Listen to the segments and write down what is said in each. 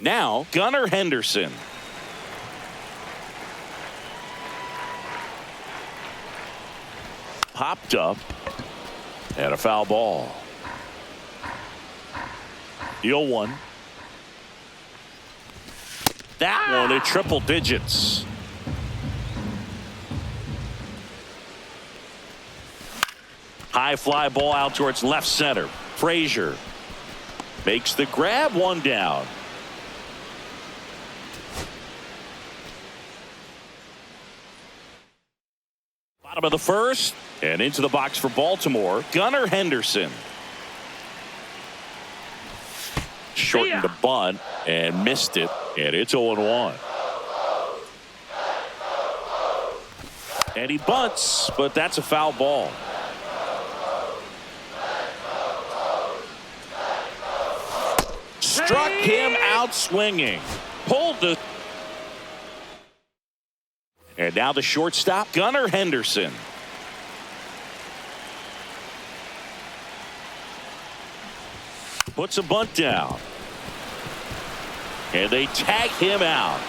Now, Gunnar Henderson. Popped up. And a foul ball. The 0-1. That one at triple digits. High fly ball out towards left center. Frazier makes the grab, one down. Bottom of the first, and into the box for Baltimore, Gunnar Henderson. Shortened the bunt and missed it, and it's 0-1. And he bunts, but that's a foul ball. Struck him out swinging. Pulled the. And now the shortstop, Gunnar Henderson. Puts a bunt down. And they tag him out.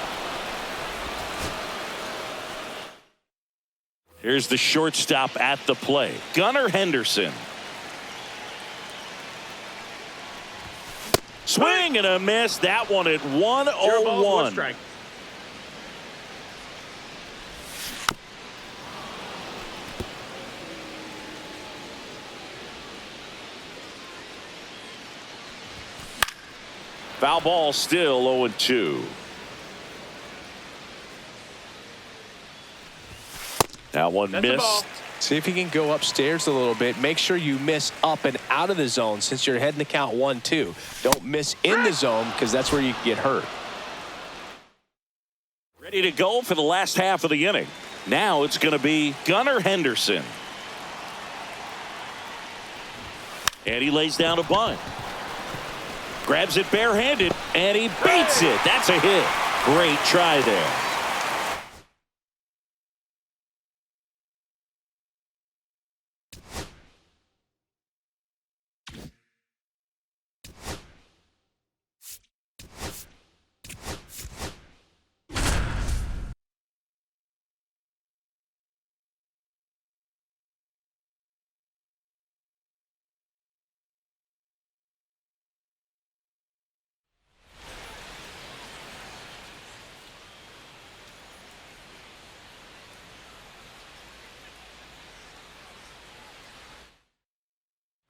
Here's the shortstop at the plate, Gunnar Henderson. Swing and a miss. That one at 1-0-1. Foul ball, still 0-2. That one missed. See if you can go upstairs a little bit. Make sure you miss up and out of the zone since you're heading to count 1-2. Don't miss in the zone because that's where you can get hurt. Ready to go for the last half of the inning. Now it's going to be Gunnar Henderson. And he lays down a bunt. Grabs it barehanded, and he beats it. That's a hit. Great try there.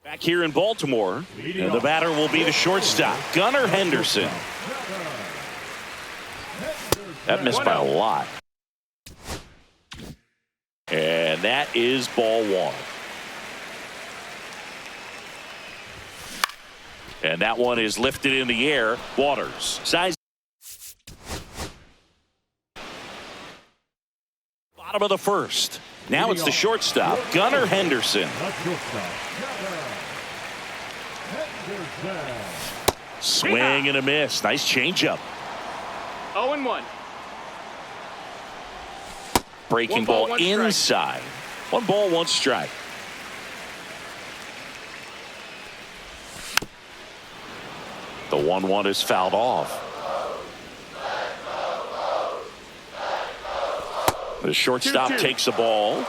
Back here in Baltimore, and the batter will be the shortstop, Gunnar Henderson. That missed by a lot. And that is ball one. And that one is lifted in the air. Waters. Size. Bottom of the first. Now it's the shortstop, Gunnar Henderson. Swing and a miss. Nice changeup. 0-1. Breaking ball inside. 1 ball, 1 strike. The 1-1 is fouled off. The shortstop takes the ball.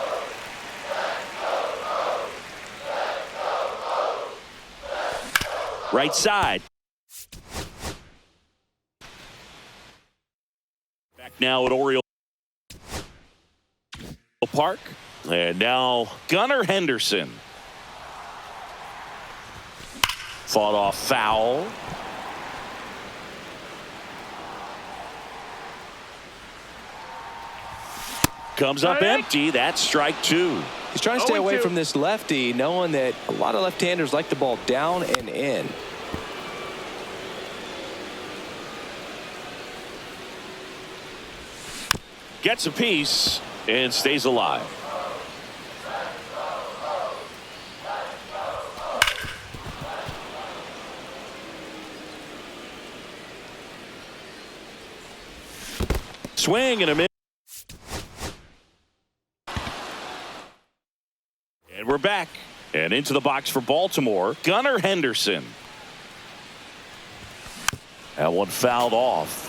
Right side. Back now at Oriole Park. And now Gunnar Henderson. Fought off foul. Comes up empty. That's strike 2. He's trying to stay away from this lefty, knowing that a lot of left-handers like the ball down and in. Gets a piece and stays alive. Swing and a miss. And we're back. And into the box for Baltimore, Gunnar Henderson. That one fouled off.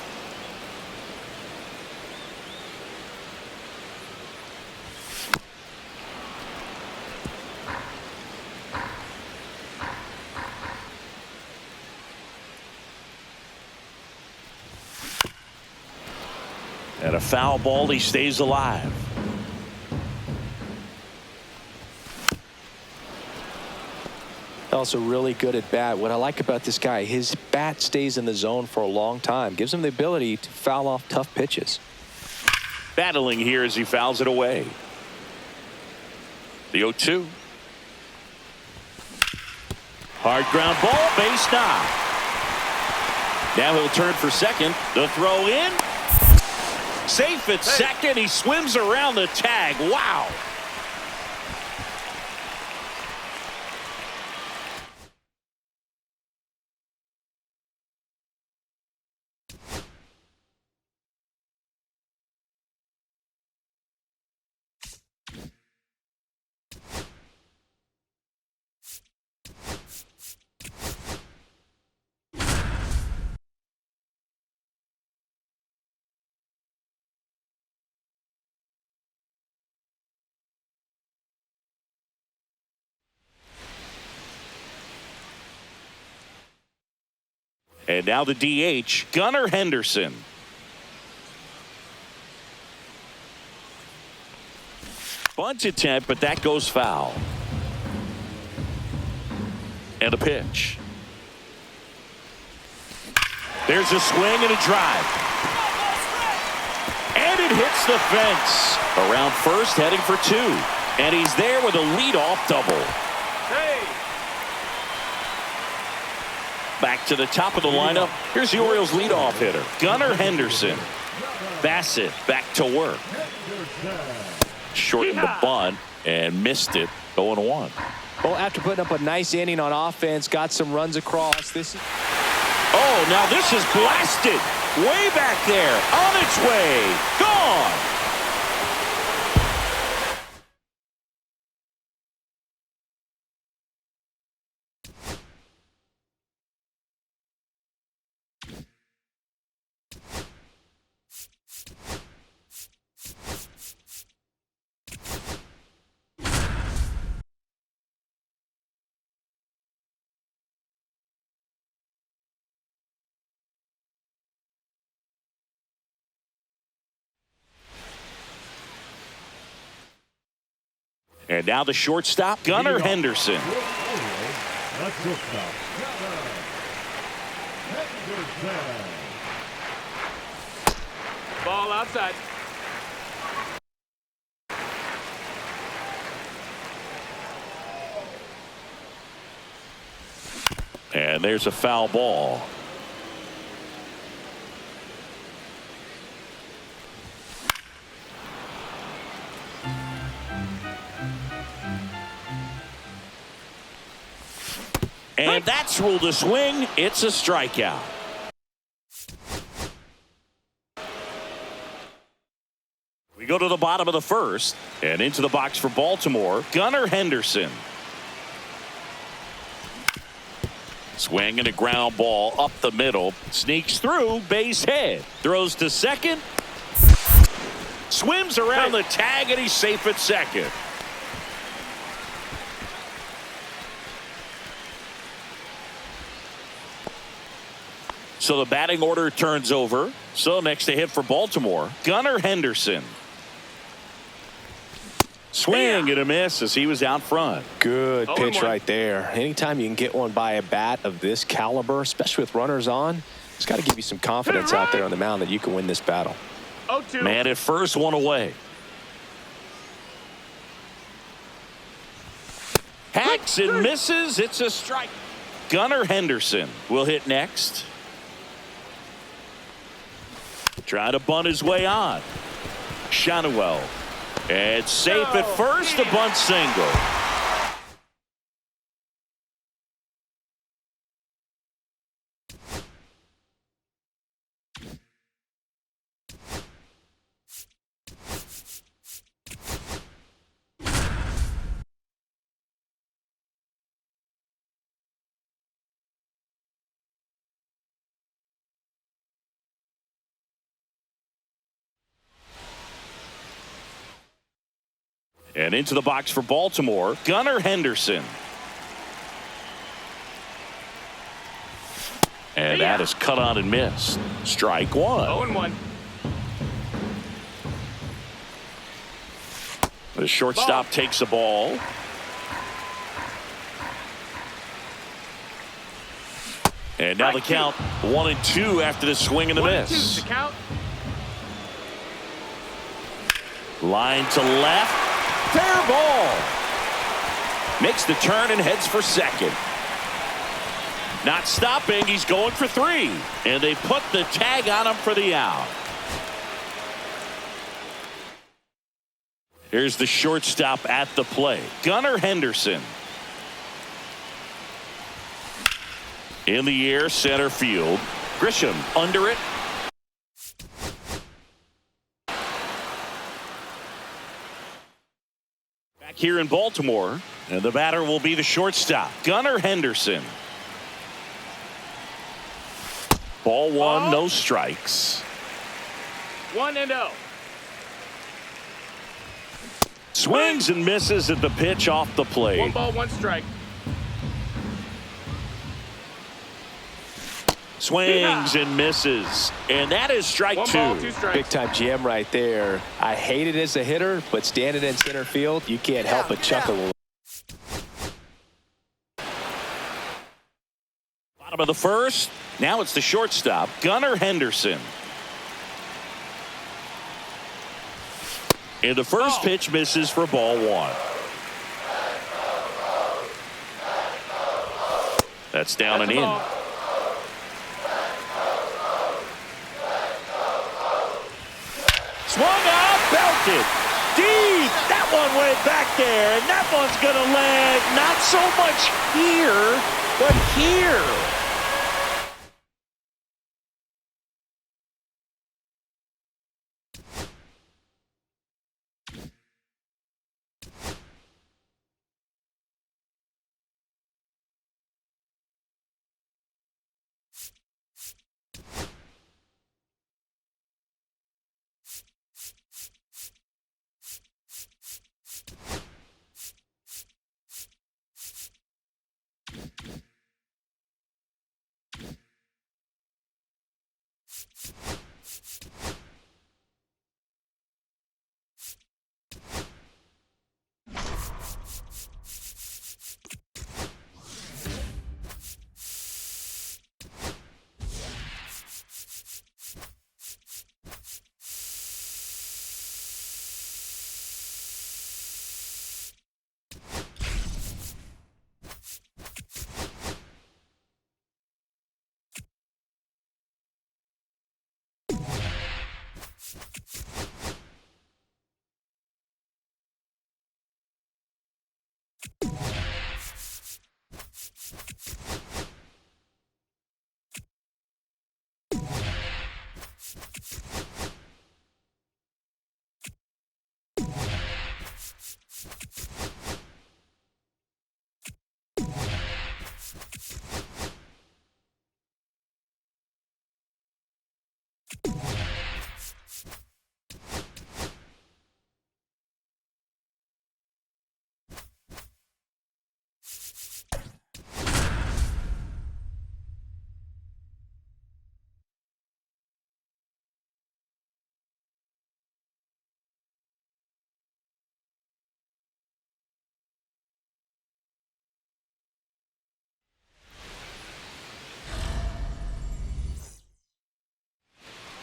And a foul ball, he stays alive. Also really good at bat. What I like about this guy, his bat stays in the zone for a long time. Gives him the ability to foul off tough pitches. Battling here as he fouls it away. The 0-2. Hard ground ball, base knock. Now he'll turn for second. The throw in. Safe at second. He swims around the tag. Wow. And now the DH, Gunnar Henderson. Bunt attempt, but that goes foul. And a pitch. There's a swing and a drive. And it hits the fence. Around first, heading for two. And he's there with a leadoff double. Back to the top of the lineup. Here's the Orioles leadoff hitter, Gunnar Henderson. Bassett back to work. Shortened the bunt and missed it. 0-1. Well, after putting up a nice inning on offense, got some runs across. Oh, now this is blasted. Way back there. On its way. Gone. And now the shortstop, Gunnar Henderson. Ball outside. And there's a foul ball. And that's ruled a swing. It's a strikeout. We go to the bottom of the first. And into the box for Baltimore, Gunnar Henderson. Swing and a ground ball up the middle. Sneaks through, base hit. Throws to second. Swims around the tag, and he's safe at second. So the batting order turns over. So next to hit for Baltimore, Gunnar Henderson. Swing and a miss as he was out front. Good pitch right there. Anytime you can get one by a bat of this caliber, especially with runners on, it's got to give you some confidence out there on the mound that you can win this battle. 0-2. Man at first, one away. Hacks and misses. It's a strike. Gunnar Henderson will hit next. Trying to bunt his way on. Shanuel. And safe at first, a bunt single. And into the box for Baltimore, Gunnar Henderson. And that is cut on and missed. Strike one. 0-1. The shortstop takes the ball. And now the count 1-2 after the swing and the miss. 1-2 to count. Line to left. Fair ball. Makes the turn and heads for second. Not stopping. He's going for three. And they put the tag on him for the out. Here's the shortstop at the plate, Gunnar Henderson. In the air, center field. Grisham under it. Back here in Baltimore, and the batter will be the shortstop, Gunnar Henderson. Ball one, no strikes. 1-0. Swings and misses at the pitch off the plate. 1 ball, 1 strike. Swings and misses. And that is strike 1 two. ball, 2 strikes. Big time GM right there. I hate it as a hitter, but standing in center field, you can't help but chuckle. Bottom of the first. Now it's the shortstop, Gunnar Henderson. And the first pitch misses for ball one. That's down and in. Swung out, belted. Deep. That one went back there, and that one's going to land not so much here, but here.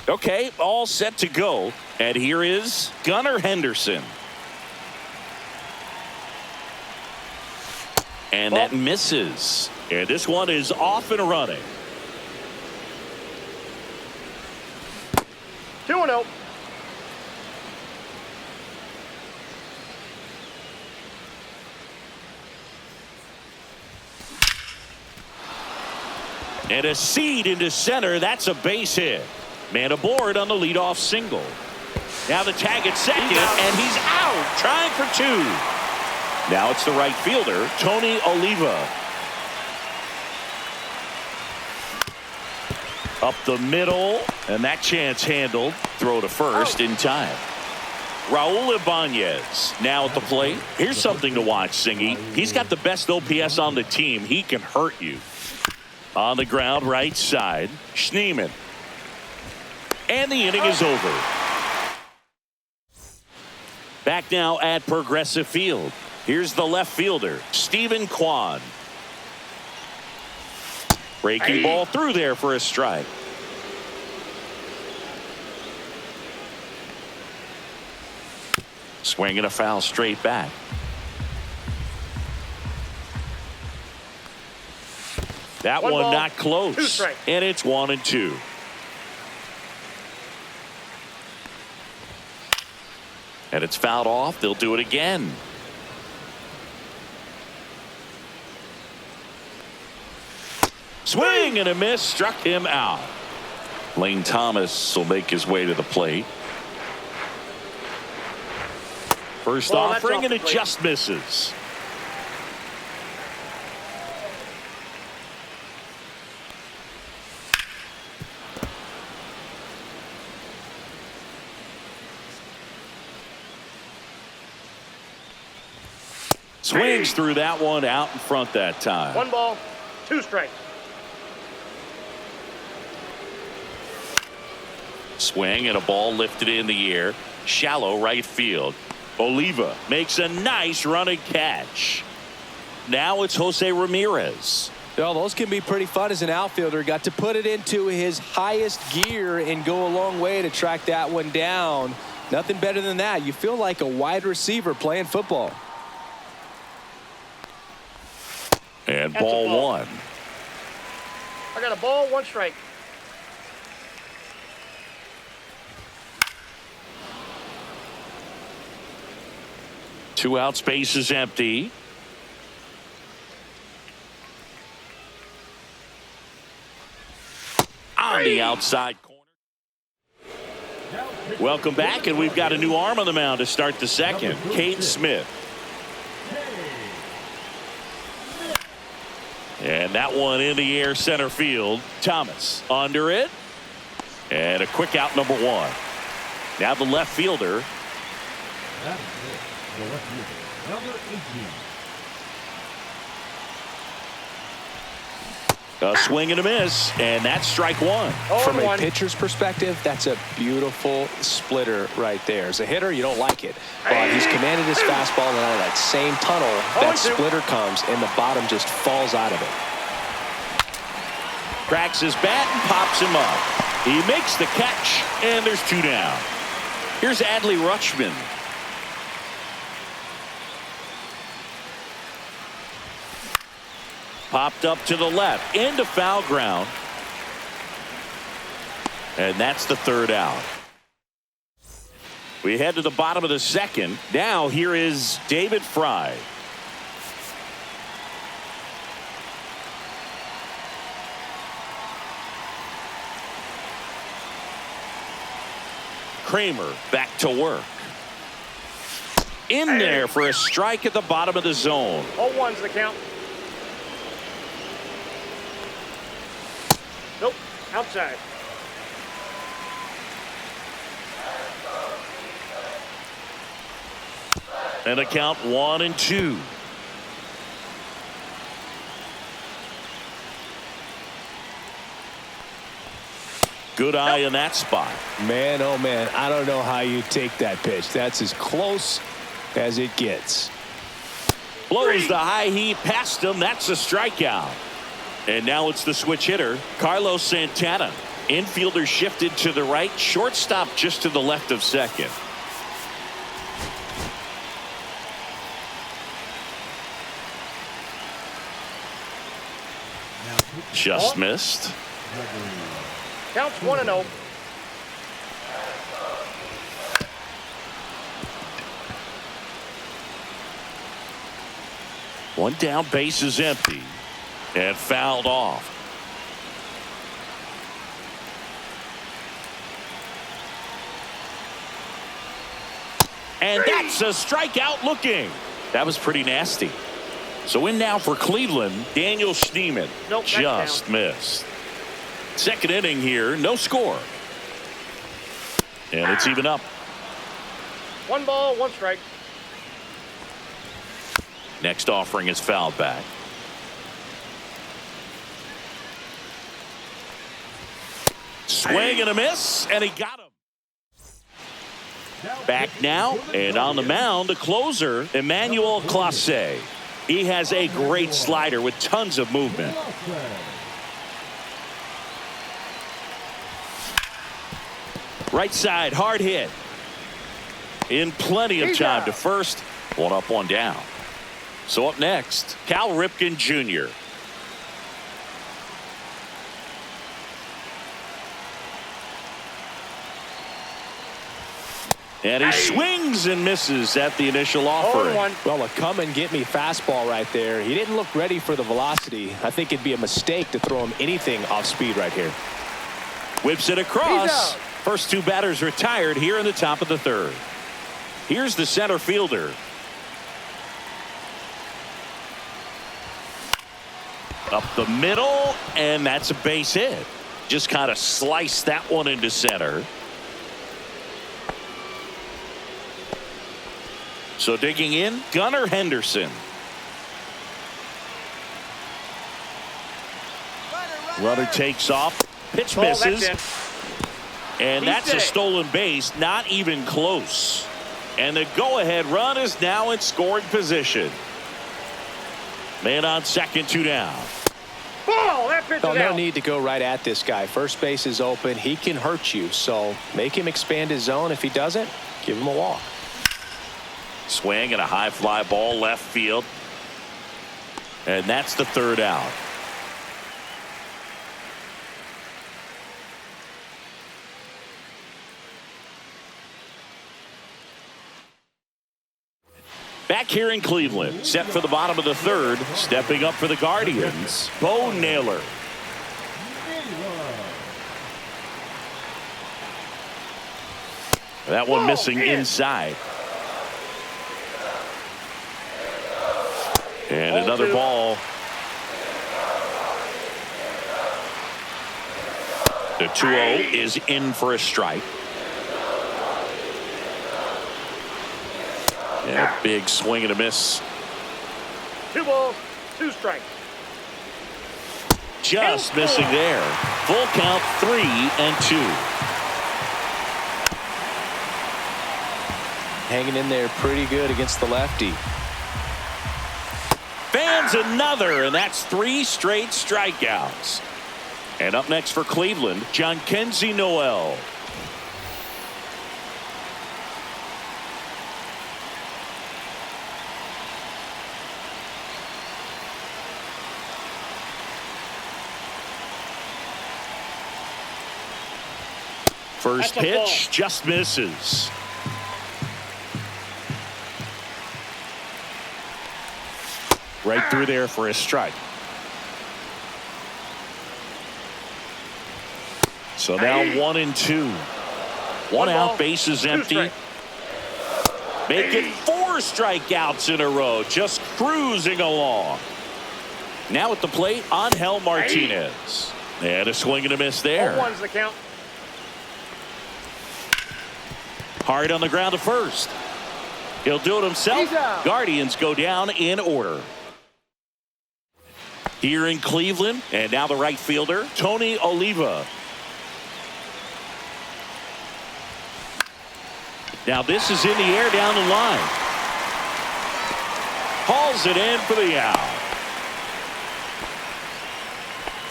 Okay, all set to go. And here is Gunnar Henderson. And that misses. And this one is off and running. 2-0. And a seed into center. That's a base hit. Man aboard on the leadoff single. Now the tag at second, and he's out, trying for two. Now it's the right fielder, Tony Oliva. Up the middle, and that chance handled. Throw to first in time. Raul Ibanez now at the plate. Here's something to watch, Singy. He's got the best OPS on the team. He can hurt you. On the ground, right side, Schneemann. And the inning is over. Back now at Progressive Field. Here's the left fielder, Stephen Kwan. Breaking ball through there for a strike. Swinging a foul straight back. That one ball, not close. And it's 1-2. And it's fouled off. They'll do it again. Swing and a miss. Struck him out. Lane Thomas will make his way to the plate. First offering, and it just misses. Swings through that one out in front that time. 1 ball, 2 strikes. Swing and a ball lifted in the air. Shallow right field. Oliva makes a nice running catch. Now it's Jose Ramirez. Well, those can be pretty fun as an outfielder. Got to put it into his highest gear and go a long way to track that one down. Nothing better than that. You feel like a wide receiver playing football. And ball 1. I got a ball, 1 strike. Two outs, base is empty. On the outside corner. Welcome back, and we've got a new arm on the mound to start the second. Cade Smith. And that one in the air center field. Thomas under it. And a quick out, number 1. Now the left fielder. Number 18. A swing and a miss, and that's strike 1. From a pitcher's perspective, that's a beautiful splitter right there. As a hitter, you don't like it, but he's commanded his fastball, and out of that same tunnel, that splitter comes, and the bottom just falls out of it. Cracks his bat and pops him up. He makes the catch, and there's 2 down. Here's Adley Rutschman. Popped up to the left into foul ground. And that's the 3rd out. We head to the bottom of the 2nd. Now here is David Fry. Kramer back to work. In there for a strike at the bottom of the zone. 0-1's the count. Nope, outside. And a count 1-2. Good eye in that spot. Man, oh man, I don't know how you take that pitch. That's as close as it gets. Blows the high heat past him. That's a strikeout. And now it's the switch hitter, Carlos Santana. Infielder shifted to the right, shortstop just to the left of second. Just missed. Counts 1-0. One down, base is empty. And fouled off. And that's a strikeout looking. That was pretty nasty. So in now for Cleveland, Daniel Schneemann. Nope, just missed. Second inning here, no score. And it's even up. 1 ball, 1 strike. Next offering is fouled back. Swing and a miss, and he got him. Back now, and on the mound, the closer, Emmanuel Clase. He has a great slider with tons of movement. Right side, hard hit. In plenty of time to first. 1 up, 1 down. So up next, Cal Ripken Jr. And he swings and misses at the initial offering. Well, a come-and-get-me fastball right there. He didn't look ready for the velocity. I think it'd be a mistake to throw him anything off speed right here. Whips it across. First 2 batters retired here in the top of the 3rd. Here's the center fielder. Up the middle, and that's a base hit. Just kind of sliced that one into center. So digging in, Gunnar Henderson. Runner takes off. Pitch misses. And that's a stolen base. Not even close. And the go-ahead run is now in scoring position. Man on second, 2 down. Ball, that pitch is out. No need to go right at this guy. First base is open. He can hurt you. So make him expand his zone. If he doesn't, give him a walk. Swing and a high fly ball left field. And that's the 3rd out. Back here in Cleveland, set for the bottom of the 3rd, stepping up for the Guardians, Bo Naylor. That one missing inside. And another ball. The 2-0 is in for a strike. And a big swing and a miss. 2 balls, 2 strikes. Just missing there. Full count, 3-2. Hanging in there pretty good against the lefty. Fans another, and that's 3 straight strikeouts. And up next for Cleveland, Jhonkensy Noel. First pitch just misses. Right through there for a strike. So now 1-2. 1 out, bases empty. Make it 4 strikeouts in a row. Just cruising along. Now at the plate, Angel Martinez. And a swing and a miss there. 1's the count. Hard on the ground to first. He'll do it himself. Guardians go down in order. Here in Cleveland, and now the right fielder, Tony Oliva. Now this is in the air down the line. Hauls it in for the out.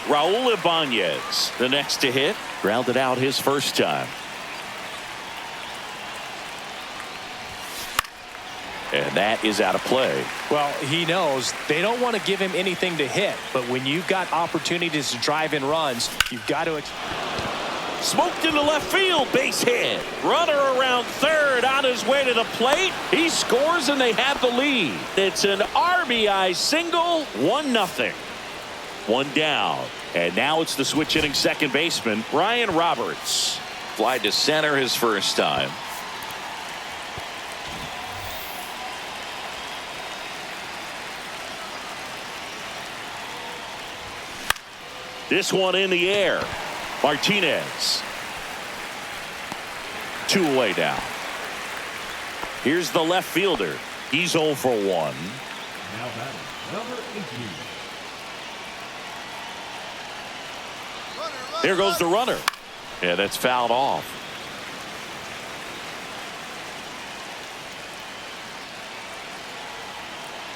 Raul Ibanez, the next to hit, grounded out his first time. And that is out of play. Well, he knows they don't want to give him anything to hit, but when you've got opportunities to drive in runs, you've got to. Smoked into left field, base hit. Runner around third on his way to the plate. He scores and they have the lead. It's an RBI single, 1-0. 1 down. And now it's the switch hitting second baseman, Brian Roberts. Fly to center his first time. This one in the air. Martinez. 2 away down. Here's the left fielder. He's 0 for 1. Now batting, number 18. Here goes the runner. Yeah, that's fouled off.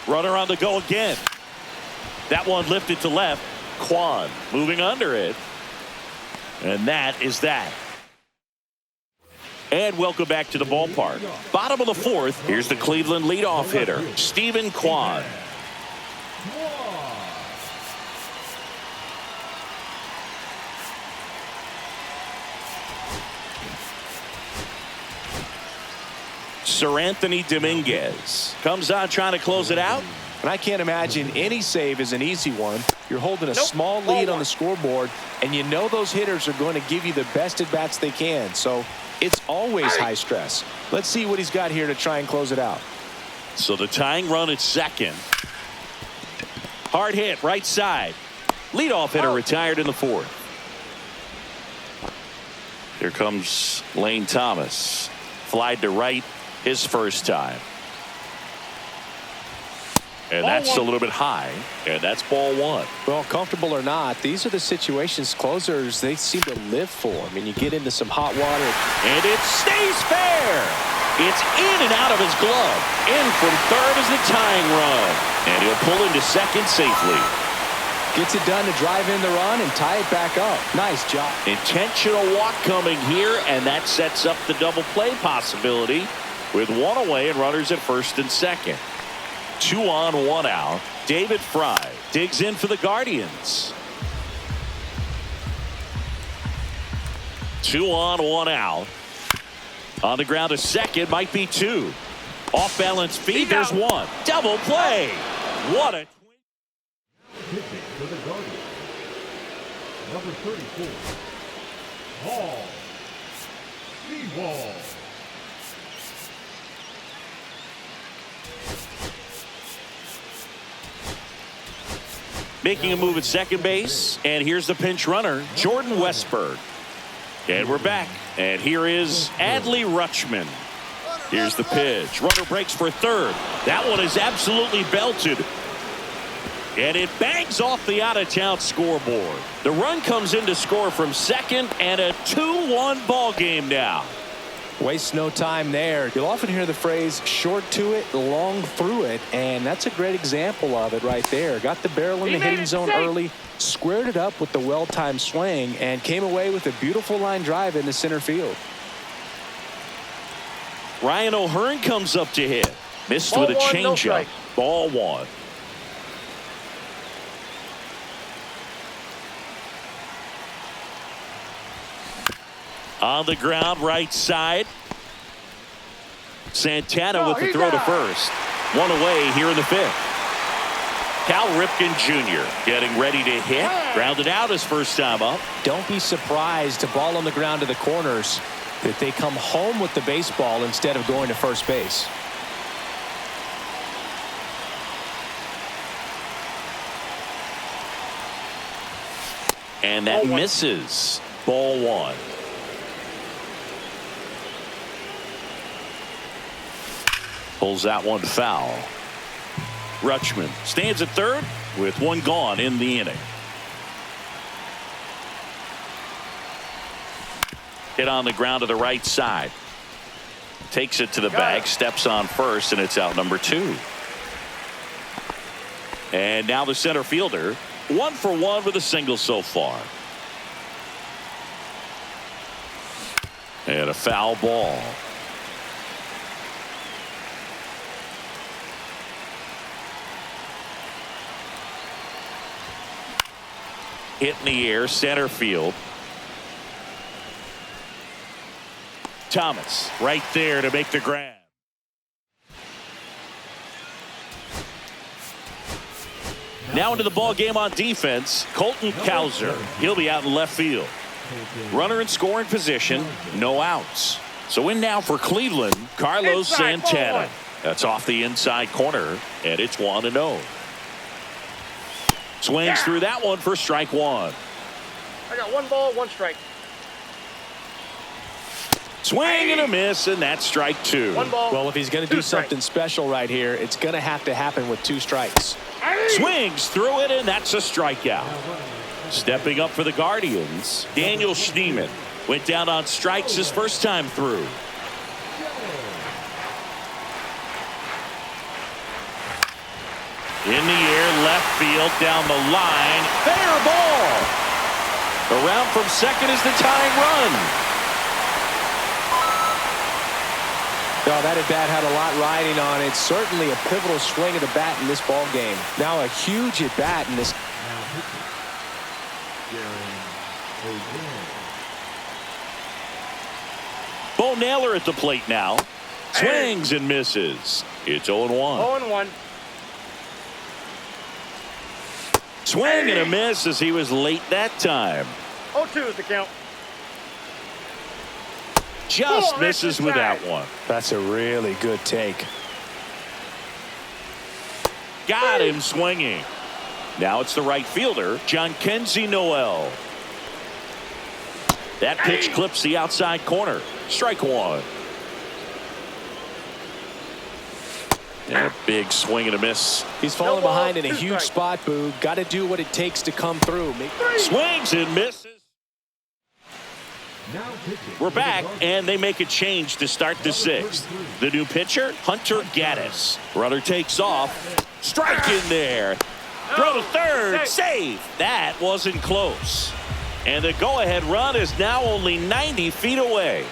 Runner on the go again. That one lifted to left. Kwan moving under it. And that is that. And welcome back to the ballpark. Bottom of the fourth. Here's the Cleveland leadoff hitter, Stephen Kwan. Sir Anthony Dominguez comes on trying to close it out. And I can't imagine any save is an easy one. You're holding a small lead on the scoreboard, and you know those hitters are going to give you the best at-bats they can. So it's always high stress. Let's see what he's got here to try and close it out. So the tying run at second. Hard hit right side. Leadoff hitter retired in the fourth. Here comes Lane Thomas. Flied to right his first time. And that's a little bit high. And that's ball one. Well, comfortable or not, these are the situations closers they seem to live for. I mean, you get into some hot water. And it stays fair. It's in and out of his glove. In from third is the tying run. And he'll pull into second safely. Gets it done to drive in the run and tie it back up. Nice job. Intentional walk coming here, and that sets up the double play possibility with one away and runners at first and second. 2 on, 1 out. David Fry digs in for the Guardians. 2 on, 1 out. On the ground to second, might be 2. Off balance feed, there's 1. Double play. What a Pitching for the Guardians. Number 34. Hall. Seawall. making a move at second base, and here's the pinch runner, Jordan Westberg. And we're back, and here is Adley Rutschman. Here's the pitch. Runner breaks for third. That one is absolutely belted. And it bangs off the out-of-town scoreboard. The run comes in to score from second, and a 2-1 ball game now. Waste no time there. You'll often hear the phrase short to it, long through it, and that's a great example of it right there. Got the barrel in the hitting zone early, squared it up with the well-timed swing, and came away with a beautiful line drive into center field. Ryan O'Hearn comes up to hit. Missed with a changeup. Ball one. On the ground, right side. Santana with the throw to first. One away here in the fifth. Cal Ripken Jr. getting ready to hit. Grounded out his first time up. Don't be surprised to ball on the ground to the corners that they come home with the baseball instead of going to first base. And that misses. Ball one. Pulls that one foul. Rutschman stands at third with one gone in the inning. Hit on the ground to the right side. Takes it to the bag, steps on first, and it's out number 2. And now the center fielder, 1 for 1 with a single so far. And a foul ball. Hit in the air, center field. Thomas right there to make the grab. Now into the ball game on defense, Colton Cowser. He'll be out in left field. Runner in scoring position, no outs. So in now for Cleveland, Carlos Santana. That's off the inside corner, and it's 1-0. Swings through that one for strike 1. I got 1 ball, 1 strike. Swing and a miss, and that's strike two. One ball. Well, if he's going to do something special right here, it's going to have to happen with 2 strikes. Swings through it, and that's a strikeout. Stepping up for the Guardians, Daniel Schneemann went down on strikes his first time through. In the air, left field, down the line. Fair ball. Around from second is the tying run. No, that at bat had a lot riding on it. Certainly a pivotal swing of the bat in this ball game. Now a huge at bat in this. Now pitching. Bo Naylor at the plate now. Swings and misses. It's 0-1. 0-1. Swing and a miss as he was late that time. 0-2 is the count. Just misses with that one. That's a really good take. Got him swinging. Now it's the right fielder, Jhonkensy Noel. That pitch clips the outside corner. Strike one. And a big swing and a miss. He's falling behind in a huge spot, Boo. Got to do what it takes to come through. Swings and misses. We're back, and they make a change to start the 6th. The new pitcher, Hunter Gaddis. Runner takes off. Strike in there. Throw to third. Save. That wasn't close. And the go-ahead run is now only 90 feet away.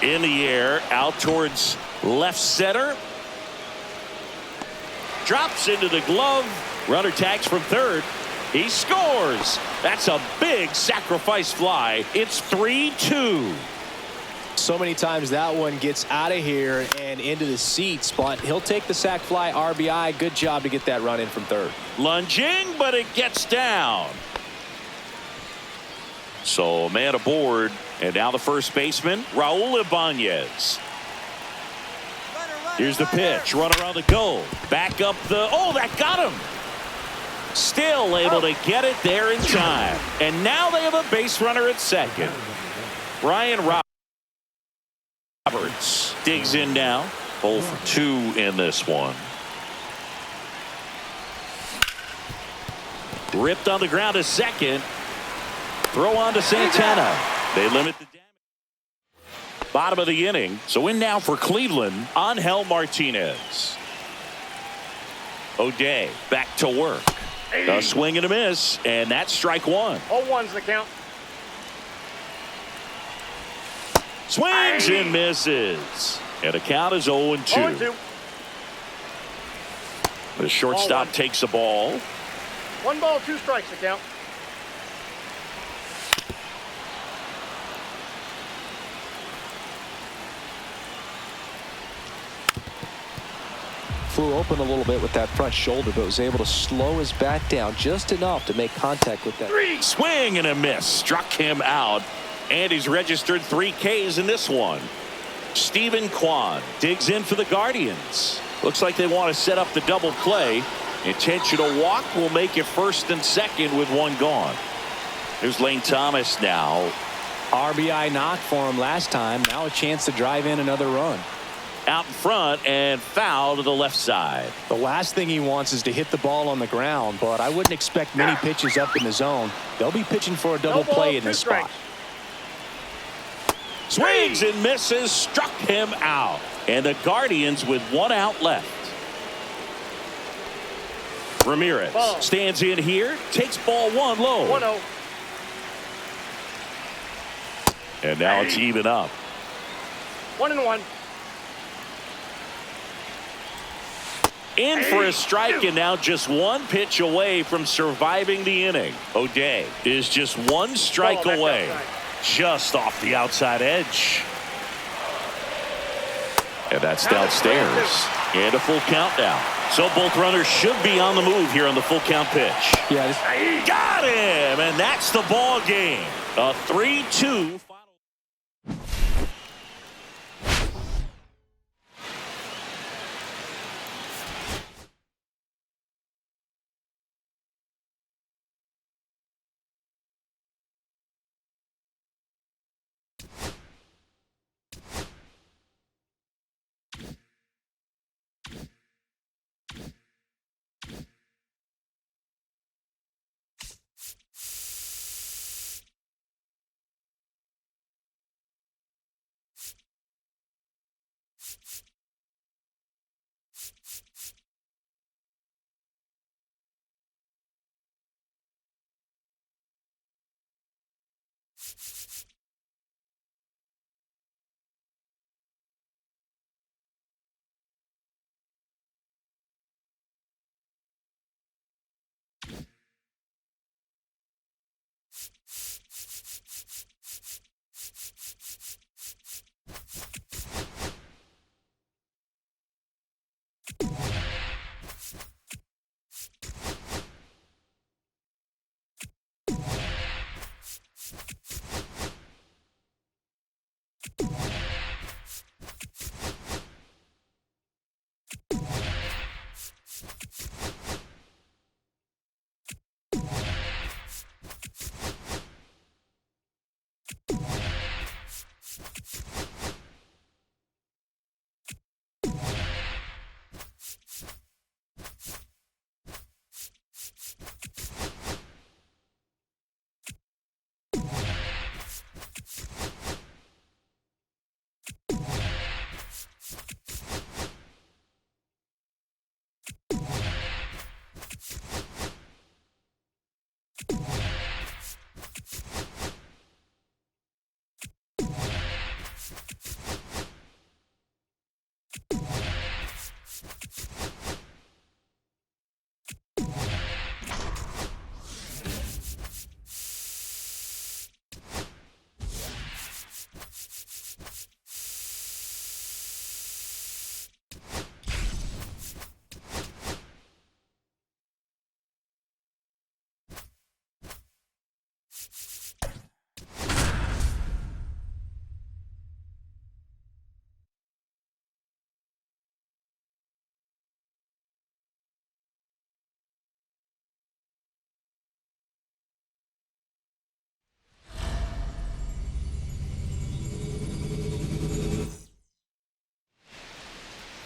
In the air, out towards left center. Drops into the glove. Runner tags from third. He scores. That's a big sacrifice fly. It's 3-2. So many times that one gets out of here and into the seats, but he'll take the sac fly RBI. Good job to get that run in from third. Lunging, but it gets down. So a man aboard, and now the first baseman, Raul Ibanez. Here's the pitch. Runner on the go. Back up the. Oh, that got him. Still able to get it there in time. And now they have a base runner at second. Brian Roberts digs in now. 0 for 2 in this one. Ripped on the ground to second. Throw on to Santana. They limit the damage. Bottom of the inning. So in now for Cleveland, Angel Martinez. O'Day back to work. A swing and a miss, and that's strike one. 0-1's the count. Swings and misses. And the count is 0-2. 0-2. The shortstop takes the ball. 1 ball, 2 strikes the count. Flew open a little bit with that front shoulder, but was able to slow his bat down just enough to make contact with that. Swing and a miss. Struck him out. And he's registered 3 Ks in this one. Stephen Kwan digs in for the Guardians. Looks like they want to set up the double play. Intentional walk will make it first and second with 1 gone. Here's Lane Thomas now. RBI knock for him last time. Now a chance to drive in another run. Out in front and foul to the left side. The last thing he wants is to hit the ball on the ground, but I wouldn't expect many pitches up in the zone. They'll be pitching for a double play in this spot. Swings and misses, struck him out. And the Guardians with 1 out left. Ramirez stands in here, takes ball 1 low. 1-0. And now it's even up. 1-1. In for a strike, and now just 1 pitch away from surviving the inning. O'Day is just 1 strike away. Just off the outside edge. And that's downstairs. And a full count now. So both runners should be on the move here on the full count pitch. Yeah, Got him, and that's the ball game. A 3-2.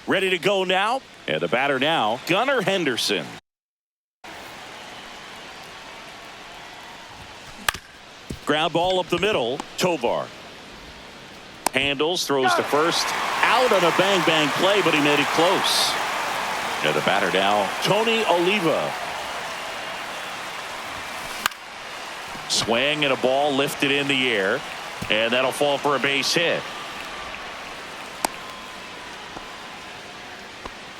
Ready to go now. And the batter now, Gunnar Henderson. Ground ball up the middle. Tovar handles, throws to first. Out on a bang play, but he made it close. And the batter now, Tony Oliva. Swing and a ball lifted in the air, and that'll fall for a base hit.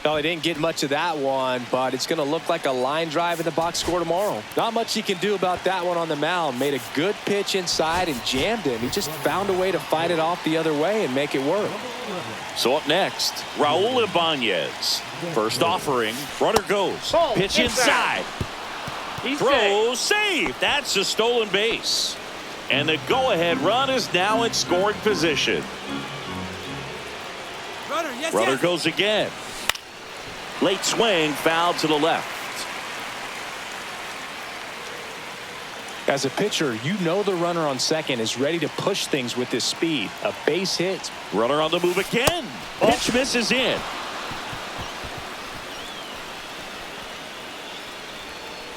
Well, he didn't get much of that one, but it's going to look like a line drive in the box score tomorrow. Not much he can do about that one on the mound. Made a good pitch inside and jammed him. He just found a way to fight it off the other way and make it work. So up next, Raul Ibanez. First offering, runner goes. Pitch inside. Throw, save. That's a stolen base. And the go-ahead run is now in scoring position. Runner goes again. Late swing, foul to the left. As a pitcher, you know the runner on second is ready to push things with his speed. A base hit. Runner on the move again. Pitch misses in.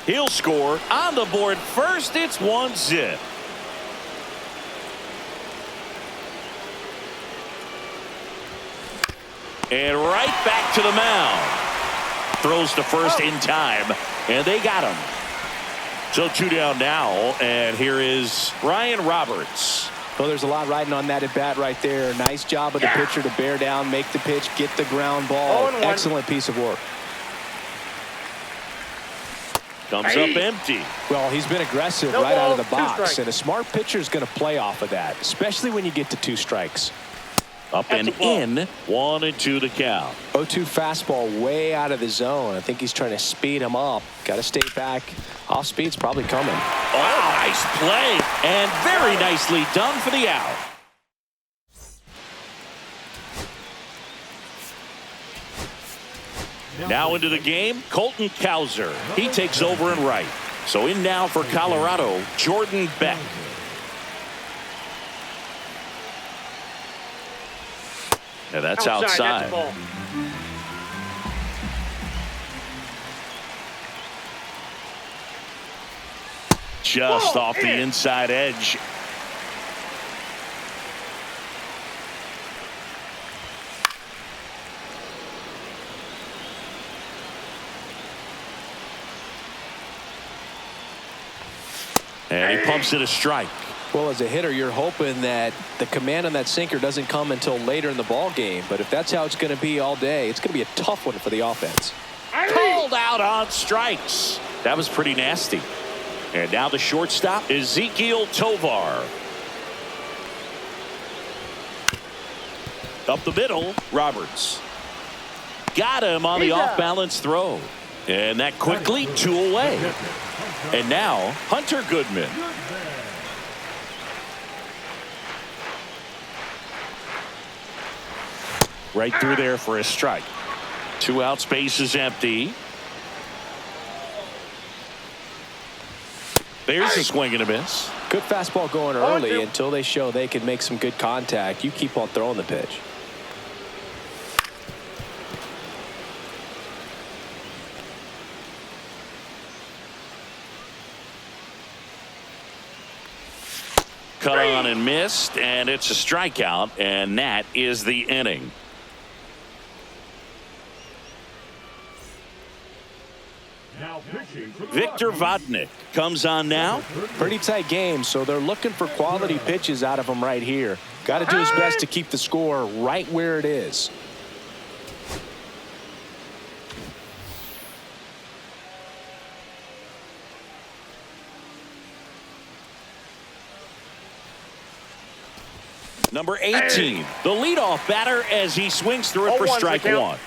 He'll score on the board first. It's 1-0. And right back to the mound. Throws to first in time, and they got him. So 2 down now, and here is Ryan Roberts. Well, there's a lot riding on that at bat right there. Nice job of the pitcher to bear down, make the pitch, get the ground ball. Excellent piece of work. Comes up empty. Well, he's been aggressive right out of the box, and a smart pitcher is going to play off of that, especially when you get to 2 strikes. Up and in, 1-2 the count. 0-2 fastball way out of the zone. I think he's trying to speed him up. Got to stay back. Off speed's probably coming. Oh, nice play, and very nicely done for the out. Now into the game, Colton Cowser. He takes over in right. So in now for Colorado, Jordan Beck. And that's outside. That's Just off the inside edge. And he pumps it a strike. Well, as a hitter, you're hoping that the command on that sinker doesn't come until later in the ball game. But if that's how it's going to be all day, it's going to be a tough one for the offense. Called out on strikes. That was pretty nasty. And now the shortstop, Ezekiel Tovar. Up the middle, Roberts. Got him on the off-balance throw. And that quickly 2 away. And now Hunter Goodman. Right through there for a strike. 2 outs, base is empty. There's a swing and a miss. Good fastball going early until they show they can make some good contact. You keep on throwing the pitch. Cut on and missed, and it's a strikeout, and that is the inning. Victor Vodnik comes on now. Pretty tight game, so they're looking for quality pitches out of him right here. Got to do his best to keep the score right where it is. Number 18, the leadoff batter as he swings through it for strike 1.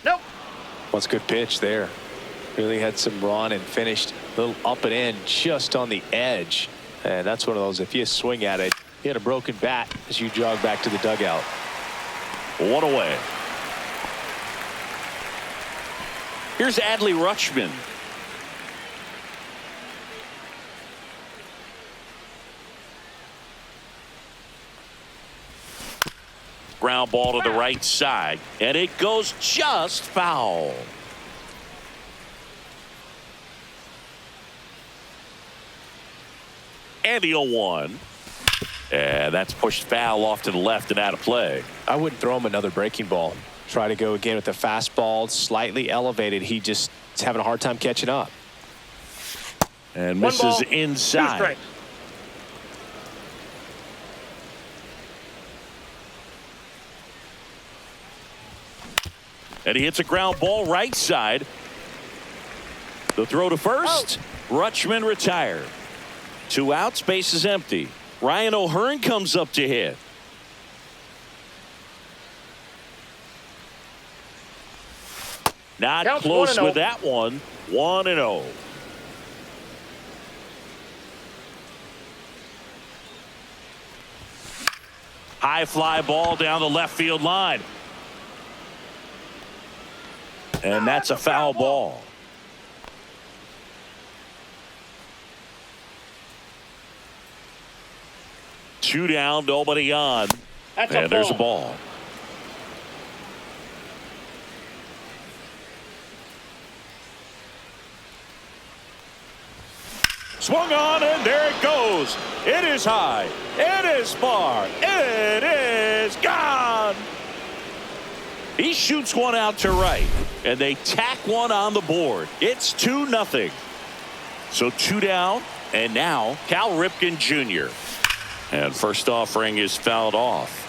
Nope. What's a good pitch there. Really had some run and finished a little up and in just on the edge. And that's one of those, if you swing at it, you had a broken bat as you jog back to the dugout. 1 away. Here's Adley Rutschman. Ground ball to the right side, and it goes just foul. And the 0-1. And that's pushed foul off to the left and out of play. I wouldn't throw him another breaking ball. Try to go again with the fastball, slightly elevated. He just is having a hard time catching up. And One misses ball, inside. 2 strikes. And he hits a ground ball right side. The throw to first. Rutschman retired. 2 outs, base is empty. Ryan O'Hearn comes up to hit. Not Counts close 1-0. with that one. 1-0. High fly ball down the left field line. And that's a foul ball. Two down, nobody on. That's and a there's a ball. ball. Swung on, and there it goes. It is high. It is far. It is gone. He shoots one out to right, and they tack one on the board. It's 2-0. So 2 down, and now Cal Ripken Jr. And first offering is fouled off.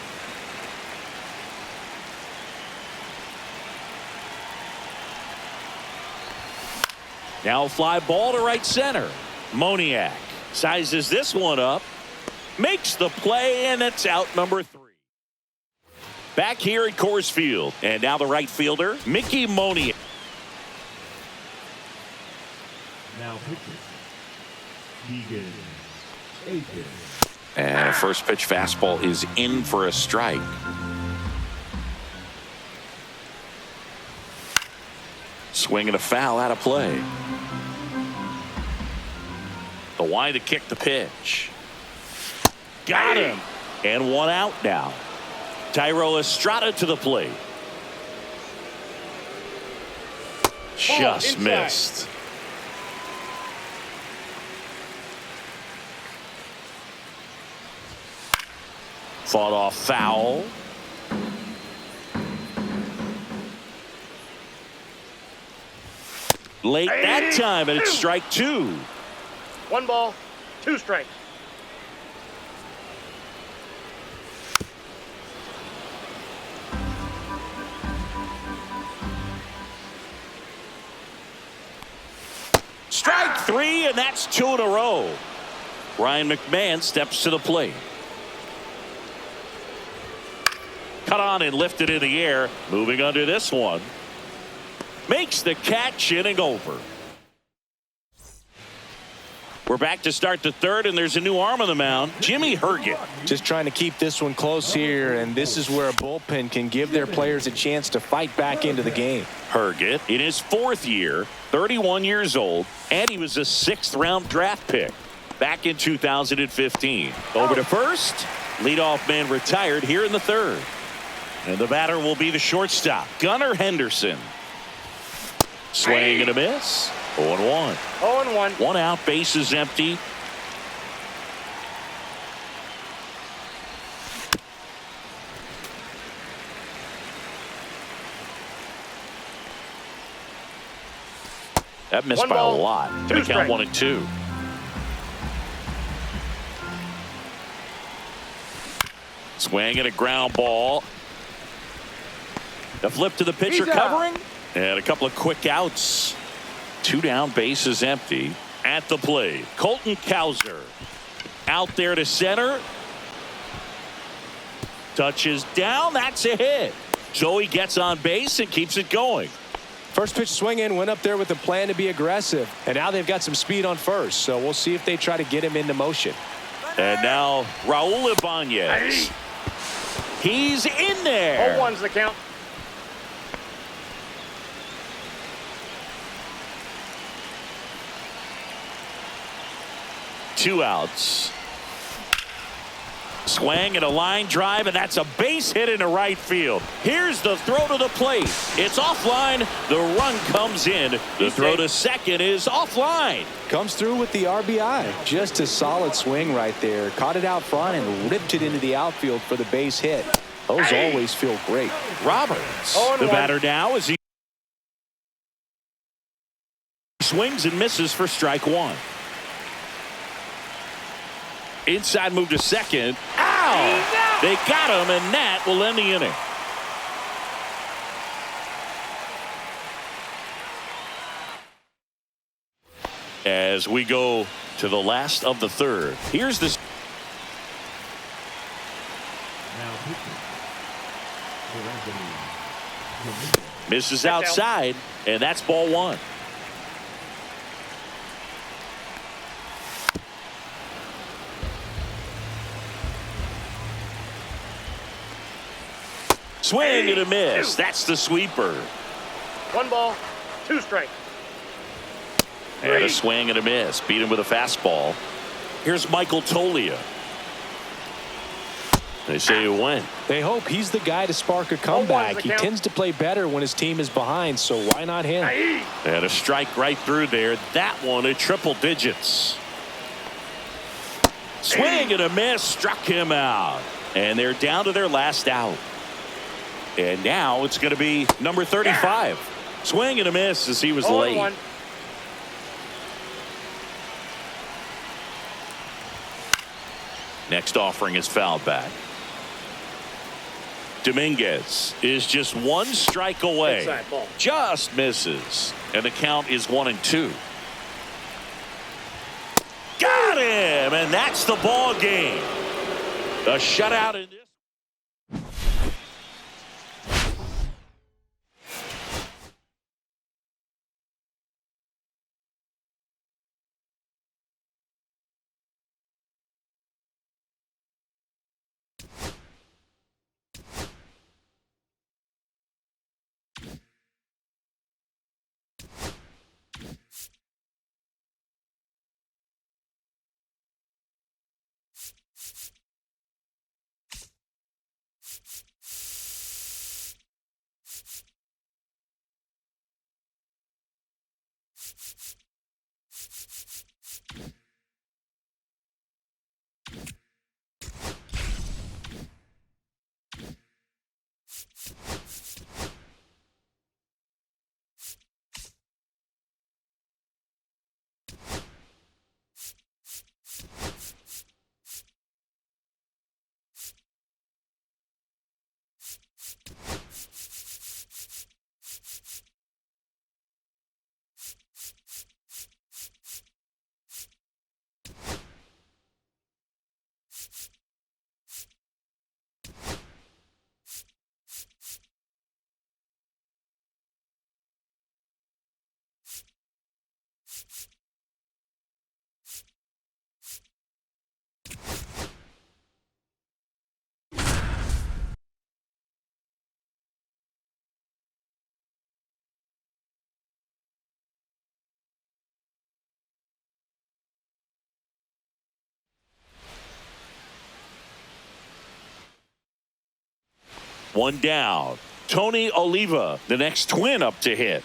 Now fly ball to right center. Moniak sizes this one up, makes the play, and it's out number 3. Back here at Coors Field, and now the right fielder, Mickey Moniak. Now pitching. Keegan Aiken. And first pitch fastball is in for a strike. Swinging a foul out of play. The wind to kick the pitch. Got him. And 1 out now. Tyro Estrada to the plate. Just inside. missed. Fought off foul. Late that time, and it's strike 2. 1 ball, 2 strikes. Strike 3, and that's 2 in a row. Ryan McMahon steps to the plate. Cut on and lifted in the air. Moving under this one. Makes the catch, inning over. We're back to start the 3rd, and there's a new arm on the mound, Jimmy Herget. Just trying to keep this one close here, and this is where a bullpen can give their players a chance to fight back into the game. Herget in his 4th year, 31 years old, and he was a 6th-round draft pick back in 2015. Over to first. Leadoff man retired here in the 3rd. And the batter will be the shortstop, Gunnar Henderson. Swing and a miss. 0-1. 0-1. 1 out, base is empty. That missed 1 by a ball, lot. 2 Gonna count strikes. 1 and 2. Swing and a ground ball. The flip to the pitcher He's out. covering. And a couple of quick outs. 2 down, base is empty. At the plate, Colton Cowser. Out there to center. Touches down. That's a hit. So he gets on base and keeps it going. First pitch swing in, went up there with a plan to be aggressive, and now they've got some speed on first, so we'll see if they try to get him into motion. And now Raul Ibanez. He's in there. 0-1's the count. Two outs. Swing and a line drive, and that's a base hit into right field. Here's the throw to the plate. It's offline. The run comes in. The throw to second is offline. Comes through with the RBI. Just a solid swing right there. Caught it out front and ripped it into the outfield for the base hit. Those always feel great. Roberts, the batter now, as he swings and misses for strike one. Inside move to second. Ow! They got him, and that will end the inning. As we go to the last of the third, here's the Now pitching. misses outside, and that's ball one. Swing and a miss. That's the sweeper. 1 ball, 2 strikes. And a swing and a miss. Beat him with a fastball. Here's Michael Tolia. They say you win. They hope he's the guy to spark a comeback. He tends to play better when his team is behind, so why not him? And a strike right through there. That one at triple digits. Swing and a miss. Struck him out. And they're down to their last out. And now it's going to be number 35. Swing and a miss as he was late. 1. Next offering is fouled back. Dominguez is just 1 strike away. Inside ball. Just misses. And the count is 1-2. Got him! And that's the ball game. A shutout in this. One down. Tony Oliva, the next Twin up to hit.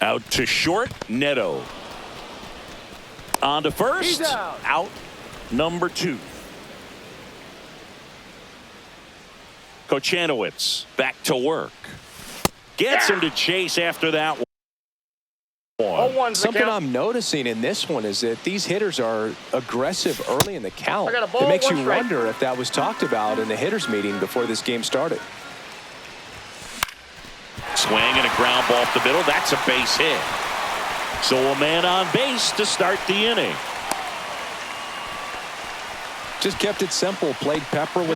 Out to short, Neto. On to first. He's out. Out number 2. Kochanowicz back to work. Gets him to chase after that one. 0-1's the Something count. I'm noticing in this one is that these hitters are aggressive early in the count. I got a ball, It makes 1 you strike. wonder if that was talked about in the hitters meeting before this game started. Swing and a ground ball up the middle. That's a base hit. So a man on base to start the inning. Just kept it simple. Played Pepper with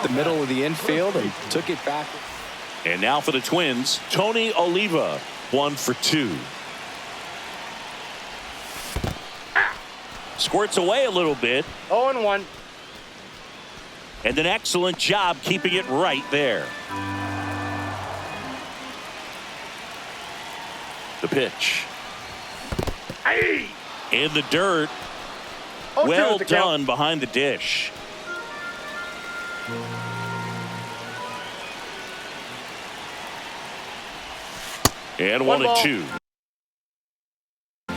the middle of the infield and took it back. And now for the Twins, Tony Oliva, 1 for 2. Squirts away a little bit. 0-1. And an excellent job keeping it right there. The pitch. Hey! In the dirt. Well done behind the dish. And 1-2.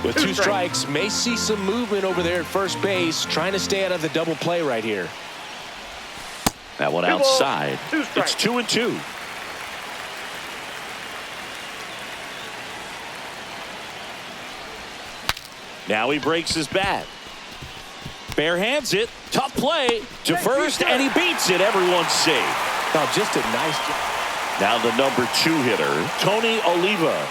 With 2 strikes, may see some movement over there at first base, trying to stay out of the double play right here. That one outside. It's 2-2. Now he breaks his bat. Bare hands it. Tough play to first, and he beats it. Everyone's safe. Oh, just a nice job. Now the number 2 hitter, Tony Oliva.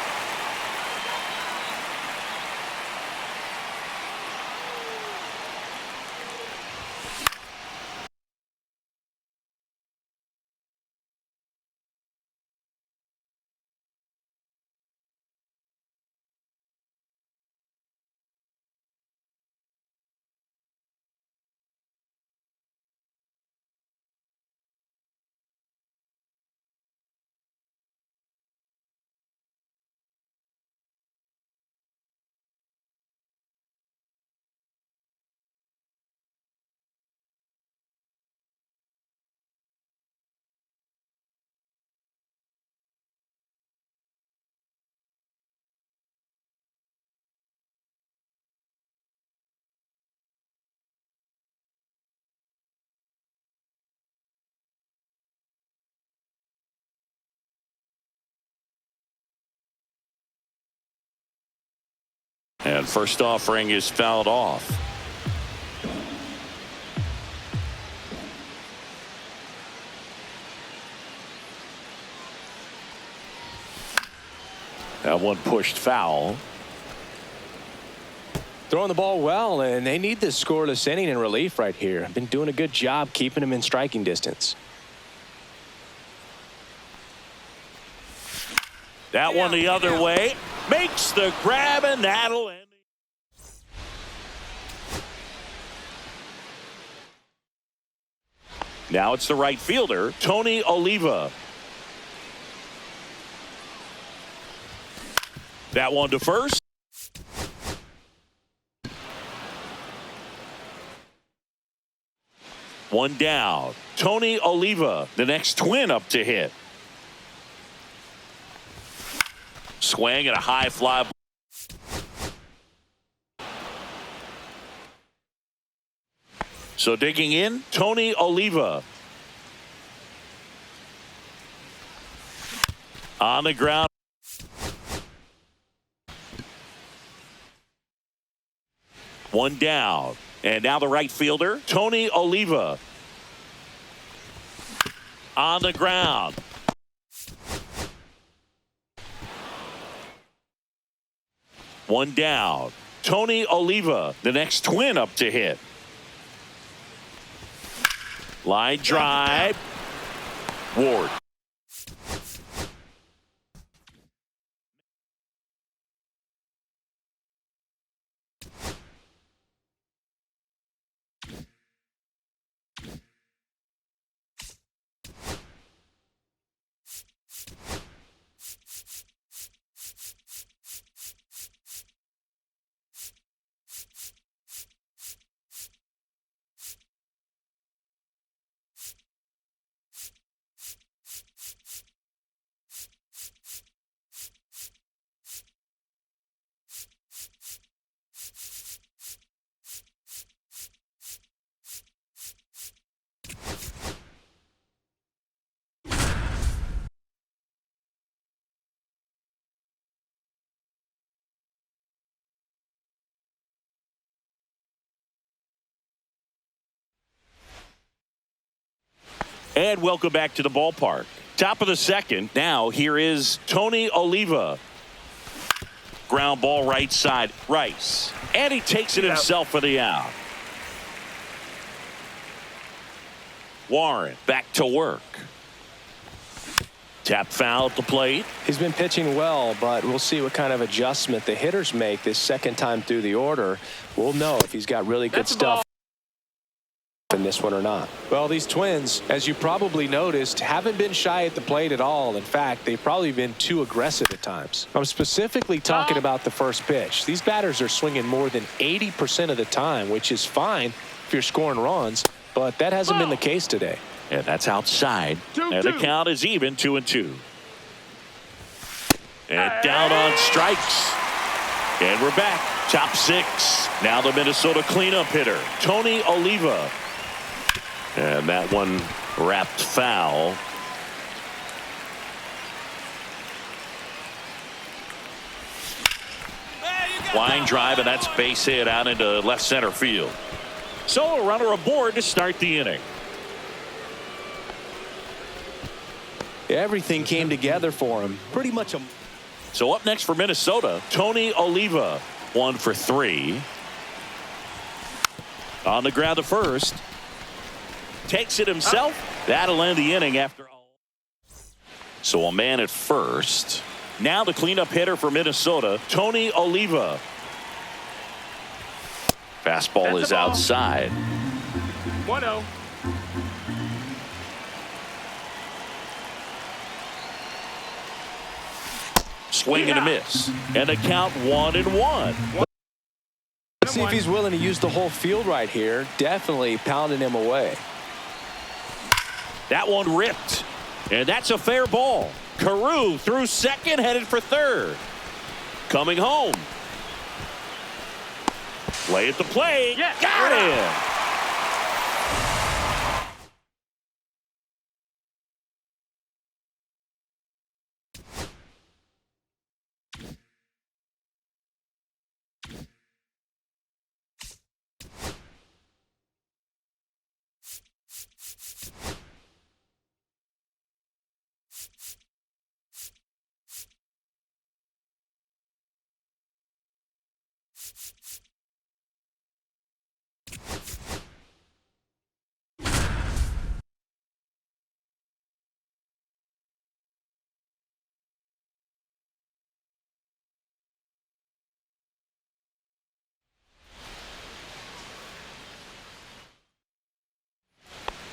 And first offering is fouled off. That one pushed foul. Throwing the ball well, and they need this scoreless inning in relief right here. Been doing a good job keeping him in striking distance. That one the other way. Makes the grab, and that'll end. Now it's the right fielder, Tony Oliva. That one to first. One down. Tony Oliva, the next Twin up to hit. Swing and a high fly. So digging in, Tony Oliva. On the ground. One down. And now the right fielder, Tony Oliva. On the ground. One down. Tony Oliva, the next Twin up to hit. Line drive. Ward. And welcome back to the ballpark. Top of the second. Now here is Tony Oliva. Ground ball right side. Rice. And he takes it himself for the out. Warren back to work. Tap foul at the plate. He's been pitching well, but we'll see what kind of adjustment the hitters make this second time through the order. We'll know if he's got really good stuff in this one or not. Well, these Twins, as you probably noticed, haven't been shy at the plate at all. In fact, they've probably been too aggressive at times. I'm specifically talking about the first pitch. These batters are swinging more than 80% of the time, which is fine if you're scoring runs, but that hasn't been the case today. And that's outside. And the count is even, 2-2. And down on strikes. And we're back. Top 6. Now the Minnesota cleanup hitter, Tony Oliva. And that one wrapped foul. Line drive, and that's base hit out into left center field. So a runner aboard to start the inning. Everything came together for him. Pretty much a... So up next for Minnesota, Tony Oliva, 1 for 3. On the ground to first. Takes it himself. That'll end the inning after all. So a man at first. Now the cleanup hitter for Minnesota, Tony Oliva. Fastball is outside. 1-0. Swing and a miss. And the count 1-1. See if he's willing to use the whole field right here. Definitely pounding him away. That one ripped. And that's a fair ball. Carew through second, headed for third. Coming home. Play at the plate. Yes. Got him.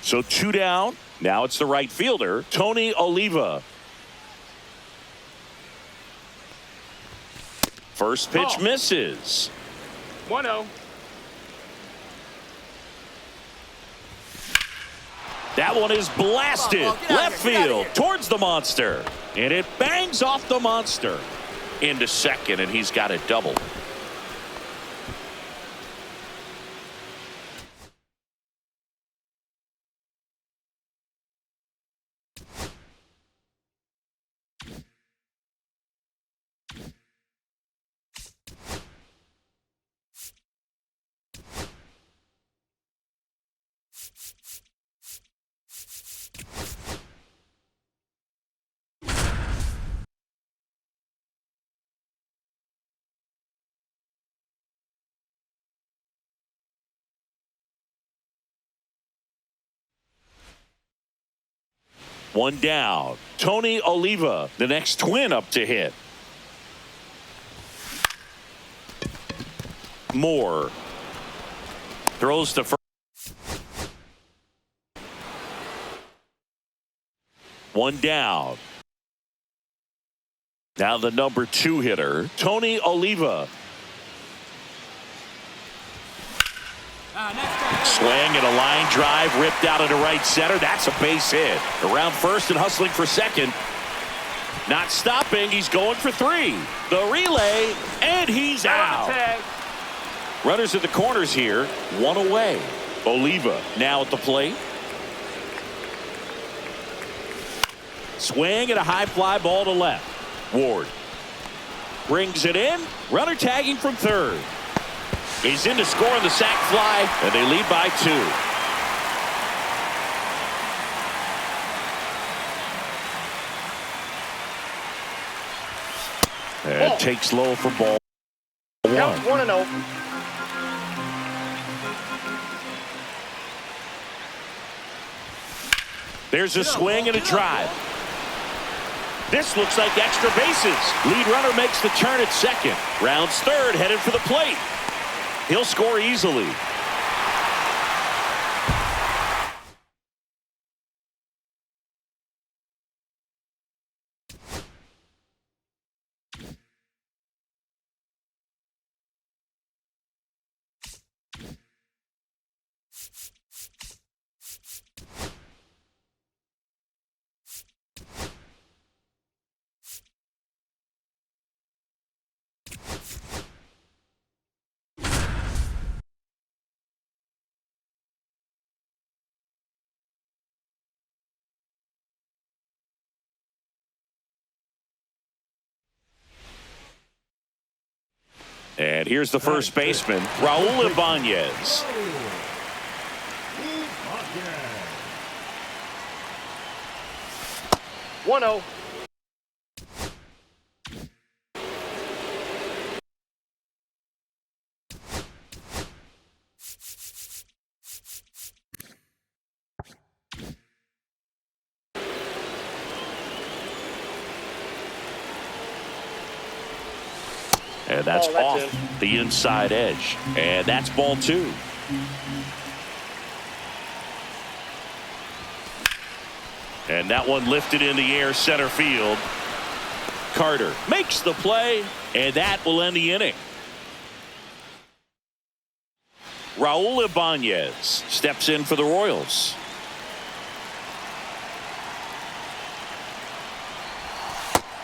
So 2 down. Now it's the right fielder, Tony Oliva. First pitch misses. 1-0. That one is blasted left field towards the monster. And it bangs off the monster into second, and he's got it doubled. One down. Tony Oliva, the next Twin up to hit. Moore throws to first. One down. Now the number 2 hitter, Tony Oliva. Swing and a line drive ripped out into right center. That's a base hit. Around first and hustling for second. Not stopping. He's going for 3. The relay, and he's out. Runners at the corners here. 1 away. Oliva now at the plate. Swing and a high fly ball to left. Ward brings it in. Runner tagging from third. He's in to score on the sac fly, and they lead by 2. And takes low for ball 1. Count 1-0. There's a swing and a drive. This looks like extra bases. Lead runner makes the turn at second. Rounds third, headed for the plate. He'll score easily. And here's the first baseman, Raul Ibanez. 1-0. And that's off the inside edge. And that's ball 2. And that one lifted in the air center field. Carter makes the play, and that will end the inning. Raul Ibanez steps in for the Royals.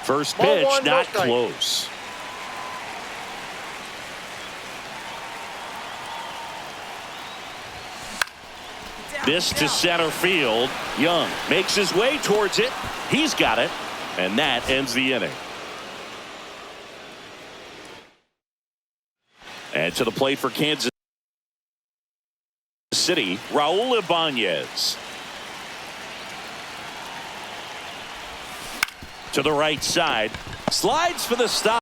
First pitch, not close. This to center field. Young makes his way towards it. He's got it. And that ends the inning. And to the plate for Kansas City, Raul Ibanez. To the right side. Slides for the stop.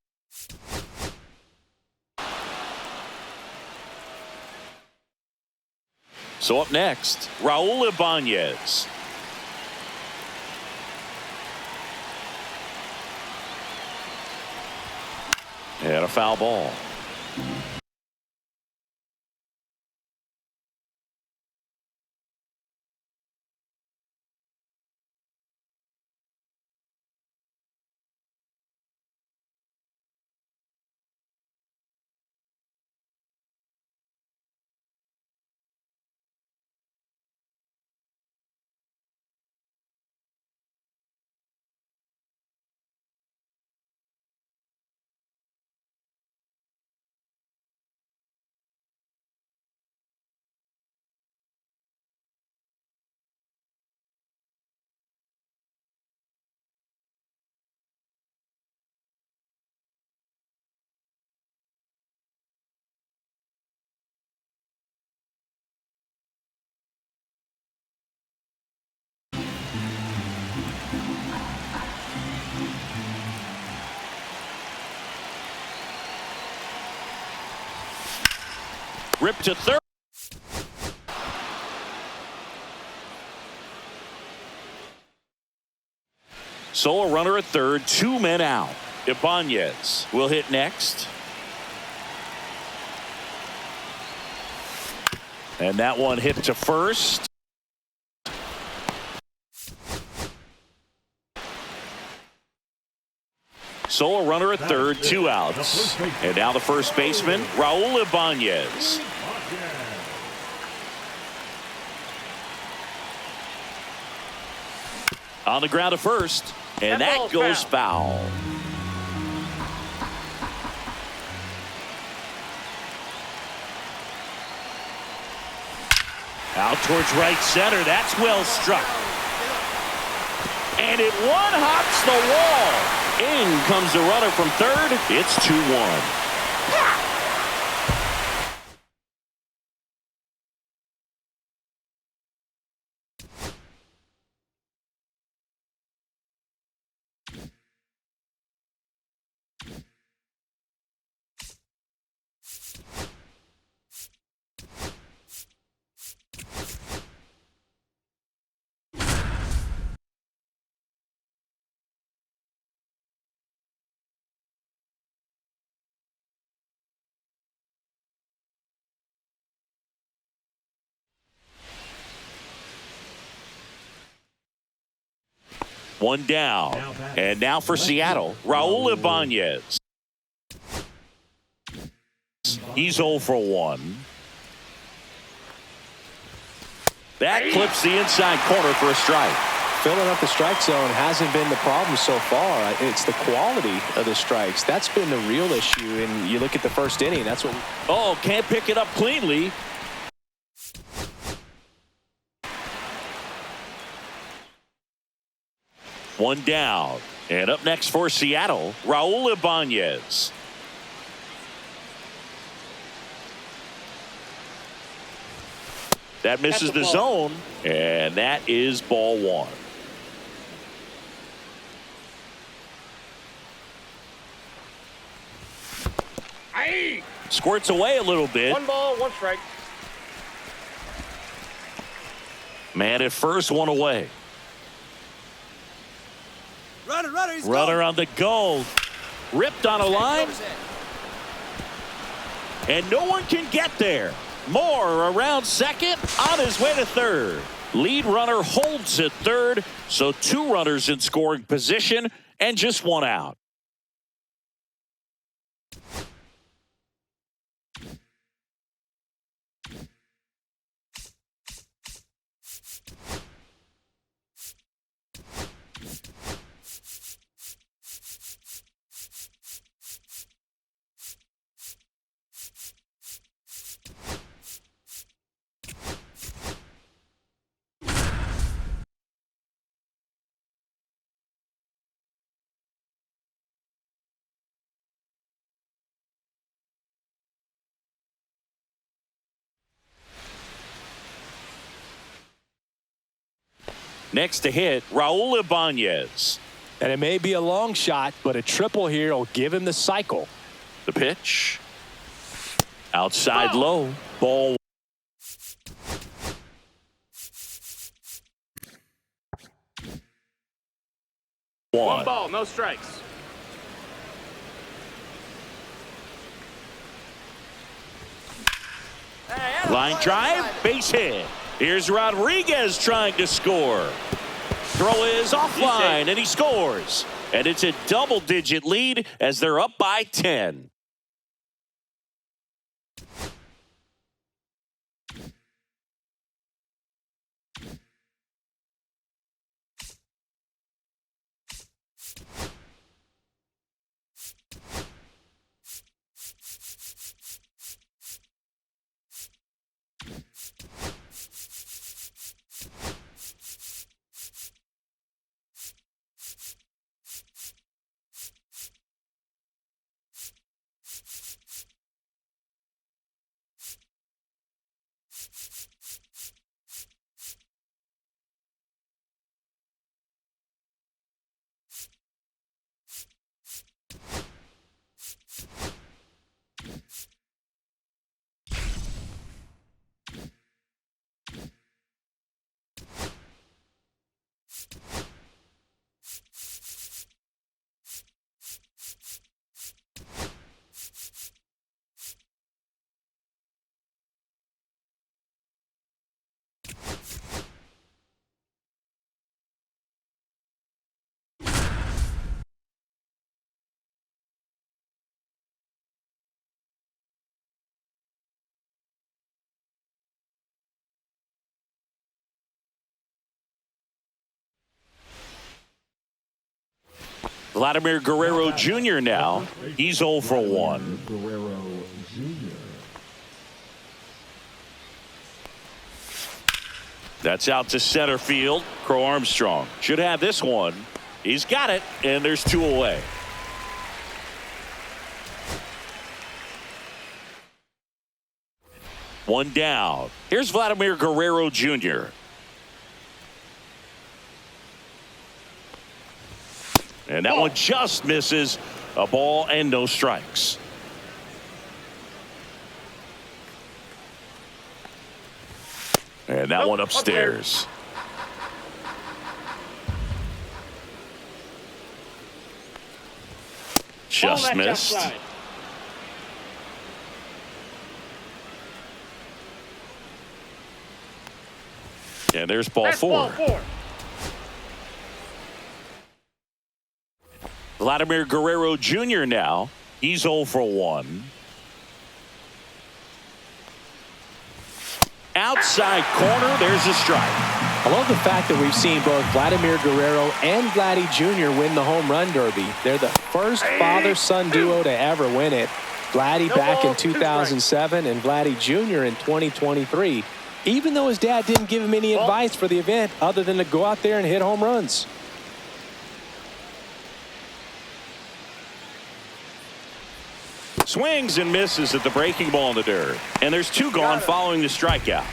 So up next, Raul Ibanez. And a foul ball. Ripped to third. So a runner at third, 2 men out. Ibanez will hit next. And that one hit to first. So a runner at third, 2 outs. And now the first baseman, Raul Ibanez. On the ground to first, and that goes foul. Out towards right center. That's well struck. And it one-hops the wall. In comes the runner from third. It's 2-1. One down. And now for Seattle, Raul Ibanez. He's 0 for 1. That clips the inside corner for a strike. Filling up the strike zone hasn't been the problem so far. It's the quality of the strikes. That's been the real issue. And you look at the first inning, that's what... Oh, can't pick it up cleanly. One down. And up next for Seattle, Raul Ibanez. That misses the zone, and that is ball 1. Aye. Squirts away a little bit. 1 ball, 1 strike. Man at first, 1 away. Runner on the go. Ripped on a line. And no one can get there. Moore around second, on his way to third. Lead runner holds at third, so 2 runners in scoring position and just 1 out. Next to hit, Raul Ibanez. And it may be a long shot, but a triple here will give him the cycle. The pitch. Outside low. Ball. One ball, no strikes. Line drive, base hit. Here's Rodriguez trying to score. Throw is offline, and he scores. And it's a double-digit lead as they're up by 10. Vladimir Guerrero Jr. now. He's 0 for 1. Guerrero Jr. That's out to center field. Crow Armstrong should have this one. He's got it, and there's 2 away. One down. Here's Vladimir Guerrero Jr. And that one just misses. A ball and no strikes. And that one upstairs. Just missed. And there's ball 4. Vladimir Guerrero Jr. now. He's 0 for 1. Outside corner, there's a strike. I love the fact that we've seen both Vladimir Guerrero and Vladdy Jr. win the home run derby. They're the first father-son duo to ever win it. Vladdy back in 2007 and Vladdy Jr. in 2023. Even though his dad didn't give him any advice for the event other than to go out there and hit home runs. Swings and misses at the breaking ball in the dirt. And there's 2 gone following the strikeout.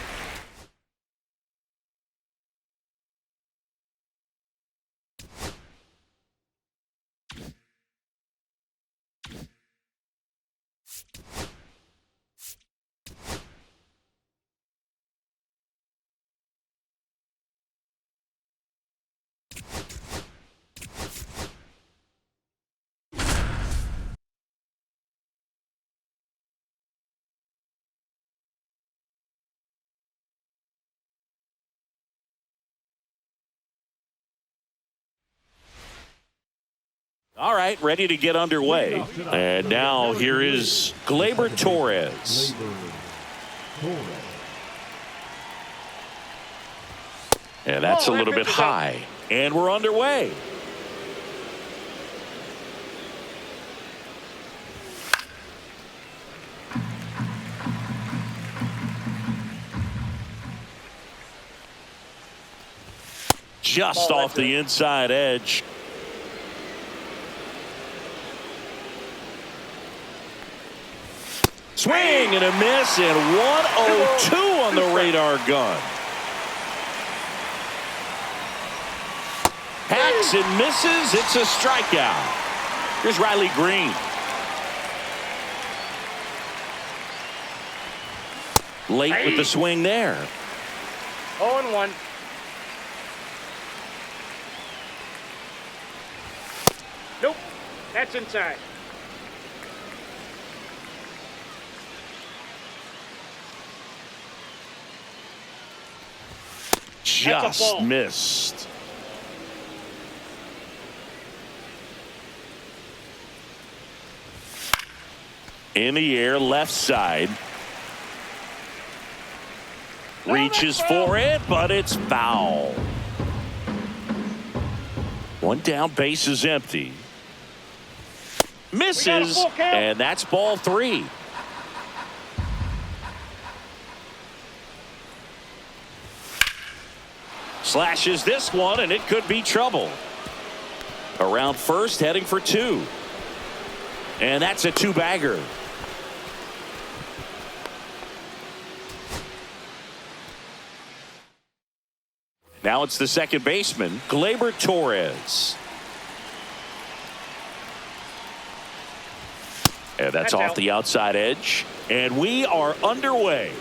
All right, ready to get underway. And now here is Gleyber Torres. And that's a little bit high. And we're underway. Just off the inside edge. Swing and a miss, and 1-0-2 on the radar gun. Hacks and misses. It's a strikeout. Here's Riley Green. Late with the swing there. 0-1. Nope. That's inside. Just missed. In the air, left side. Reaches for it, but it's foul. 1 down, base is empty. Misses, and that's ball 3. Slashes this one, and it could be trouble. Around first, heading for 2. And that's a 2-bagger. Now it's the second baseman, Gleyber Torres. And that's off the outside edge. And we are underway.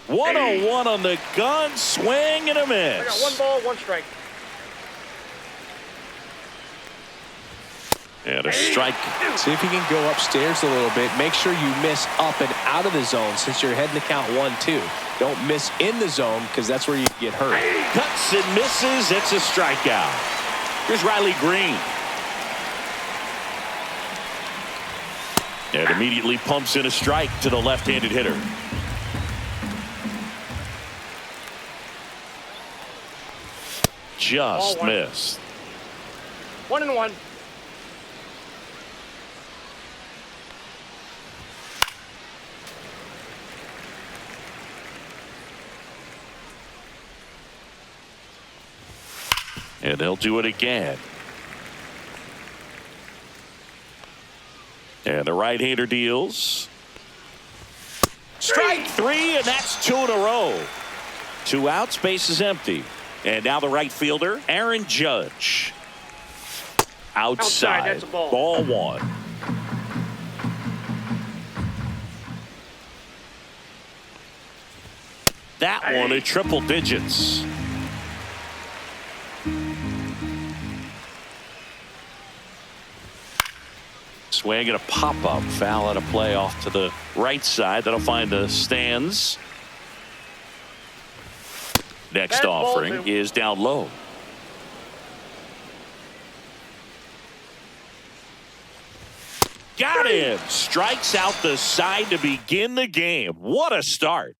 1-0-1 on the gun, swing and a miss. I got 1 ball, 1 strike. And a strike. See if you can go upstairs a little bit. Make sure you miss up and out of the zone since you're heading to count 1-2. Don't miss in the zone because that's where you get hurt. Cuts and misses. It's a strikeout. Here's Riley Green. And immediately pumps in a strike to the left-handed hitter. Just missed. 1-1. And they'll do it again. And the right-hander deals. Strike 3, and that's 2 in a row. 2 outs, base is empty. And now the right fielder, Aaron Judge. Outside. That's a ball. Ball 1. That one at triple digits. Swing and a pop-up, foul out of play off to the right side. That'll find the stands. Next offering is down low. Got him. Strikes out the side to begin the game. What a start.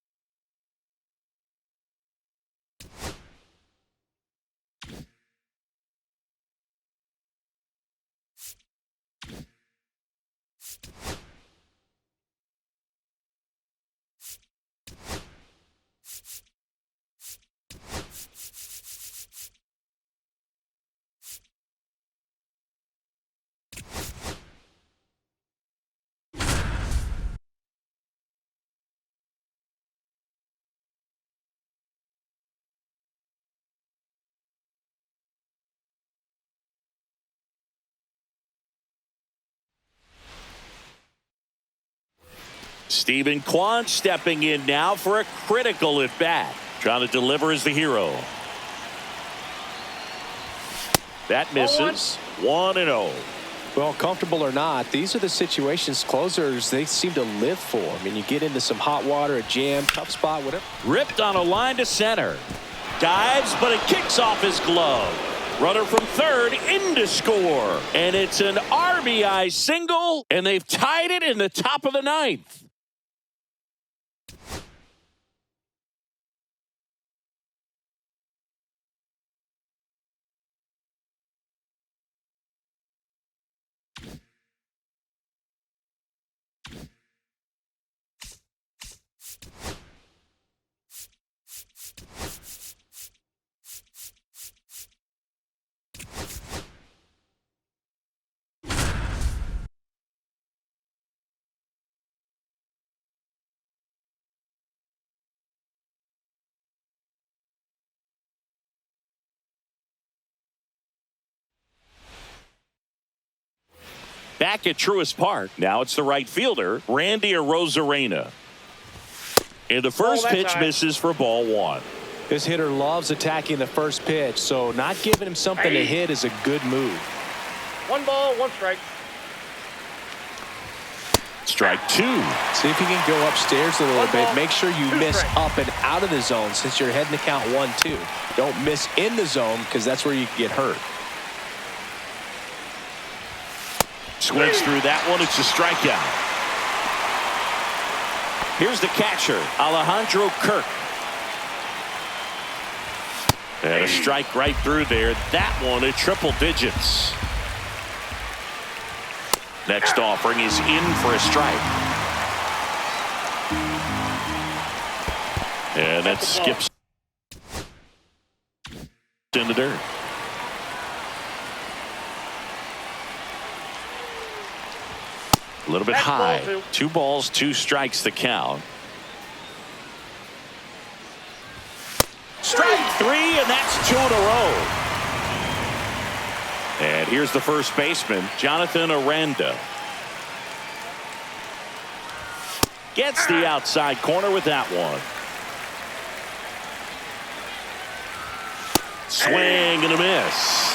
Stephen Kwan stepping in now for a critical at bat. Trying to deliver as the hero. That misses. 1-0. Well, comfortable or not, these are the situations closers they seem to live for. I mean, you get into some hot water, a jam, tough spot, whatever. Ripped on a line to center. Dives, but it kicks off his glove. Runner from third in to score. And it's an RBI single, and they've tied it in the top of the ninth. Back at Truist Park. Now it's the right fielder, Randy Arozarena. And the first pitch misses for ball one. This hitter loves attacking the first pitch, so not giving him something to hit is a good move. 1 ball, 1 strike. Strike 2. See if you can go upstairs a little bit. Make sure you miss up and out of the zone since you're heading to count 1-2. Don't miss in the zone because that's where you can get hurt. Swings through that one. It's a strikeout. Here's the catcher, Alejandro Kirk. And a strike right through there. That one at triple digits. Next offering is in for a strike. And that skips in the dirt. A little bit high. 2 balls, 2 strikes the count. Strike 3, and that's 2 in a row. And here's the first baseman, Jonathan Aranda. Gets the outside corner with that one. Swing and a miss.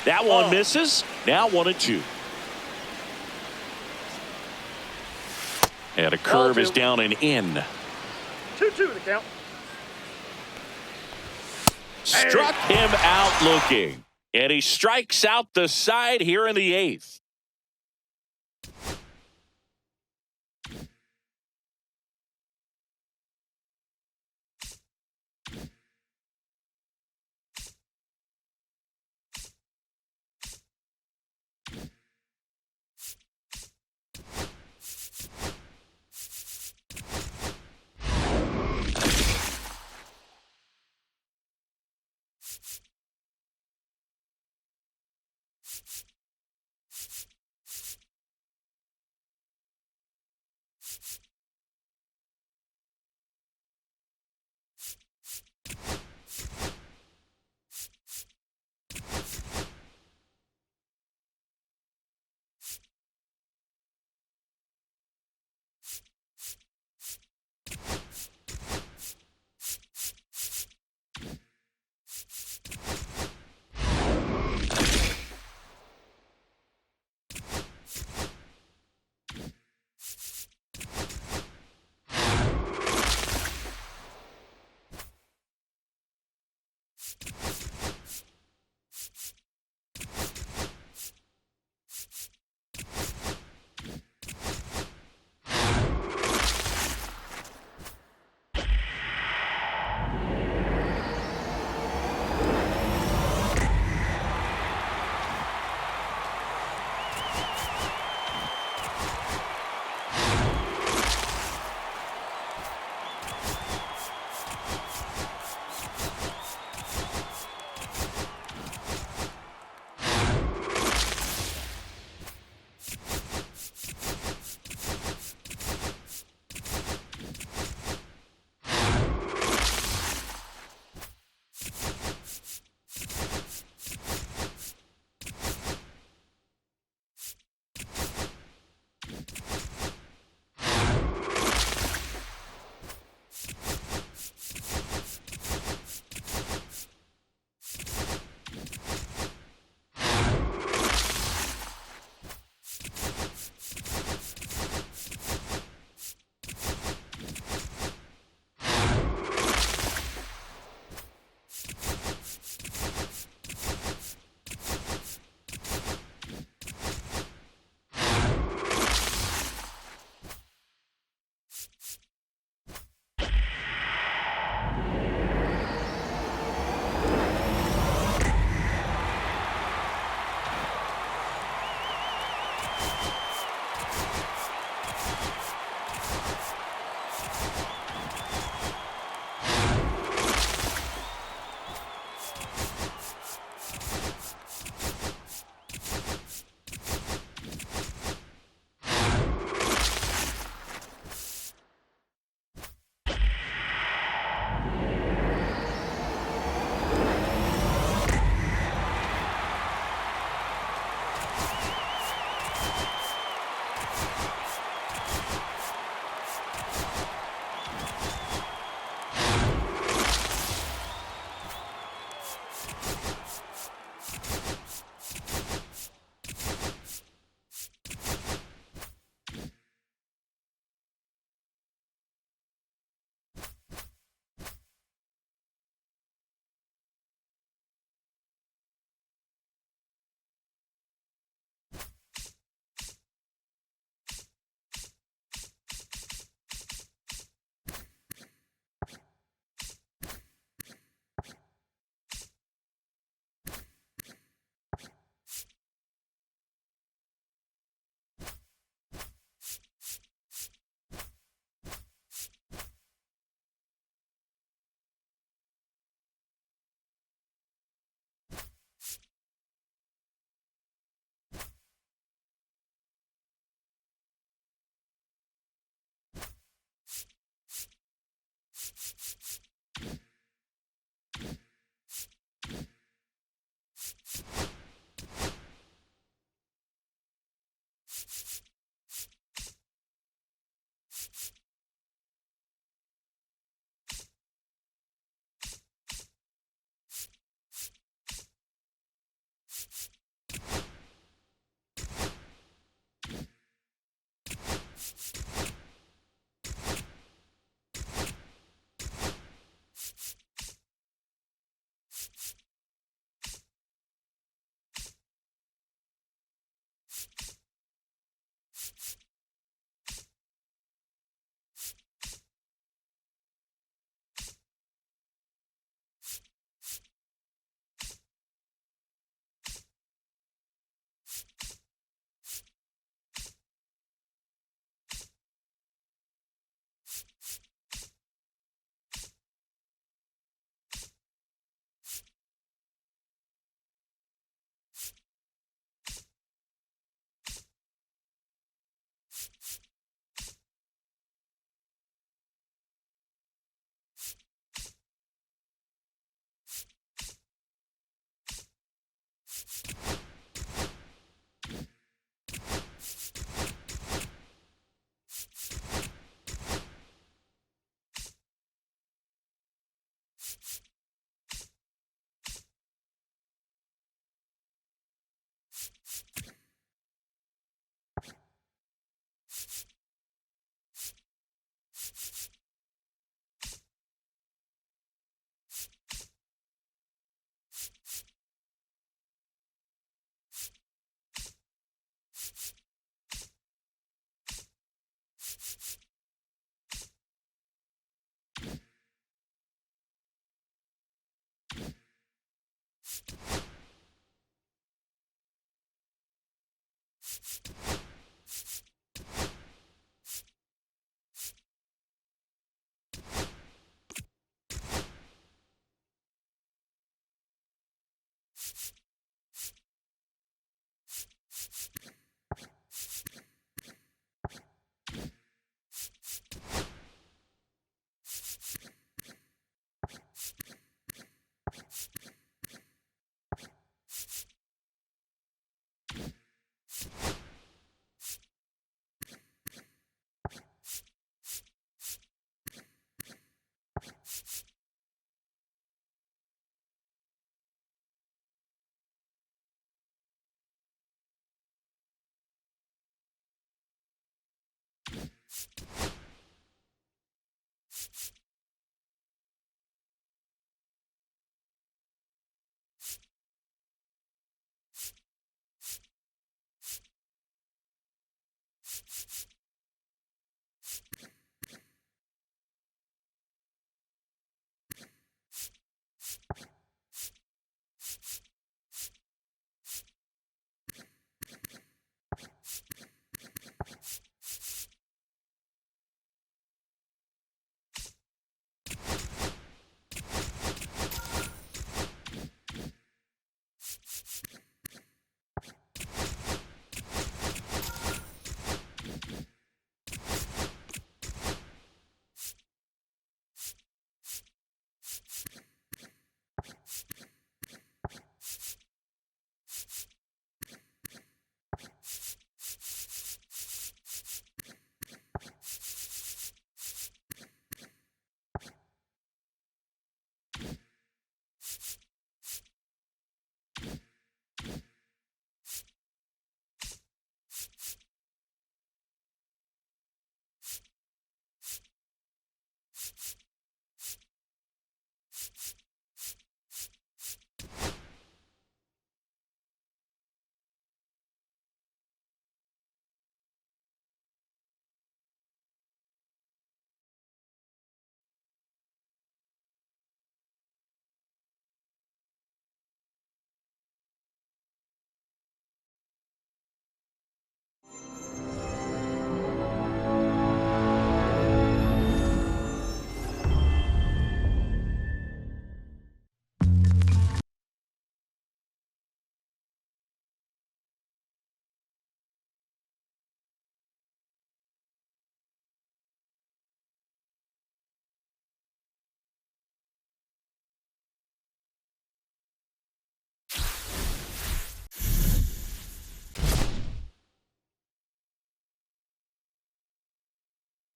That one misses. Now 1-2. And a curve is down and in. 2-2 the count. Struck him out looking. And he strikes out the side here in the 8th.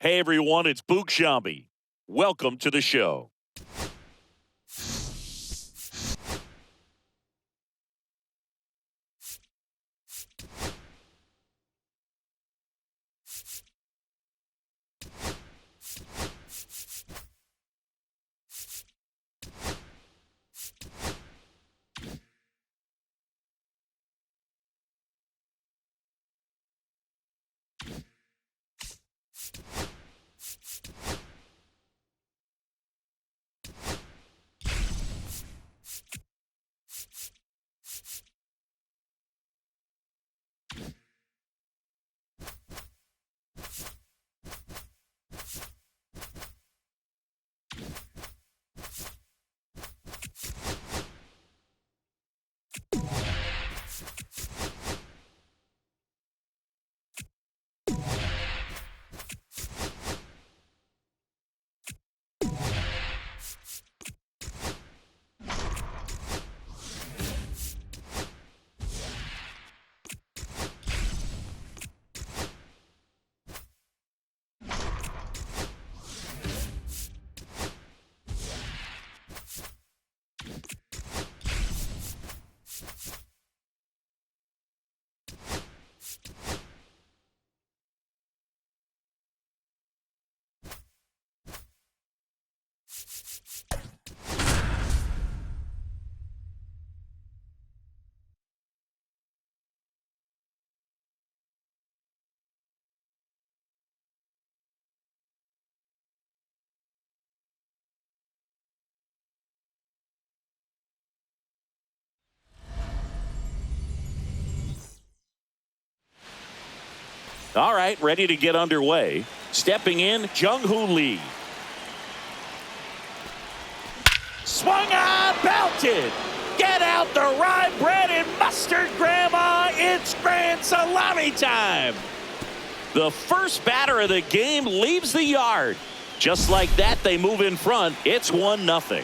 Hey, everyone, it's Boog Shambi. Welcome to the show. All right, ready to get underway. Stepping in, Jung-Hoo Lee. Swung on, belted. Get out the rye bread and mustard, Grandma. It's grand salami time. The first batter of the game leaves the yard. Just like that, they move in front. It's 1-0.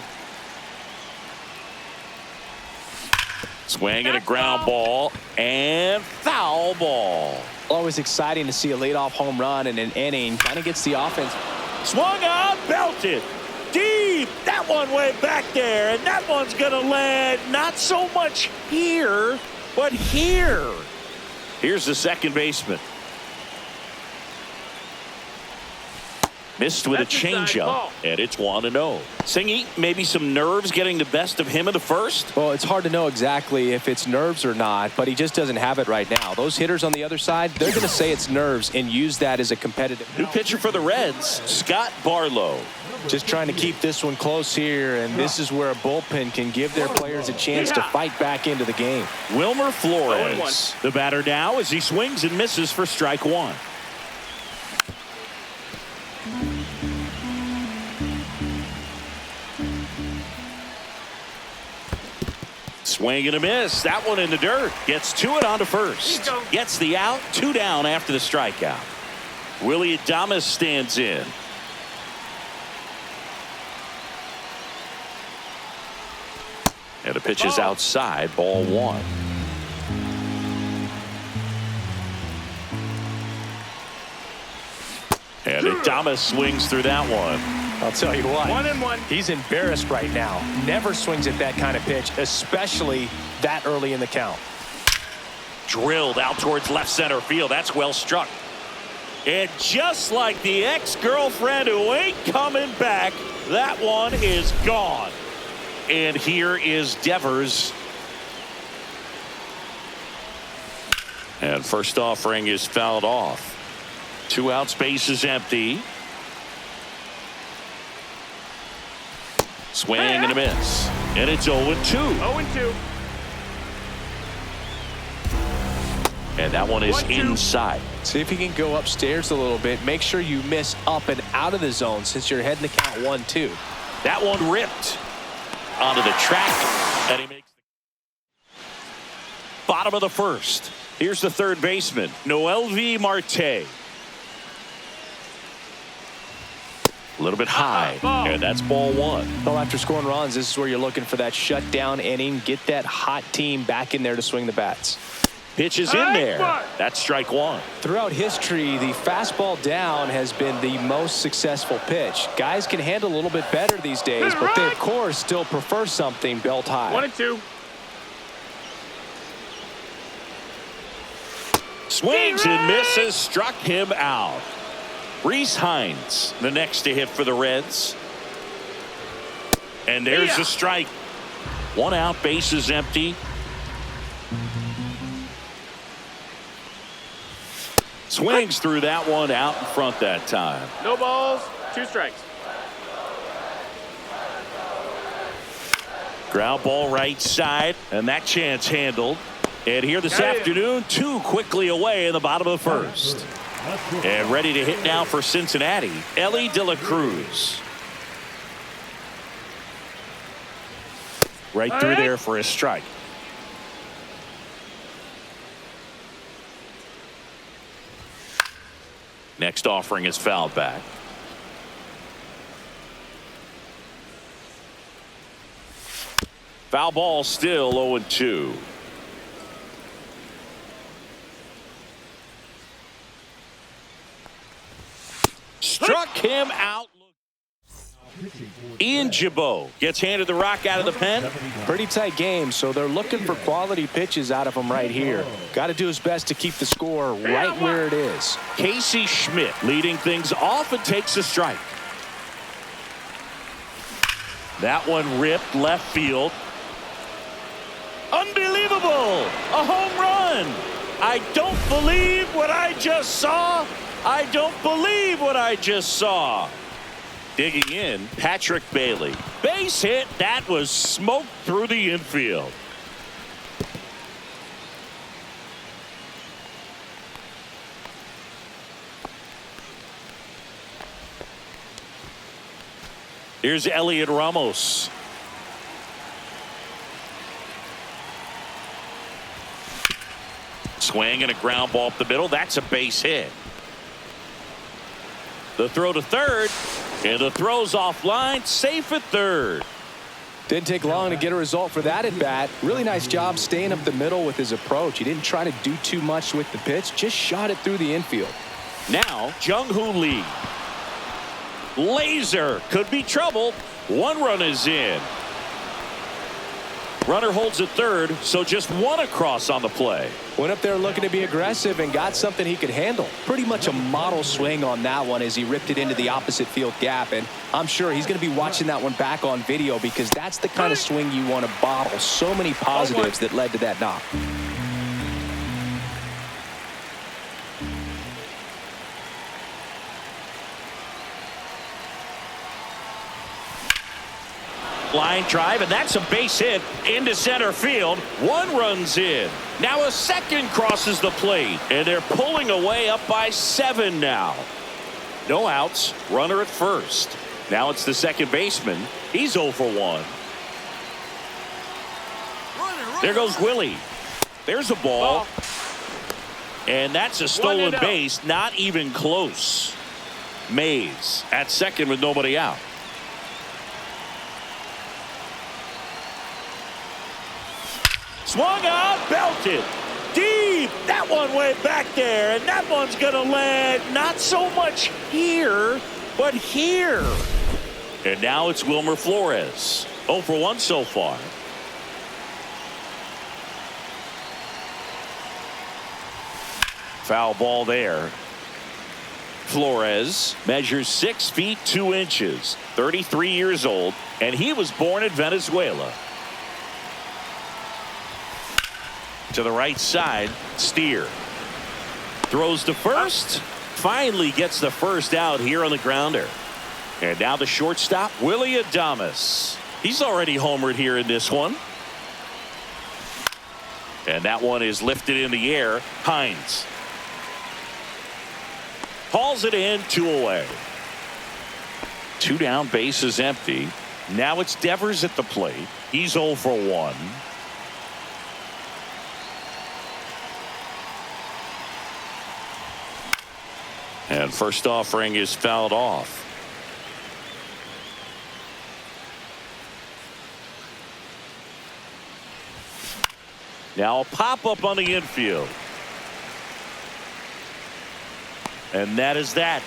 Swing and a ground ball and foul ball. Always exciting to see a leadoff home run in an inning. Kind of gets the offense. Swung on, belted. Deep. That one went back there, and that one's going to land not so much here, but here. Here's the second baseman. Missed with a changeup, and it's 1-0. Singy, maybe some nerves getting the best of him in the first? Well, it's hard to know exactly if it's nerves or not, but he just doesn't have it right now. Those hitters on the other side, they're going to say it's nerves and use that as a competitive. New pitcher for the Reds, Scott Barlow. Just trying to keep this one close here, and this is where a bullpen can give their players a chance to fight back into the game. Wilmer Flores, the batter now as he swings and misses for strike one. Swing and a miss. That one in the dirt. Gets to it onto first. Gets the out. 2 down after the strikeout. Willie Adames stands in. And the pitch is outside. Ball 1. And Adames swings through that one. I'll tell you what, 1-1. He's embarrassed right now. Never swings at that kind of pitch, especially that early in the count. Drilled out towards left center field. That's well struck. And just like the ex-girlfriend who ain't coming back, that one is gone. And here is Devers. And first offering is fouled off. 2 outs, base is empty. Swing and a miss. And it's 0-2. 0-2. And that one is inside. See if you can go upstairs a little bit. Make sure you miss up and out of the zone since you're heading the count 1-2. That one ripped onto the track. And he makes the bottom of the first. Here's the third baseman, Noelvi Marte. A little bit high, and that's ball 1. Well, after scoring runs, this is where you're looking for that shutdown inning. Get that hot team back in there to swing the bats. Pitch is in there. That's strike 1. Throughout history, the fastball down has been the most successful pitch. Guys can handle a little bit better these days, but they, of course, still prefer something belt high. 1-2. Swings and misses, struck him out. Reese Hines, the next to hit for the Reds. And there's the strike. 1 out, base is empty. Swings through that one out in front that time. No balls, 2 strikes. Ground ball right side, and that chance handled. And here this afternoon, 2 quickly away in the bottom of the first. And ready to hit now for Cincinnati, Ellie De La Cruz. Right through there for a strike. Next offering is fouled back. Foul ball still 0-2. Struck him out. Ian Jabot gets handed the rock out of the pen. Pretty tight game, so they're looking for quality pitches out of him right here. Got to do his best to keep the score right where it is. Casey Schmidt leading things off and takes a strike. That one ripped left field. Unbelievable! A home run! I don't believe what I just saw. I don't believe what I just saw. Digging in, Patrick Bailey. Base hit. That was smoked through the infield. Here's Elliot Ramos. Swing and a ground ball up the middle. That's a base hit. The throw to third, and the throw's offline, safe at third. Didn't take long to get a result for that at bat. Really nice job staying up the middle with his approach. He didn't try to do too much with the pitch, just shot it through the infield. Now, Jung-Hoo Lee. Laser could be trouble. 1 run is in. Runner holds at third, so just 1 across on the play. Went up there looking to be aggressive and got something he could handle. Pretty much a model swing on that one as he ripped it into the opposite field gap. And I'm sure he's going to be watching that one back on video because that's the kind of swing you want to bottle. So many positives that led to that knock. Line drive, and that's a base hit into center field. 1 runs in. Now a second crosses the plate, and they're pulling away up by 7 now. No outs, runner at first. Now it's the second baseman. He's 0 for 1. There goes Willie. There's a ball. And that's a stolen base, not even close. Mays at second with nobody out. Swung out, belted. Deep. That one went back there, and that one's going to land not so much here, but here. And now it's Wilmer Flores. 0 for 1 so far. Foul ball there. Flores measures 6 feet 2 inches, 33 years old, and he was born in Venezuela. To the right side, Steer throws to first, finally gets the first out here on the grounder. And now the shortstop, Willie Adames. He's already homered here in this one. And that one is lifted in the air. Hines hauls it in, 2 away. 2 down, bases empty. Now it's Devers at the plate. He's 0 for 1. And first offering is fouled off. Now a pop-up on the infield. And that is that.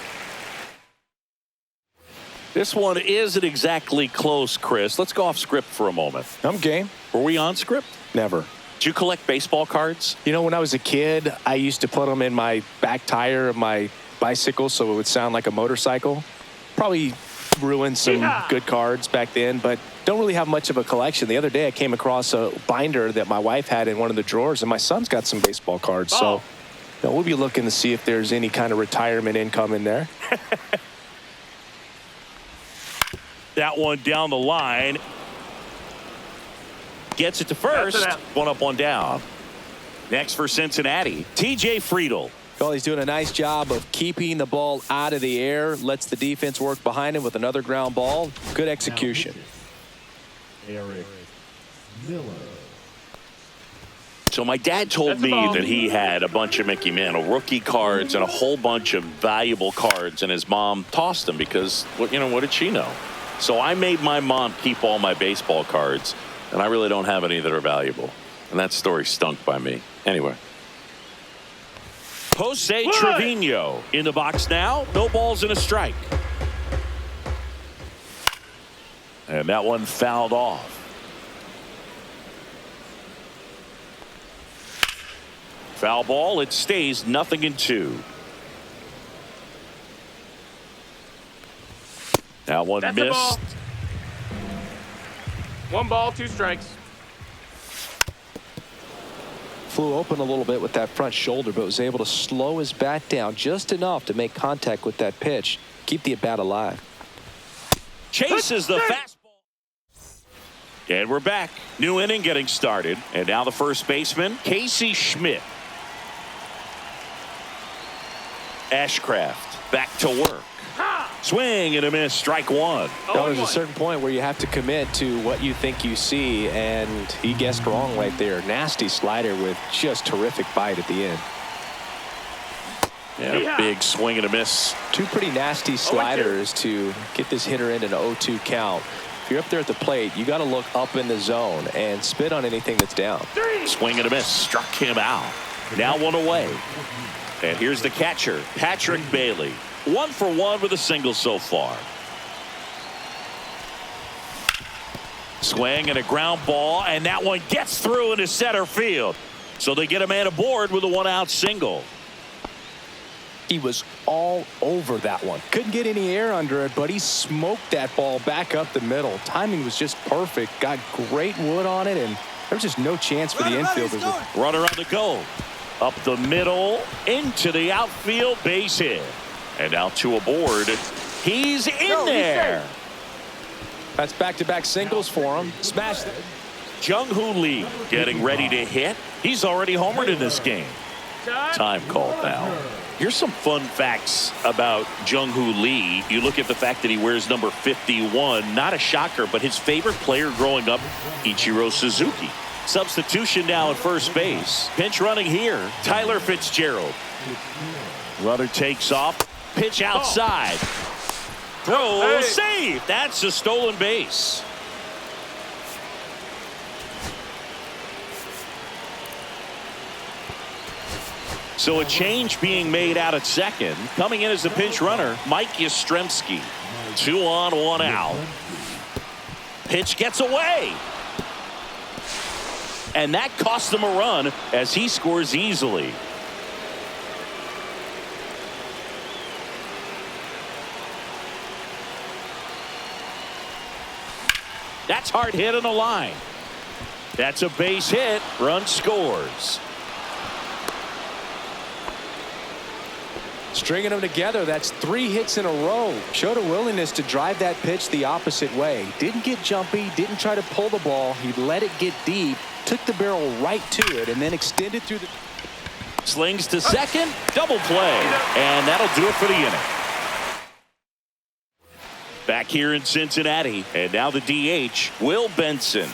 This one isn't exactly close, Chris. Let's go off script for a moment. I'm game. Were we on script? Never. Did you collect baseball cards? You know, when I was a kid, I used to put them in my back tire of my bicycle so it would sound like a motorcycle. Probably ruined some good cards back then, but don't really have much of a collection. The other day I came across a binder that my wife had in one of the drawers, and my son's got some baseball cards. So you know, we'll be looking to see if there's any kind of retirement income in there. That one down the line. Gets it to first. 1 up, 1 down. Next for Cincinnati, TJ Friedl. Well, he's doing a nice job of keeping the ball out of the air. Lets the defense work behind him with another ground ball. Good execution. Eric Miller. So my dad told me that he had a bunch of Mickey Mantle rookie cards and a whole bunch of valuable cards, and his mom tossed them because, what did she know? So I made my mom keep all my baseball cards, and I really don't have any that are valuable. And that story stunk by me. Anyway. Jose Trevino in the box now. No balls and a strike. And that one fouled off. Foul ball. It stays 0-2. That one That's missed. 1 ball, 2 strikes. Flew open a little bit with that front shoulder, but was able to slow his bat down just enough to make contact with that pitch. Keep the at-bat alive. Chases the fastball. And we're back. New inning getting started. And now the first baseman, Casey Schmidt. Ashcraft back to work. Swing and a miss, strike one. Now, there's a certain point where you have to commit to what you think you see, and he guessed wrong right there. Nasty slider with just terrific bite at the end. Yeah, big swing and a miss. Two pretty nasty sliders to get this hitter into an 0-2 count. If you're up there at the plate, you got to look up in the zone and spit on anything that's down. Swing and a miss, struck him out. Now one away. And here's the catcher, Patrick Bailey. 1 for 1 with a single so far. Swing and a ground ball, and that one gets through into center field. So they get a man aboard with a 1-out single. He was all over that one. Couldn't get any air under it, but he smoked that ball back up the middle. Timing was just perfect. Got great wood on it, and there was just no chance for the infielders. Runner on the go. Up the middle, into the outfield, base hit. And now two aboard. He's in there. That's back-to-back singles for him. Smashed it. Jung-Hoo Lee getting ready to hit. He's already homered in this game. Time called now. Here's some fun facts about Jung-Hoo Lee. You look at the fact that he wears number 51. Not a shocker, but his favorite player growing up, Ichiro Suzuki. Substitution now at first base. Pinch running here, Tyler Fitzgerald. Runner takes off. Pitch outside. Throw, save. That's a stolen base. So a change being made out at second. Coming in as the pinch runner, Mike Yastrzemski. 2 on, 1 out. Pitch gets away. And that cost them a run as he scores easily. That's hard hit on the line. That's a base hit. Run scores. Stringing them together, that's 3 hits in a row. Showed a willingness to drive that pitch the opposite way. Didn't get jumpy, didn't try to pull the ball. He let it get deep, took the barrel right to it, and then extended through the... Slings to second, double play, and that'll do it for the inning. Back here in Cincinnati, and now the DH, Will Benson.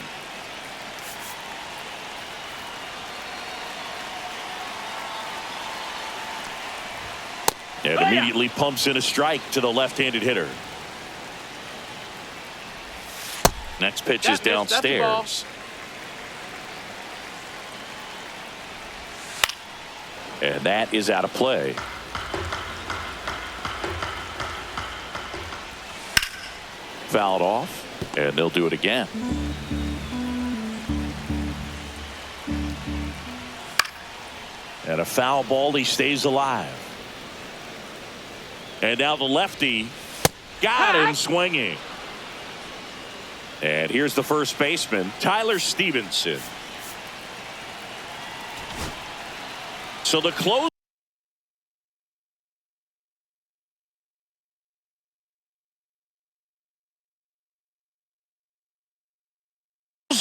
And immediately pumps in a strike to the left-handed hitter. Next pitch is downstairs. And that is out of play. Fouled off, and they'll do it again. And a foul ball, he stays alive. And now the lefty got him swinging. And here's the first baseman, Tyler Stevenson. So the close.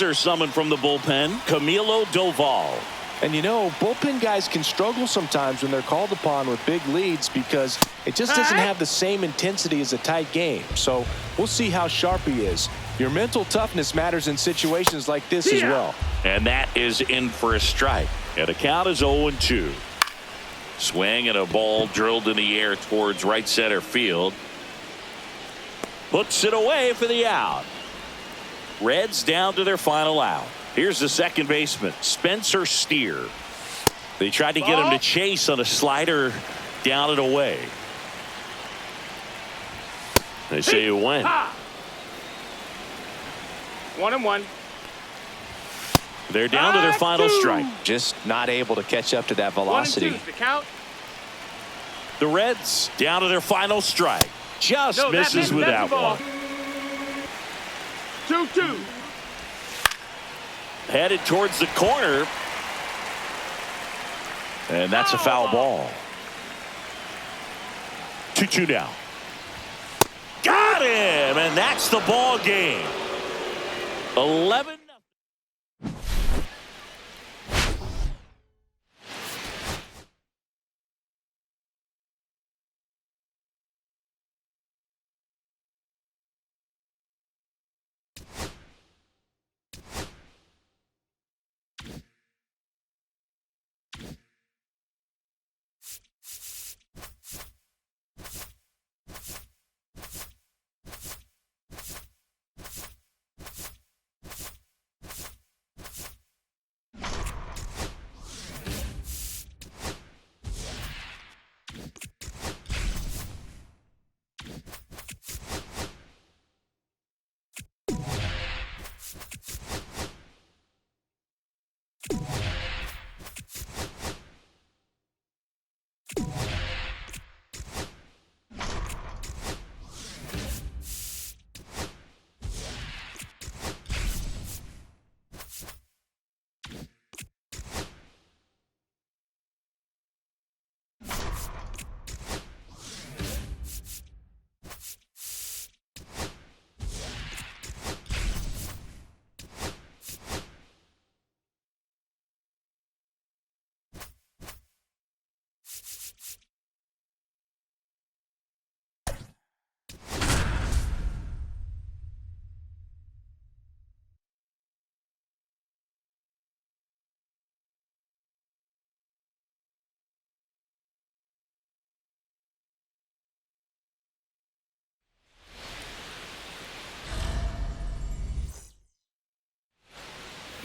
Are summoned from the bullpen, Camilo Doval. And you know, bullpen guys can struggle sometimes when they're called upon with big leads because it just doesn't have the same intensity as a tight game. So we'll see how sharp he is. Your mental toughness matters in situations like this as well. And that is in for a strike. And the count is 0-2. Swing and a ball drilled in the air towards right center field. Puts it away for the out. Reds down to their final out. Here's the second baseman, Spencer Steer. They tried to get him to chase on a slider down and away. They say it went. 1-1. They're down to their final strike. Just not able to catch up to that velocity. 1-2 the count. The Reds down to their final strike. Just misses with that one. 2-2. Headed towards the corner. And that's a foul ball. 2-2 now. Got him! And that's the ball game. 11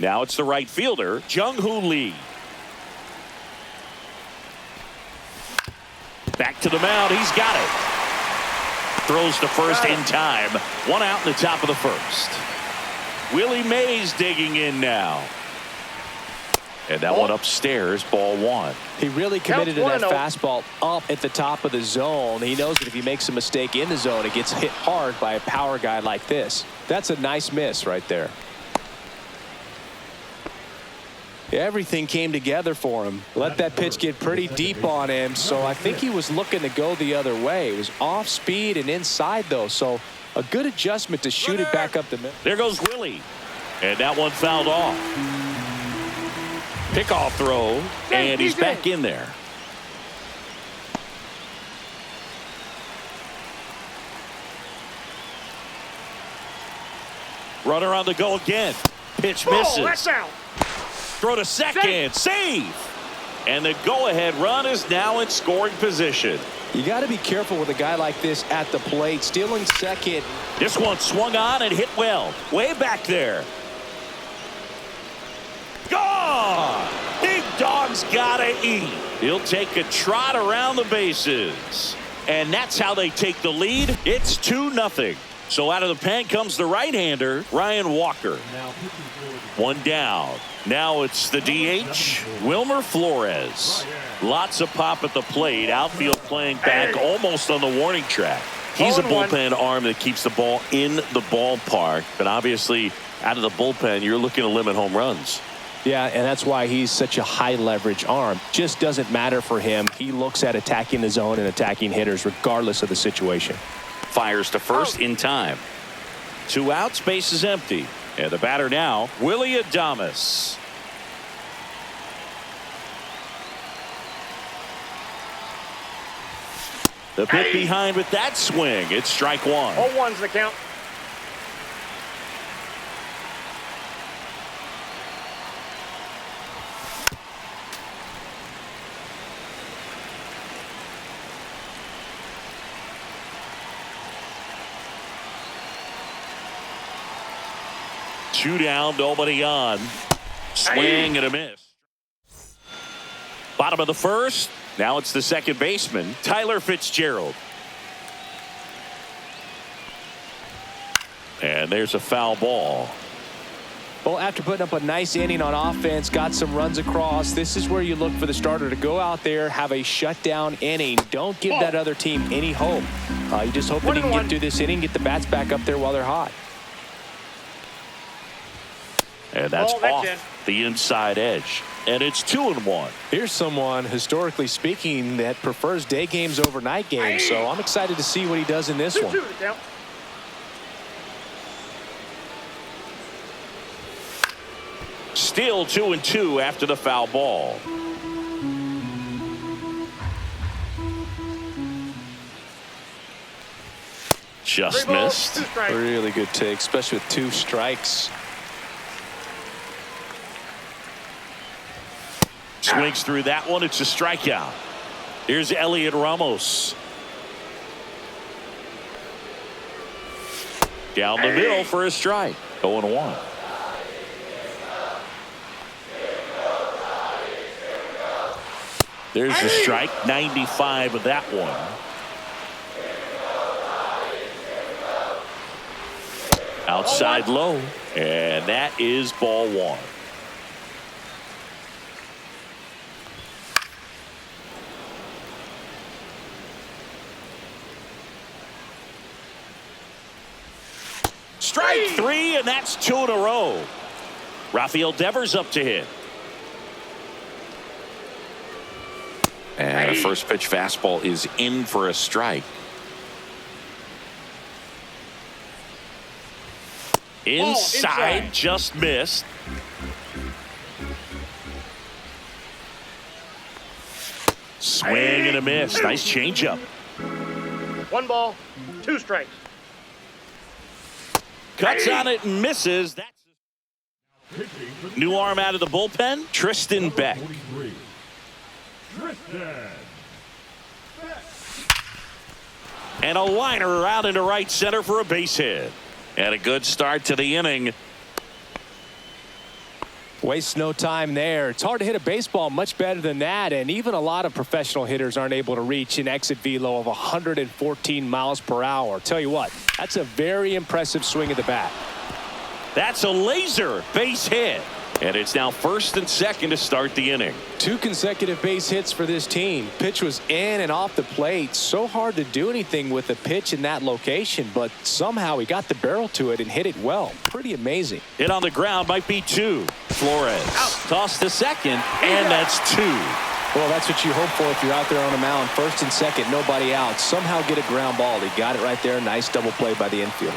Now it's the right fielder, Jung-Hoo Lee. Back to the mound. He's got it. Throws to first in time. 1 out in the top of the first. Willie Mays digging in now. And that one upstairs, ball 1. He really committed to that fastball up at the top of the zone. He knows that if he makes a mistake in the zone, it gets hit hard by a power guy like this. That's a nice miss right there. Everything came together for him. Let that pitch get pretty deep on him, so I think he was looking to go the other way. It was off speed and inside, though, so a good adjustment to shoot it back up the middle. There goes Willie. And that one fouled off. Pickoff throw, and he's back in there. Runner on the go again. Pitch misses. That's out. Throw to second. Save. And the go-ahead run is now in scoring position. You got to be careful with a guy like this at the plate. Stealing second. This one swung on and hit well. Way back there. Gone! Big dog's gotta eat. He'll take a trot around the bases. And that's how they take the lead. It's 2-0. So out of the pen comes the right-hander, Ryan Walker. 1 down. Now it's the DH, Wilmer Flores. Lots of pop at the plate. Outfield playing back almost on the warning track. He's a bullpen arm that keeps the ball in the ballpark. But obviously, out of the bullpen, you're looking to limit home runs. Yeah, and that's why he's such a high leverage arm. Just doesn't matter for him. He looks at attacking the zone and attacking hitters regardless of the situation. Fires to first in time. 2 outs, base is empty. And the batter now, Willie Adames. The bit behind with that swing. It's strike 1. 0-1's the count. Two down, nobody on. Swing and a miss. Bottom of the first. Now it's the second baseman, Tyler Fitzgerald. And there's a foul ball. Well, after putting up a nice inning on offense, got some runs across, this is where you look for the starter to go out there, have a shutdown inning. Don't give that other team any hope. You just hope that he can get through this inning, get the bats back up there while they're hot. And that's off the inside edge. And it's 2-1. Here's someone, historically speaking, that prefers day games over night games. So I'm excited to see what he does in this one. Still 2-2 after the foul ball. Just missed. Really good take, especially with 2 strikes. Swings through that one. It's a strikeout. Here's Elliot Ramos. Down the middle for a strike. 0-1. There's the strike. 95 of that one. Outside low. And that is ball 1. Strike 3, and that's 2 in a row. Rafael Devers up to hit. And a first pitch fastball is in for a strike. Inside, just missed. Swing and a miss. Nice changeup. 1 ball, 2 strikes. Cuts on it and misses. That's new arm out of the bullpen, Tristan Beck. And a liner out into right center for a base hit. And a good start to the inning. Waste no time there. It's hard to hit a baseball much better than that, and even a lot of professional hitters aren't able to reach an exit velo of 114 miles per hour. Tell you what, that's a very impressive swing of the bat. That's a laser base hit. And it's now first and second to start the inning. 2 consecutive base hits for this team. Pitch was in and off the plate. So hard to do anything with a pitch in that location, but somehow he got the barrel to it and hit it well. Pretty amazing. Hit on the ground might be 2. Flores tossed to second, and that's 2. Well, that's what you hope for if you're out there on the mound. First and second, nobody out. Somehow get a ground ball. He got it right there. Nice double play by the infield.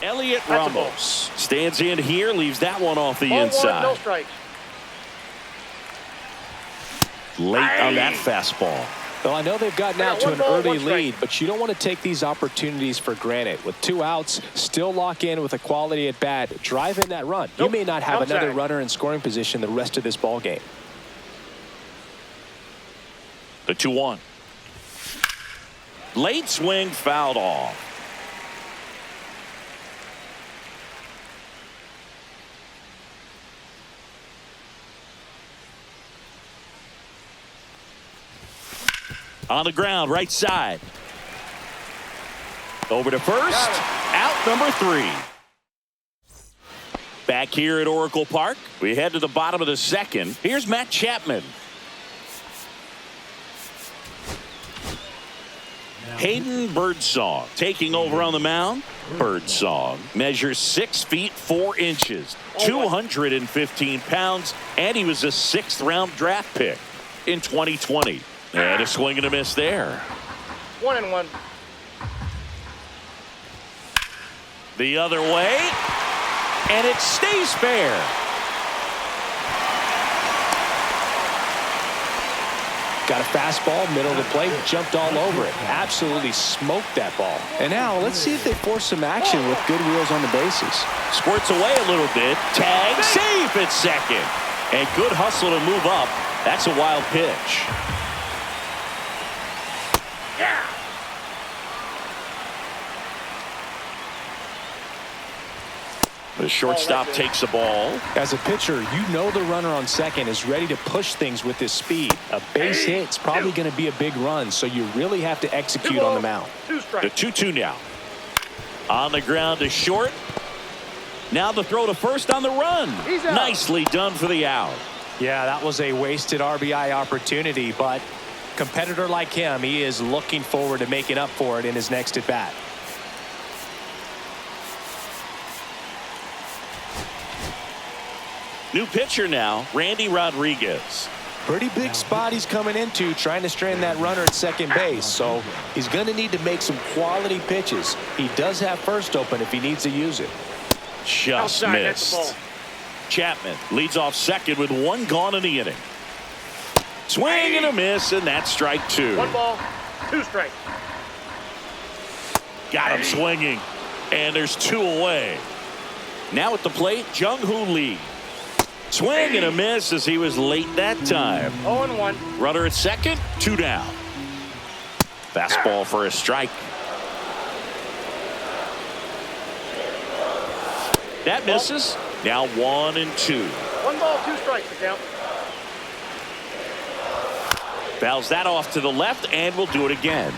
Elliot Ramos stands in here, leaves that one off the inside. No strikes. Late on that fastball. Well, I know they've gotten out to an early lead, but you don't want to take these opportunities for granted. With 2 outs, still lock in with a quality at bat. Drive in that run. You may not have another runner in scoring position the rest of this ball game. The 2-1. Late swing, fouled off. On the ground, right side. Over to first. Out number 3. Back here at Oracle Park, we head to the bottom of the second. Here's Matt Chapman. Hayden Birdsong taking over on the mound. Birdsong measures 6 feet 4 inches, 215 pounds, and he was a 6th-round draft pick in 2020. And a swing and a miss there. 1-1. The other way, and it stays fair. Got a fastball, middle of the plate, jumped all over it. Absolutely smoked that ball. And now let's see if they force some action with good wheels on the bases. Squirts away a little bit. Tag, safe at second. And good hustle to move up. That's a wild pitch. The shortstop takes the ball. As a pitcher, you know the runner on second is ready to push things with his speed. A base hit's probably going to be a big run, so you really have to execute on the mound. The 2-2 now. On the ground to short. Now the throw to first on the run. Nicely done for the out. Yeah, that was a wasted RBI opportunity, but competitor like him, he is looking forward to making up for it in his next at bat. New pitcher now, Randy Rodriguez. Pretty big spot he's coming into, trying to strand that runner at second base, so he's going to need to make some quality pitches. He does have first open if he needs to use it. Just missed. Chapman leads off second with 1 gone in the inning. Swing and a miss, and that's strike 2. 1 ball, 2 strikes. Got him swinging, and there's 2 away. Now at the plate, Jung-Hoo Lee. Swing and a miss as he was late that time. 0-1. Runner at second, 2 down. Fastball for a strike. That misses. Now 1-2. 1 ball, 2 strikes to count. Fouls that off to the left, and we'll do it again.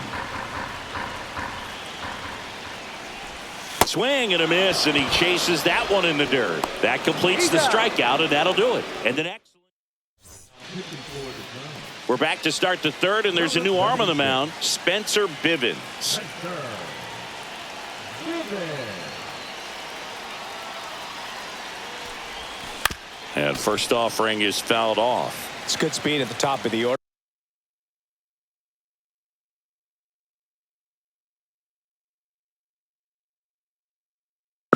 Swing and a miss, and he chases that one in the dirt. That completes the strikeout, and that'll do it. And the next. We're back to start the third, and there's a new arm on the mound, Spencer Bivens. And first offering is fouled off. It's good speed at the top of the order.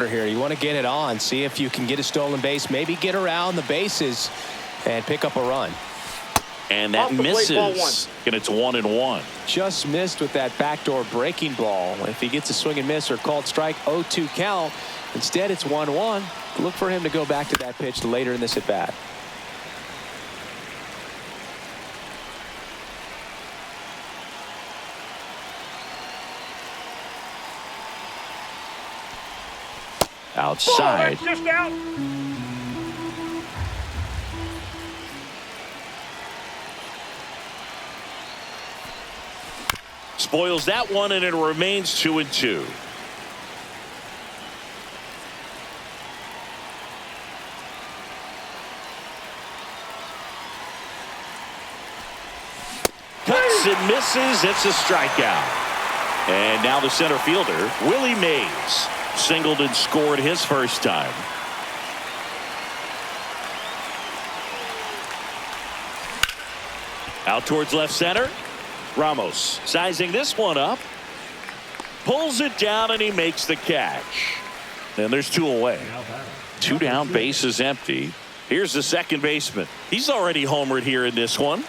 Here, you want to get it on, see if you can get a stolen base, maybe get around the bases and pick up a run. And that misses, and it's 1-1. Just missed with that backdoor breaking ball. If he gets a swing and miss or called strike, 0-2 count. Instead, it's 1-1. Look for him to go back to that pitch later in this at bat. Outside. Just out. Spoils that one, and it remains 2-2. Cuts and misses. It's a strikeout. And now the center fielder, Willie Mays, singled and scored his first time. Out towards left center. Ramos sizing this one up. Pulls it down, and he makes the catch. And there's 2 away. 2 down, base is empty. Here's the second baseman. He's already homered here in this one.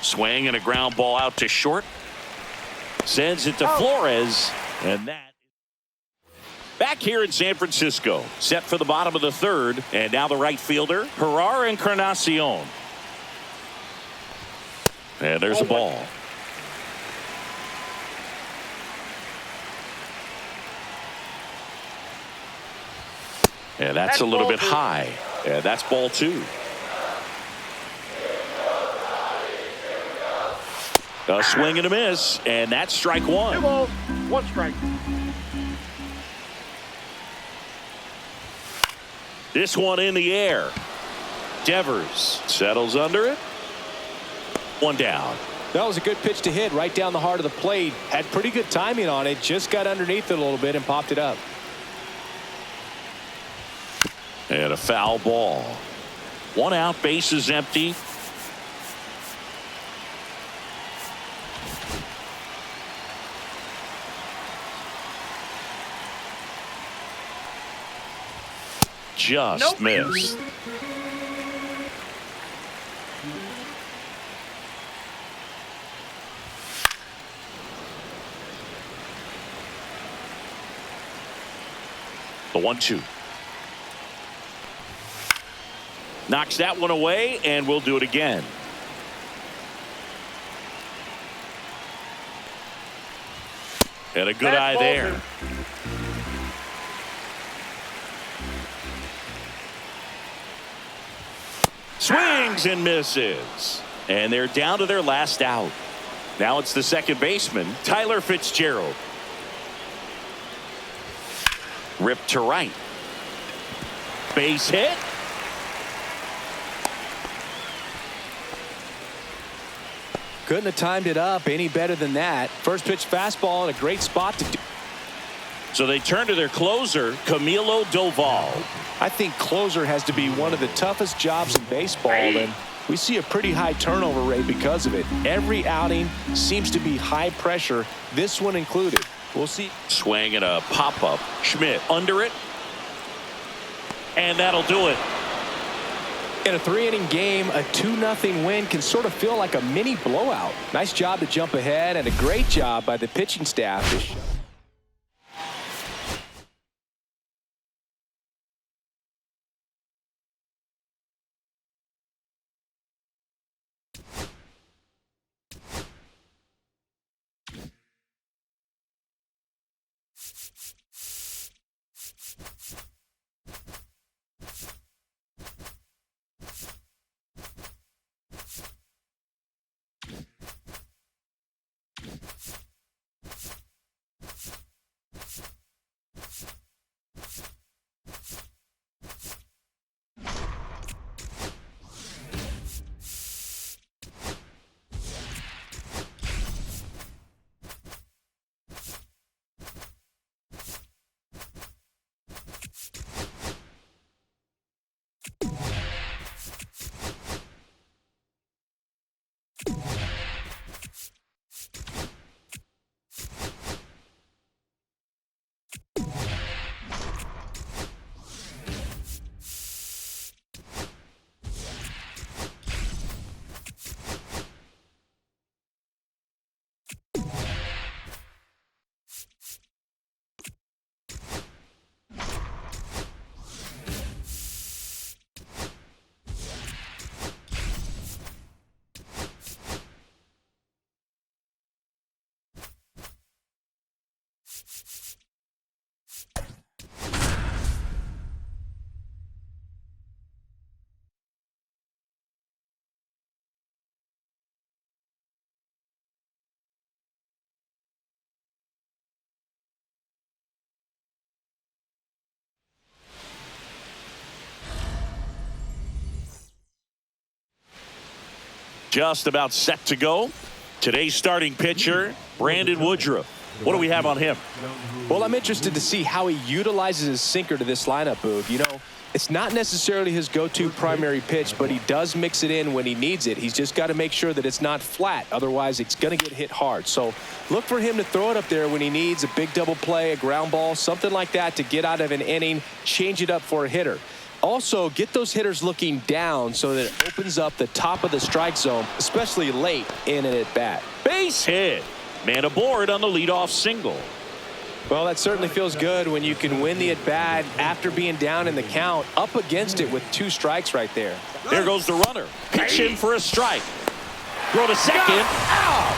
Swing and a ground ball out to short. Sends it to Flores. And that. Back here in San Francisco. Set for the bottom of the third. And now the right fielder, Gerard Encarnacion. And there's a ball. And that's a little bit high. And that's ball 2. A swing and a miss, and that's strike 1. 2 balls, 1 strike. This one in the air. Devers settles under it. 1 down. That was a good pitch to hit right down the heart of the plate. Had pretty good timing on it. Just got underneath it a little bit and popped it up. And a foul ball. 1 out, base is empty. Just missed. The 1-2. Knocks that one away, and we'll do it again. And a good eye there. Swings and misses. And they're down to their last out. Now it's the second baseman, Tyler Fitzgerald. Ripped to right. Base hit. Couldn't have timed it up any better than that. First pitch fastball in a great spot to do. So they turn to their closer, Camilo Doval. I think closer has to be one of the toughest jobs in baseball, and we see a pretty high turnover rate because of it. Every outing seems to be high pressure, this one included. We'll see. Swing and a pop-up. Schmidt under it. And that'll do it. In a 3-inning game, a 2-0 win can sort of feel like a mini blowout. Nice job to jump ahead, and a great job by the pitching staff. Just about set to go. Today's starting pitcher, Brandon Woodruff. What do we have on him? Well, I'm interested to see how he utilizes his sinker to this lineup, Boog. You know, it's not necessarily his go-to primary pitch, but he does mix it in when he needs it. He's just got to make sure that it's not flat. Otherwise, it's going to get hit hard. So look for him to throw it up there when he needs a big double play, a ground ball, something like that to get out of an inning, change it up for a hitter. Also, get those hitters looking down so that it opens up the top of the strike zone, especially late in an at-bat. Base hit. Man aboard on the leadoff single. Well, that certainly feels good when you can win the at-bat after being down in the count, up against it with 2 strikes right there. There goes the runner. Pitch in for a strike. Throw to second. Out.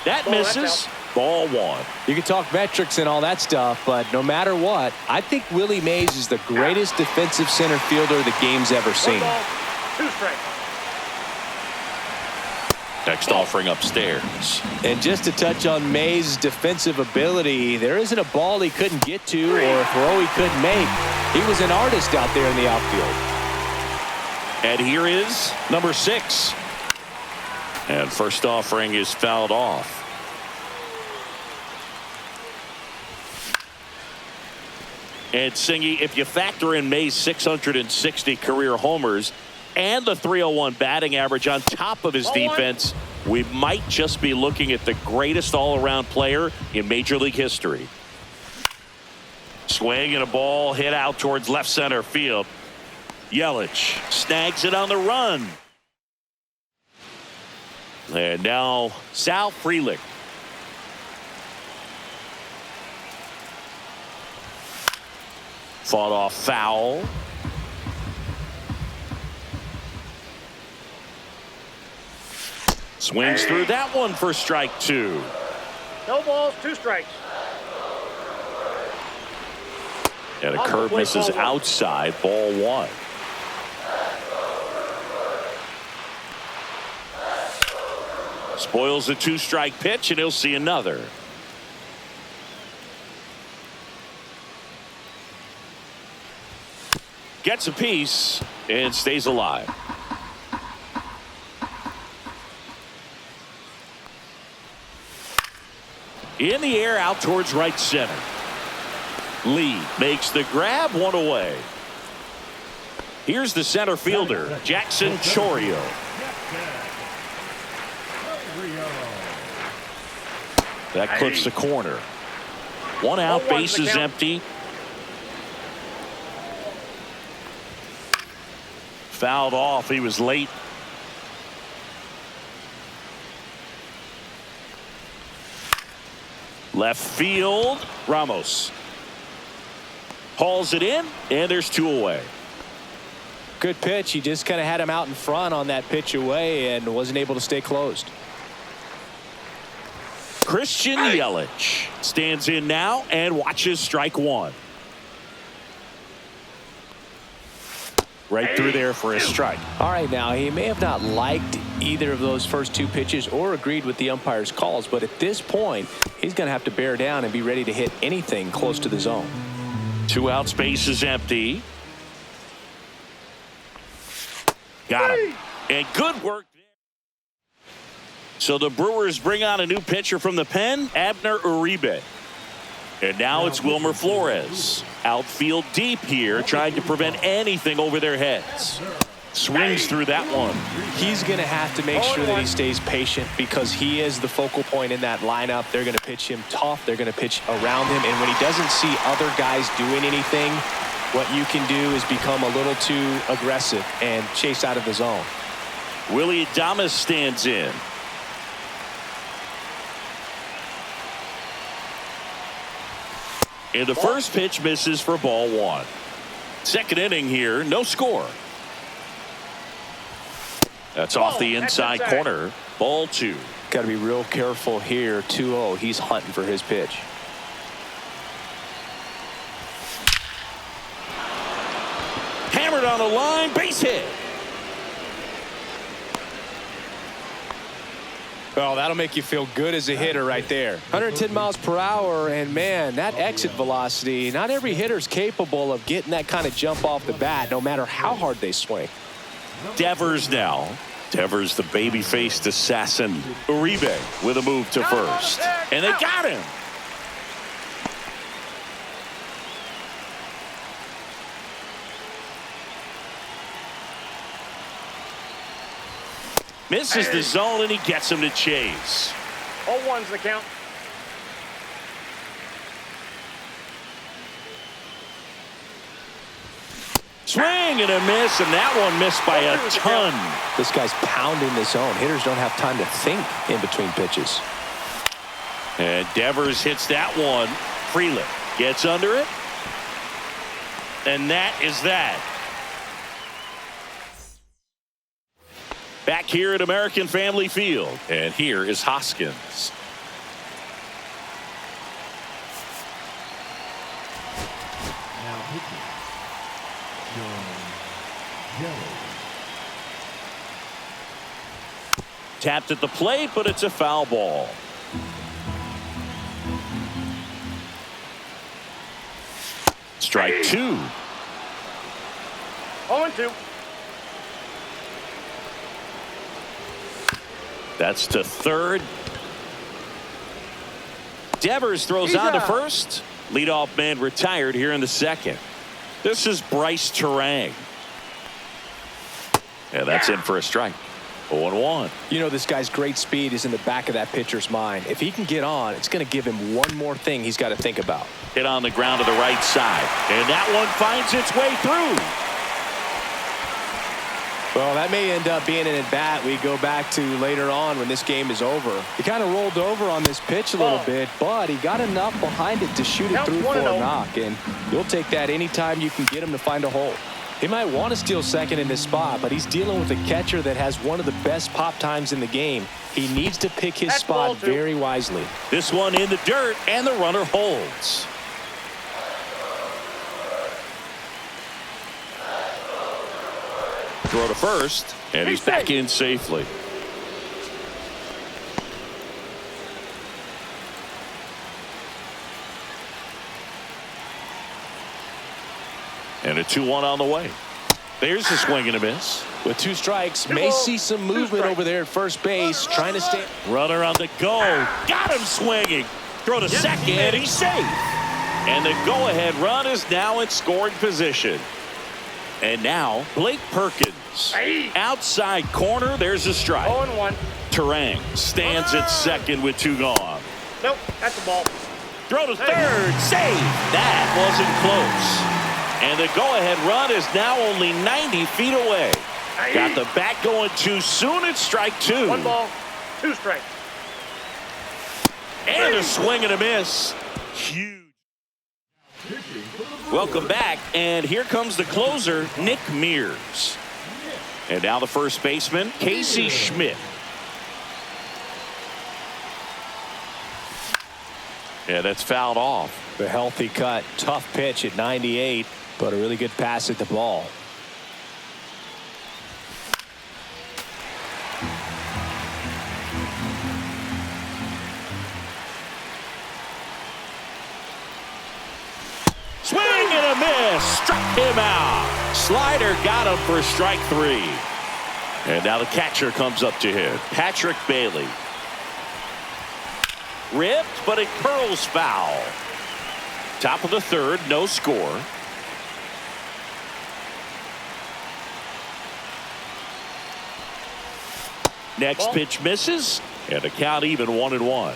That misses. Ball 1. You can talk metrics and all that stuff, but no matter what, I think Willie Mays is the greatest defensive center fielder the game's ever seen. 2 strikes. Next offering upstairs. And just to touch on Mays' defensive ability, there isn't a ball he couldn't get to or a throw he couldn't make. He was an artist out there in the outfield. And here is number 6. And first offering is fouled off. And Singy, if you factor in Mays' 660 career homers and the 301 batting average on top of his defense, we might just be looking at the greatest all-around player in Major League history. Swing and a ball hit out towards left center field. Yelich snags it on the run. And now Sal Frelick. Fought off foul. Swings through that one for strike 2. No balls, 2 strikes. And a curve misses outside. Ball 1. Spoils the 2-strike pitch, and he'll see another. Gets a piece and stays alive. In the air out towards right center. Lee makes the grab, 1 away. Here's the center fielder, Jackson Chourio. That clips the corner. 1 out, base is empty. Fouled off. He was late. Left field. Ramos hauls it in, and there's 2 away. Good pitch. He just kind of had him out in front on that pitch away and wasn't able to stay closed. Christian Yelich stands in now and watches strike 1. Right through there for a strike. All right, now he may have not liked either of those first 2 pitches or agreed with the umpire's calls, but at this point he's going to have to bear down and be ready to hit anything close to the zone. 2 out, space is empty. Got him. And good work there. So the Brewers bring on a new pitcher from the pen, Abner Uribe. And now it's Wilmer Flores. Outfield deep here, trying to prevent anything over their heads. Swings through that one. He's going to have to make sure that he stays patient because he is the focal point in that lineup. They're going to pitch him tough. They're going to pitch around him. And when he doesn't see other guys doing anything, what you can do is become a little too aggressive and chase out of the zone. Willie Adames stands in. And the first pitch misses for ball 1. Second inning here, no score. That's off the inside corner. Ball 2. Got to be real careful here. 2-0. He's hunting for his pitch. Hammered on the line, base hit. Oh, that'll make you feel good as a hitter right there. 110 miles per hour, and man, that exit velocity, not every hitter's capable of getting that kind of jump off the bat, no matter how hard they swing. Devers now. Devers, the baby-faced assassin. Uribe with a move to first. And they got him. Misses the zone, and he gets him to chase. 0-1's the count. Swing and a miss, and that one missed by a ton. This guy's pounding the zone. Hitters don't have time to think in between pitches. And Devers hits that one. Freeland gets under it. And that is that. Back here at American Family Field. And here is Hoskins. Now pitching. Yellow. Tapped at the plate, but it's a foul ball. Strike 2. 0-2. That's to third. Devers throws on to first. Leadoff man retired here in the second. This is Bryce Terang. And that's in for a strike. 0-1. You know, this guy's great speed is in the back of that pitcher's mind. If he can get on, it's going to give him one more thing he's got to think about. Hit on the ground to the right side. And that one finds its way through. Well, that may end up being an at-bat we go back to later on when this game is over. He kind of rolled over on this pitch a little bit, but he got enough behind it to shoot it through for a knock. And you'll take that anytime you can get him to find a hole. He might want to steal second in this spot, but he's dealing with a catcher that has one of the best pop times in the game. He needs to pick his spot very wisely. This one in the dirt, and the runner holds. Throw to first, and he's back in safely. And a 2-1 on the way. There's the swing and a miss. With 2 strikes, may see some movement over there at first base, trying to stay. Runner on the go. Got him swinging. Throw to second. He's safe. And the go-ahead run is now in scoring position. And now, Blake Perkins. Outside corner, there's a strike. 0-1. Terang stands at second with 2 gone. Nope, that's a ball. Throw to third. Save. That wasn't close. And the go-ahead run is now only 90 feet away. Got the bat going too soon. It's strike 2. 1 ball, 2 strikes. And a swing and a miss. Huge. Welcome back, and here comes the closer, Nick Mears. And now the first baseman, Casey Schmidt. Yeah, that's fouled off. A healthy cut, tough pitch at 98, but a really good pass at the ball. Swing and a miss. Struck him out. Slider got him for strike 3. And now the catcher comes up to him. Patrick Bailey. Ripped, but it curls foul. Top of the third, no score. Next pitch misses, and the count even 1-1.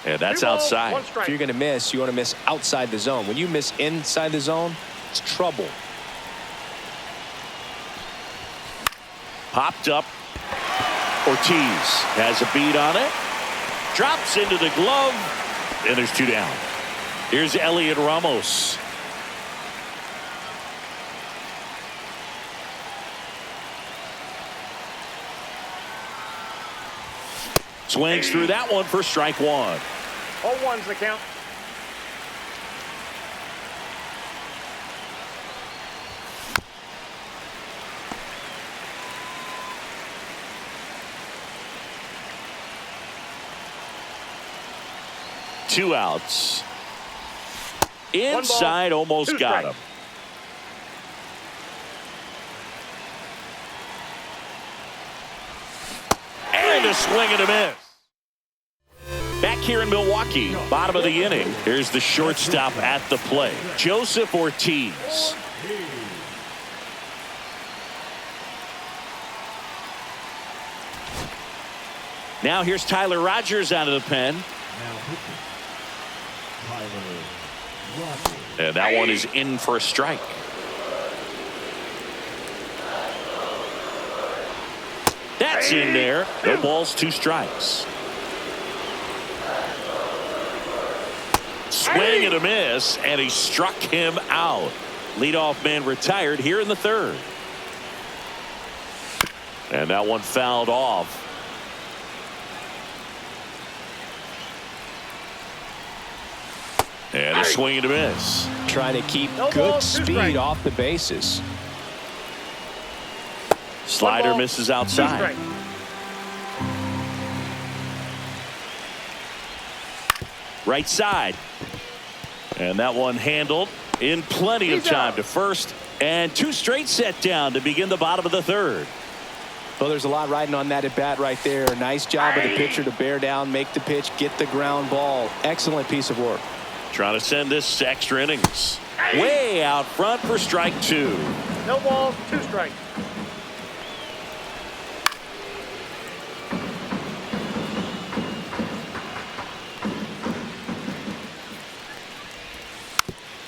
And that's outside. If you're going to miss, you want to miss outside the zone. When you miss inside the zone, it's trouble. Popped up. Ortiz has a beat on it. Drops into the glove. And there's 2 down. Here's Elliot Ramos. Swings through that one for strike 1. 0-1's the count. 2 outs. Inside, almost got him. And a swing and a miss. Back here in Milwaukee, bottom of the inning. Here's the shortstop at the plate, Joseph Ortiz. Now here's Tyler Rogers out of the pen. And that one is in for a strike. That's in there. No balls, 2 strikes. Swing and a miss, and he struck him out. Leadoff man retired here in the 3rd. And that one fouled off. And a swing and a miss. Trying to keep good speed off the bases. Slider misses outside. Right side. And that one handled in plenty of time to first. And 2 straight set down to begin the bottom of the 3rd. Well, there's a lot riding on that at bat right there. Nice job of the pitcher to bear down, make the pitch, get the ground ball. Excellent piece of work. Trying to send this to extra innings. Way out front for strike 2. No balls, 2 strikes.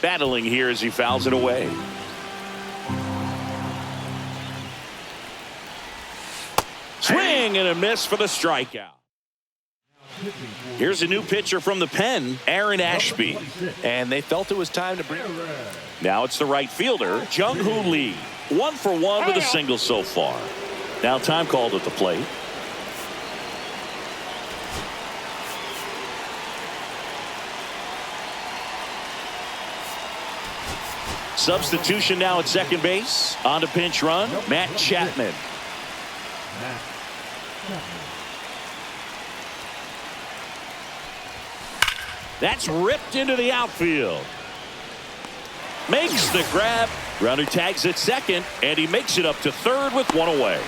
Battling here as he fouls it away. Swing and a miss for the strikeout. Here's a new pitcher from the pen, Aaron Ashby. And they felt it was time to bring. Now it's the right fielder, Jung-Hoo Lee. 1 for 1 with a single so far. Now time called at the plate. Substitution now at second base. On to pinch run, Matt Chapman. That's ripped into the outfield. Makes the grab. Runner tags at second, and he makes it up to 3rd with 1 away.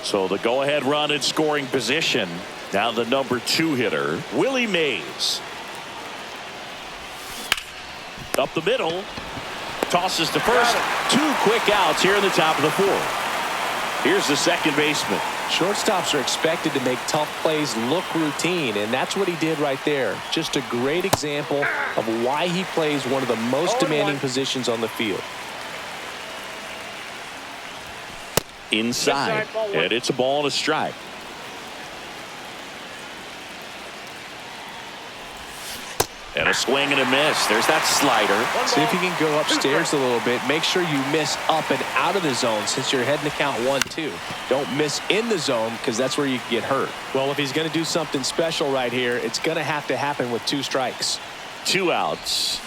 So the go-ahead run in scoring position. Now the number 2 hitter, Willie Mays. Up the middle. Tosses to first. 2 quick outs here in the top of the 4th. Here's the second baseman. Shortstops are expected to make tough plays look routine, and that's what he did right there. Just a great example of why he plays one of the most demanding positions on the field. Inside, and it's a ball and a strike. And a swing and a miss. There's that slider. See if you can go upstairs a little bit. Make sure you miss up and out of the zone since you're heading to count 1-2. Don't miss in the zone because that's where you can get hurt. Well, if he's going to do something special right here, it's going to have to happen with 2 strikes. 2 outs.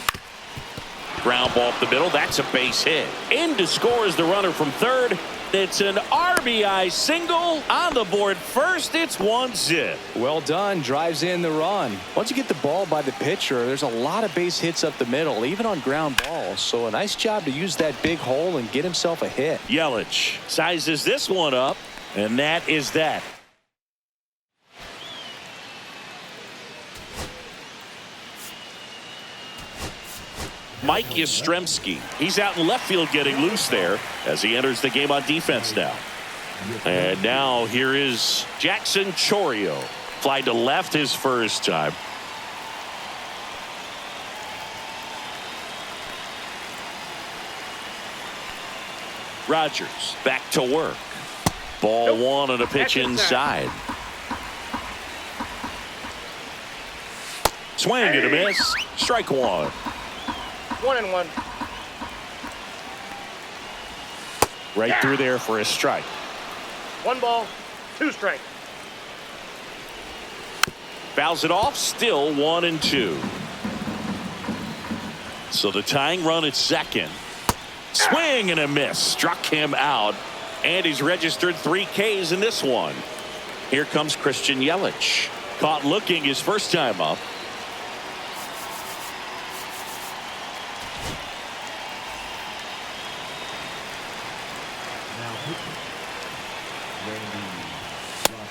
Ground ball up the middle. That's a base hit. In to score is the runner from 3rd. It's an RBI single on the board first. It's 1-zip. Well done. Drives in the run. Once you get the ball by the pitcher, there's a lot of base hits up the middle, even on ground balls. So a nice job to use that big hole and get himself a hit. Yelich sizes this one up, and that is that. Mike Yastrzemski. He's out in left field getting loose there as he enters the game on defense now. And now here is Jackson Chourio. Flied to left his first time. Rogers back to work. Ball 1 and a pitch inside. Swing and a miss. Strike 1. 1-1. Right through there for a strike. 1 ball, 2 strikes. Fouls it off. Still 1-2. So the tying run at second. Swing and a miss. Struck him out. And he's registered 3 Ks in this one. Here comes Christian Yelich. Caught looking his first time up. Now pitching.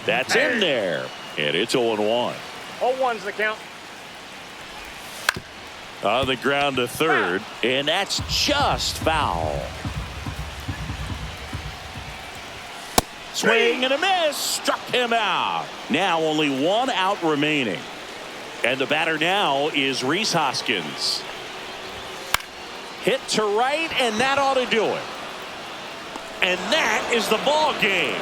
That's in there. And it's 0-1. 0-1's the count. On the ground to third. And that's just foul. Swing and a miss. Struck him out. Now only one out remaining. And the batter now is Rhys Hoskins. Hit to right, and that ought to do it. And that is the ball game.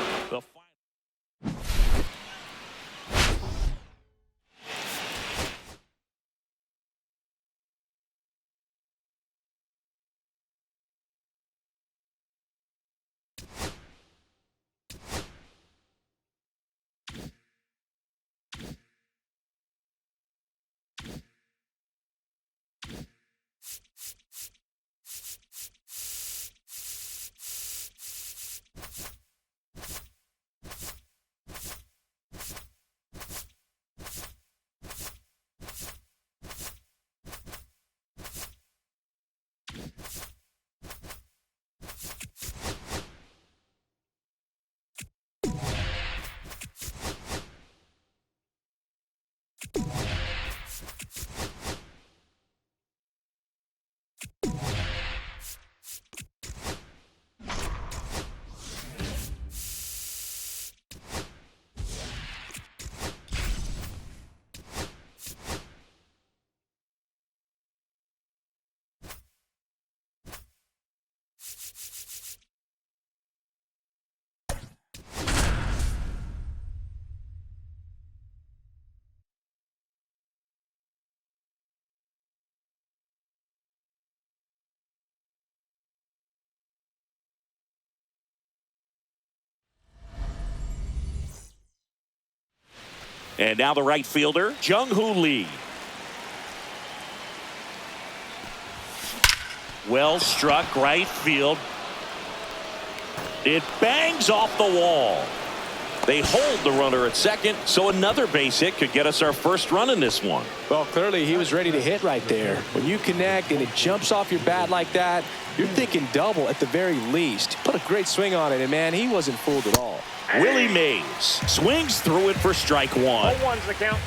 And now the right fielder, Jung-Hoo Lee. Well struck right field. It bangs off the wall. They hold the runner at second, so another base hit could get us our first run in this one. Well, clearly he was ready to hit right there. When you connect and it jumps off your bat like that, you're thinking double at the very least. Put a great swing on it, and man, he wasn't fooled at all. Willie Mays swings through it for strike one. 0-1's the count.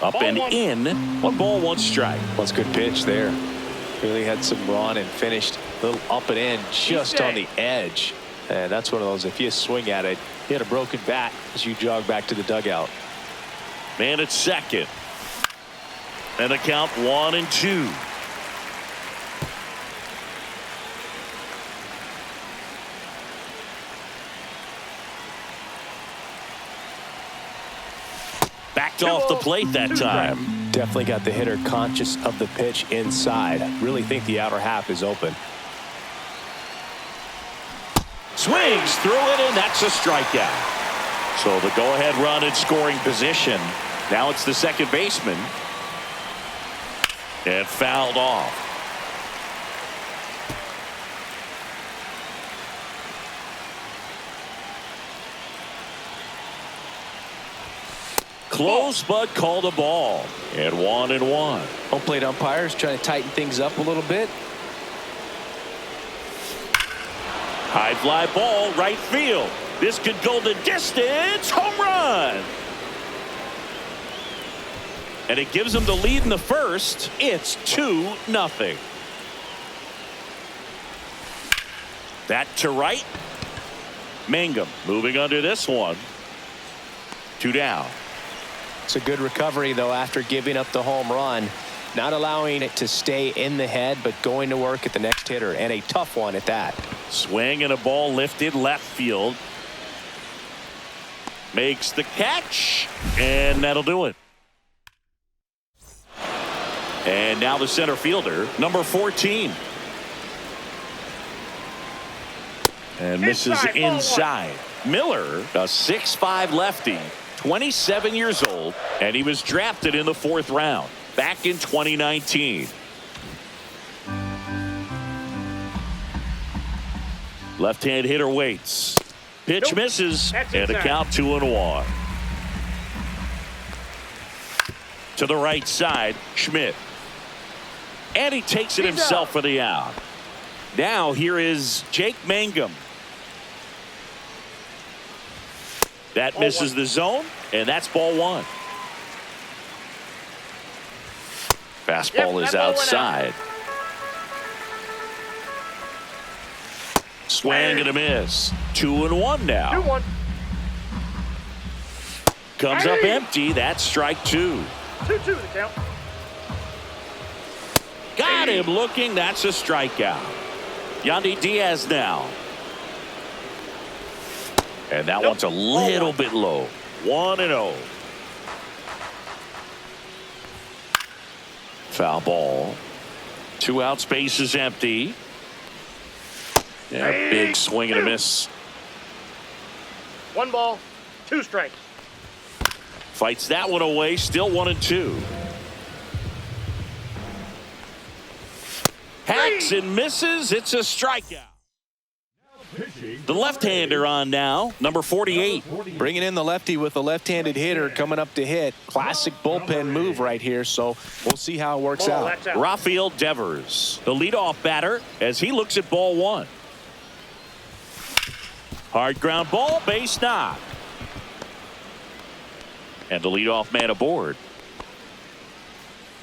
Up and in. 1 ball, 1 strike. That's a good pitch there. Really had some run and finished a little up and in just on the edge. And that's one of those, if you swing at it, you hit a broken bat as you jog back to the dugout. Man at second. And the count 1-2. Backed off the plate that time. Definitely got the hitter conscious of the pitch inside. Really think the outer half is open. Swings through it, and that's a strikeout. So the go-ahead run in scoring position. Now it's the second baseman. And fouled off. Close, but called a ball. And 1-1. Home plate umpires trying to tighten things up a little bit. High fly ball, right field. This could go the distance. Home run. And it gives them the lead in the first. It's 2-0. That to right. Mangum moving under this one. 2 down. It's a good recovery, though, after giving up the home run. Not allowing it to stay in the head, but going to work at the next hitter, and a tough one at that. Swing and a ball lifted left field. Makes the catch, and that'll do it. And now the center fielder, number 14. And misses inside. Miller, a 6'5" lefty, 27 years old, and he was drafted in the 4th round back in 2019. Left-hand hitter waits. Pitch misses, That's and the inside. count 2-1. To the right side, Schmidt. And he takes it He's himself out. for the out. Now here is Jake Mangum. That Ball misses one. the zone, and that's ball one. Fastball Yep, is that ball went outside. Swing and a miss. 2-1 now. 2-1. Comes up Hey! empty. That's strike two. 2-2 the count. Got him looking. That's a strikeout. Yandy Diaz now. And that Nope. one's a little bit low. 1-0. Foul ball. 2 outs, base is empty. Yeah, big swing and a miss. 1 ball, 2 strikes. Fights that one away. Still 1-2. Hacks and misses. It's a strikeout. The left-hander on now, number 48. Bringing in the lefty with a left-handed hitter coming up to hit. Classic bullpen move right here, so we'll see how it works Ball, out. that's out. Rafael Devers, the leadoff batter, as he looks at ball one. Hard ground ball, base knock. And the leadoff man aboard.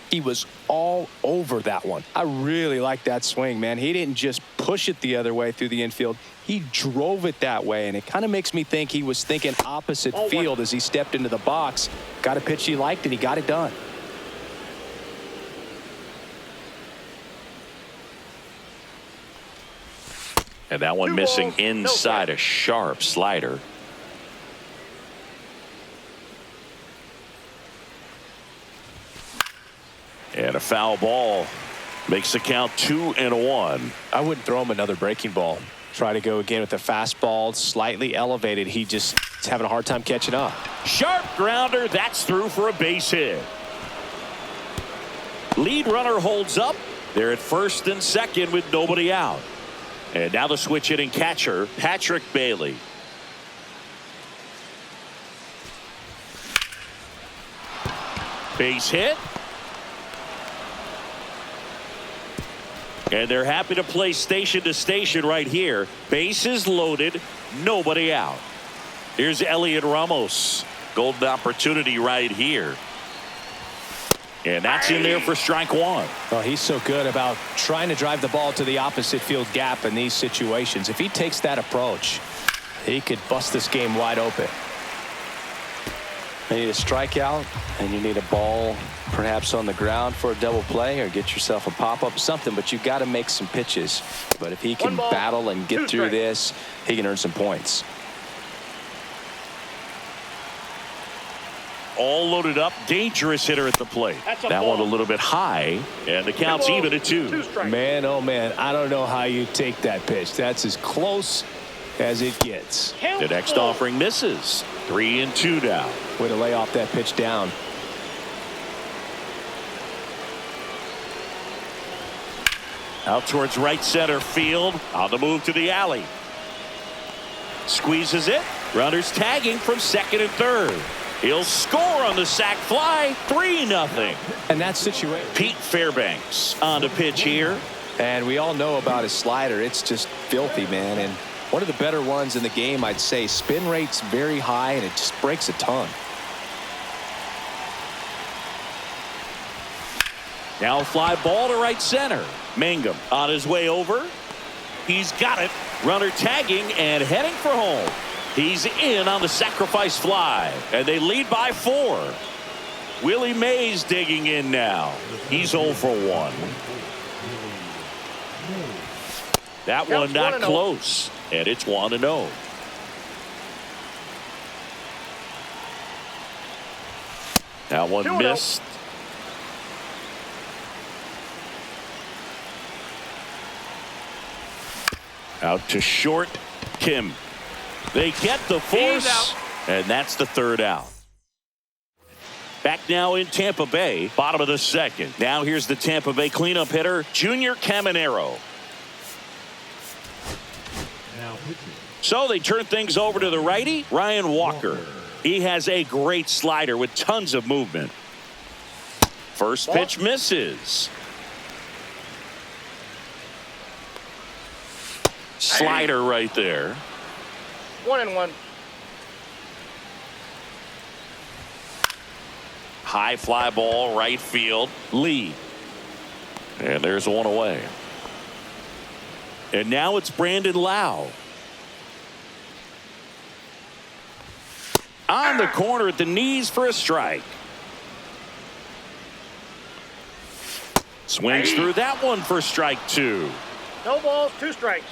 He was all over that one. I really like that swing, man. He didn't just push it the other way through the infield. He drove it that way, and it kind of makes me think he was thinking opposite Ball one. field as he stepped into the box. Got a pitch he liked, and he got it done. And that one 2 missing balls, no inside strikes. a sharp slider. And a foul ball makes the count 2-1. I wouldn't throw him another breaking ball. Try to go again with the fastball, slightly elevated. He just is having a hard time catching up. Sharp grounder, that's through for a base hit. Lead runner holds up. They're at first and second with nobody out. And now the switch hitting catcher, Patrick Bailey. Base hit. And they're happy to play station to station right here. Bases loaded, nobody out. Here's Elliot Ramos. Golden opportunity right here. And that's in there for strike one. Well, he's so good about trying to drive the ball to the opposite field gap in these situations. If he takes that approach, he could bust this game wide open. You need a strikeout, and you need a ball perhaps on the ground for a double play, or get yourself a pop-up, something, but you've got to make some pitches. But if he can 1 ball, battle and 2 get through strikes. this, he can earn some points. All loaded up, dangerous hitter at the plate. That's a That ball. one a little bit high, and the 2 count's balls, even at 2. 2 strikes. Man, oh man, I don't know how you take that pitch. That's as close as it gets. Count The next full. offering misses. 3-2 now. Way to lay off that pitch down. Out towards right center field. On the move to the alley. Squeezes it. Runners tagging from second and third. He'll score on the sac fly. 3-0. And that situation. Pete Fairbanks on the pitch here. And we all know about his slider. It's just filthy, man. And one of the better ones in the game, I'd say. Spin rate's very high, and it just breaks a ton. Now a fly ball to right center. Mangum on his way over. He's got it. Runner tagging and heading for home. He's in on the sacrifice fly, and they lead by 4. Willie Mays digging in now. He's 0 for 1. That one Counts not 1-0. close, and it's 1-0. That one 2-0. missed. Out to short, Kim. They get the He's force, out. and that's the 3rd out. Back now in Tampa Bay, bottom of the 2nd. Now here's the Tampa Bay cleanup hitter, Junior Caminero. Now pitching. So they turn things over to the righty, Ryan Walker. He has a great slider with tons of movement. First pitch misses. Slider right there. 1-1. High fly ball, right field. Lee. And there's one away. And now it's Brandon Lau. On the corner at the knees for a strike. Swings through that one for strike 2. No balls, 2 strikes.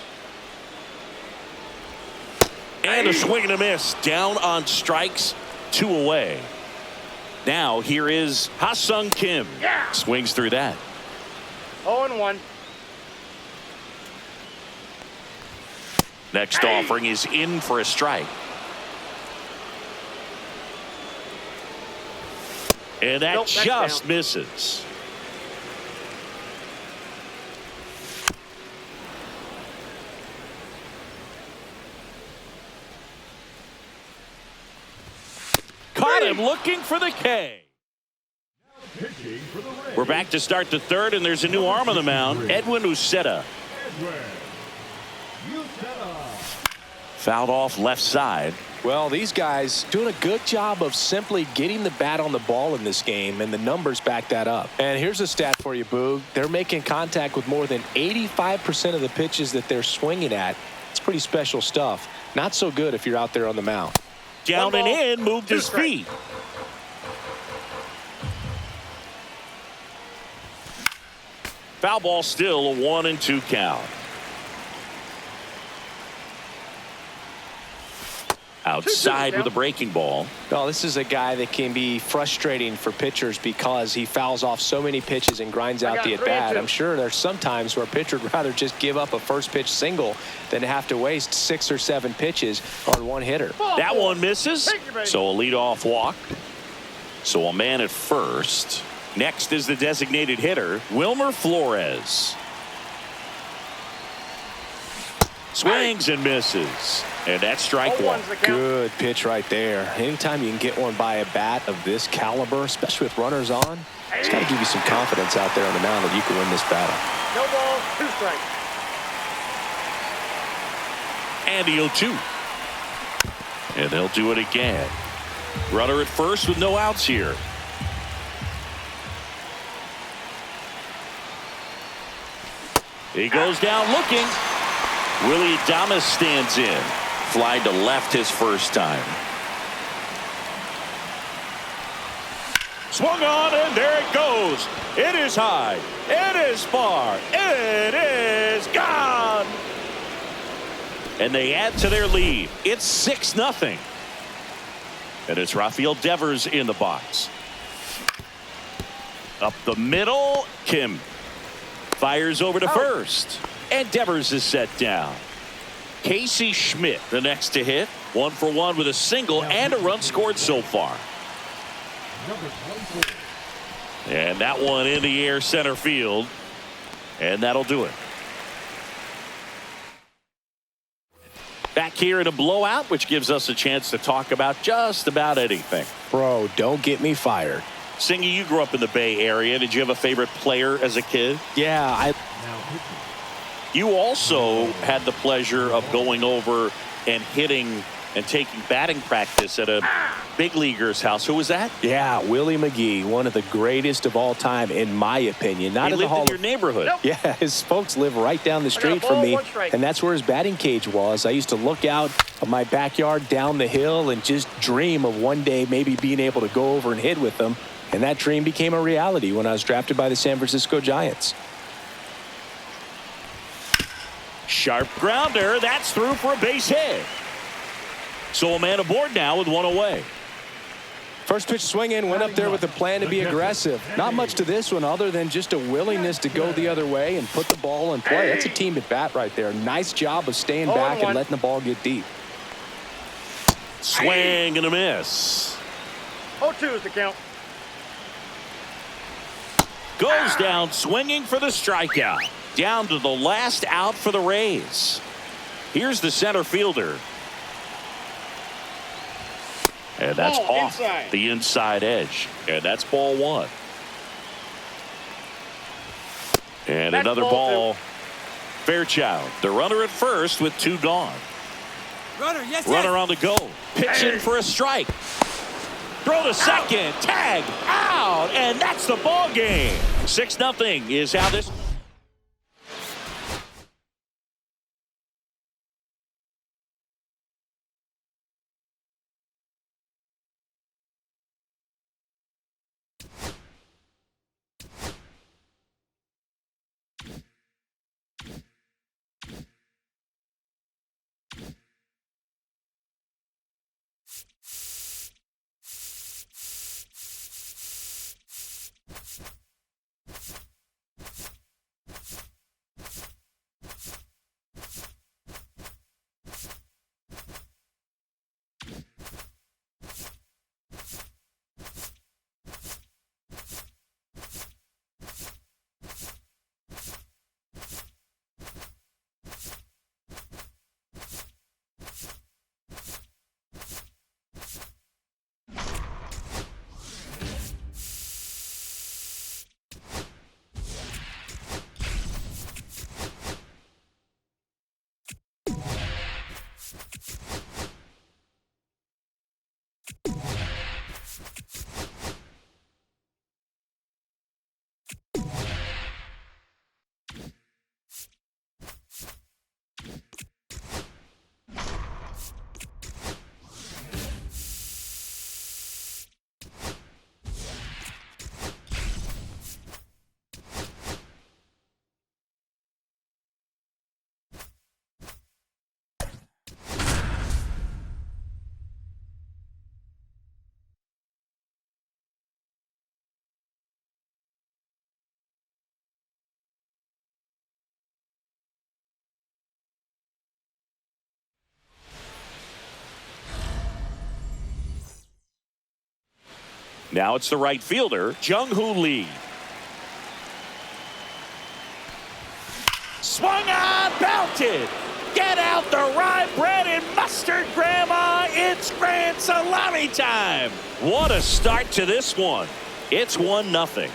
And a swing and a miss. Down on strikes, 2 away. Now here is Ha-Sung Kim. Yeah. Swings through that. 0-1. Next offering is in for a strike. And that Nope, that's just down. misses. Caught him looking for the K. Pitching for the Reds. We're back to start the third, and there's a new arm on the mound, Edwin Uceta. Edwin Uceta. Fouled off left side. Well, these guys doing a good job of simply getting the bat on the ball in this game, and the numbers back that up. And here's a stat for you, Boog. They're making contact with more than 85% of the pitches that they're swinging at. It's pretty special stuff. Not so good if you're out there on the mound. Down and in, moved his strikes. feet. Foul ball, still a 1-2 count. Outside with a breaking ball. Well, this is a guy that can be frustrating for pitchers because he fouls off so many pitches and grinds out the at-bat. I'm sure there's some times where a pitcher would rather just give up a first pitch single than to have to waste 6 or 7 pitches on one hitter. That one misses. So a leadoff walk. So a man at first. Next is the designated hitter, Wilmer Flores. Swings and misses. And that's strike 1. Good pitch right there. Anytime you can get one by a bat of this caliber, especially with runners on, it's got to give you some confidence out there on the mound that you can win this battle. No balls, 2 strikes. And the 0-2. And they'll do it again. Runner at first with no outs here. He goes down looking. Willie Adames stands in. Fly to left his first time. Swung on, and there it goes. It is high. It is far. It is gone. And they add to their lead. It's 6-0. And it's Rafael Devers in the box. Up the middle, Kim fires over to first. And Devers is set down. Casey Schmidt, the next to hit. 1 for 1 with a single and a run scored so far. Number 24. And that one in the air center field. And that'll do it. Back here in a blowout, which gives us a chance to talk about just about anything. Bro, don't get me fired. Singy, you grew up in the Bay Area. Did you have a favorite player as a kid? Yeah, Now pitching. You also had the pleasure of going over and hitting and taking batting practice at a big leaguer's house. Who was that? Yeah, Willie McGee, one of the greatest of all time, in my opinion. Not He in the lived Hall in your of neighborhood. Nope. Yeah, his folks live right down the got a street ball, from me, 1 strike. and that's where his batting cage was. I used to look out of my backyard down the hill and just dream of one day maybe being able to go over and hit with them, and that dream became a reality when I was drafted by the San Francisco Giants. Sharp grounder. That's through for a base hit. So a man aboard now with 1 away. First pitch swing in, went up there with a plan to be aggressive. Not much to this one other than just a willingness to go the other way and put the ball in play. That's a team at bat right there. Nice job of staying back and letting the ball get deep. Swing and a miss. 0-2 is the count. Goes down swinging for the strikeout. Down to the last out for the Rays. Here's the center fielder. And that's off the inside edge. And that's ball one. And That's another ball. Fairchild, the runner at first with two gone. Runner on the go. Pitching for a strike. Throw to second. Tag. Out. And that's the ball game. 6-0 is how this. Now it's the right fielder, Jung-Hoo Lee. Swung on, belted. Get out the rye bread and mustard, Grandma. It's grand salami time. What a start to this one. It's 1-0.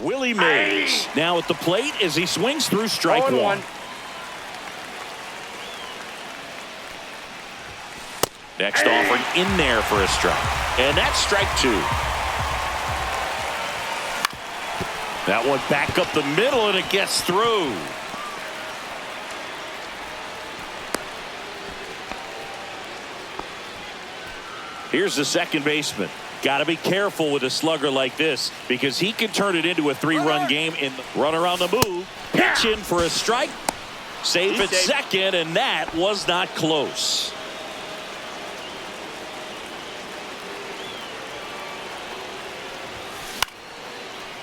Willie Mays now at the plate as he swings through strike one. Next offering in there for a strike. And that's strike two. That one back up the middle and it gets through. Here's the second baseman. Got to be careful with a slugger like this because he can turn it into a 3-run game. Runner on the move. Pitching for a strike. Safe at second, and that was not close.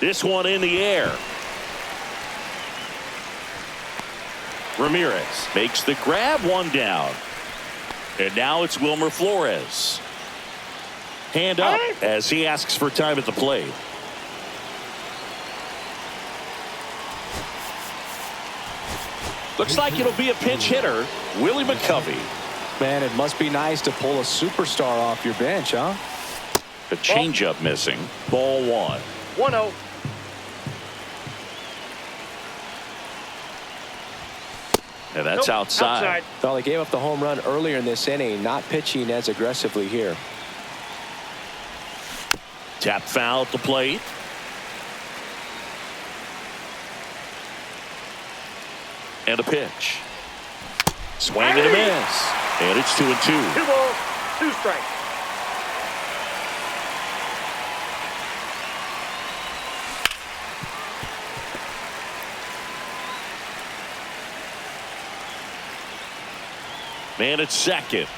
This one in the air. Ramirez makes the grab, one down. And now it's Wilmer Flores. Hand up as he asks for time at the plate. Looks like it'll be a pinch hitter, Willie McCovey. Man, it must be nice to pull a superstar off your bench, huh? The changeup missing. Ball one. 1-0. And that's outside. Well, he gave up the home run earlier in this inning, not pitching as aggressively here. Tap foul at the plate. And a pitch. Swing and a miss. And it's 2-2. 2 balls, 2 strikes. Man at second.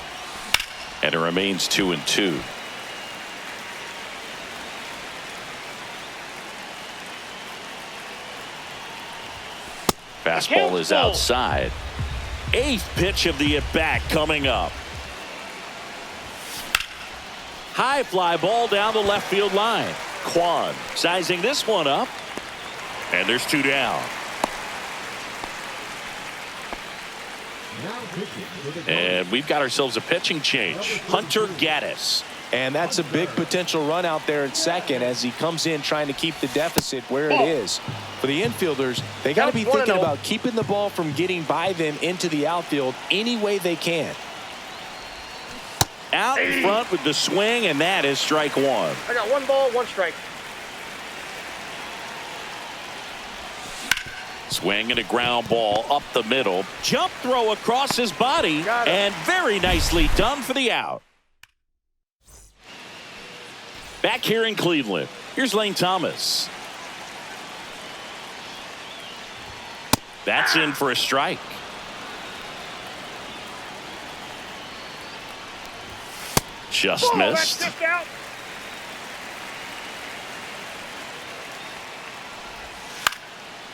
And it remains 2-2. Fastball is outside. 8th pitch of the at-bat coming up. High fly ball down the left field line. Kwan sizing this one up. And there's 2 down. Now pitching for the And we've got ourselves a pitching change. Hunter Gaddis. And that's a big potential run out there at second as he comes in trying to keep the deficit where it is. For the infielders, they got to be thinking about keeping the ball from getting by them into the outfield any way they can. Out in front with the swing, and that is strike one. I got 1 ball, 1 strike. Swing and a ground ball up the middle. Jump throw across his body, and very nicely done for the out. Back here in Cleveland, here's Lane Thomas. That's in for a strike. Just missed. That's out.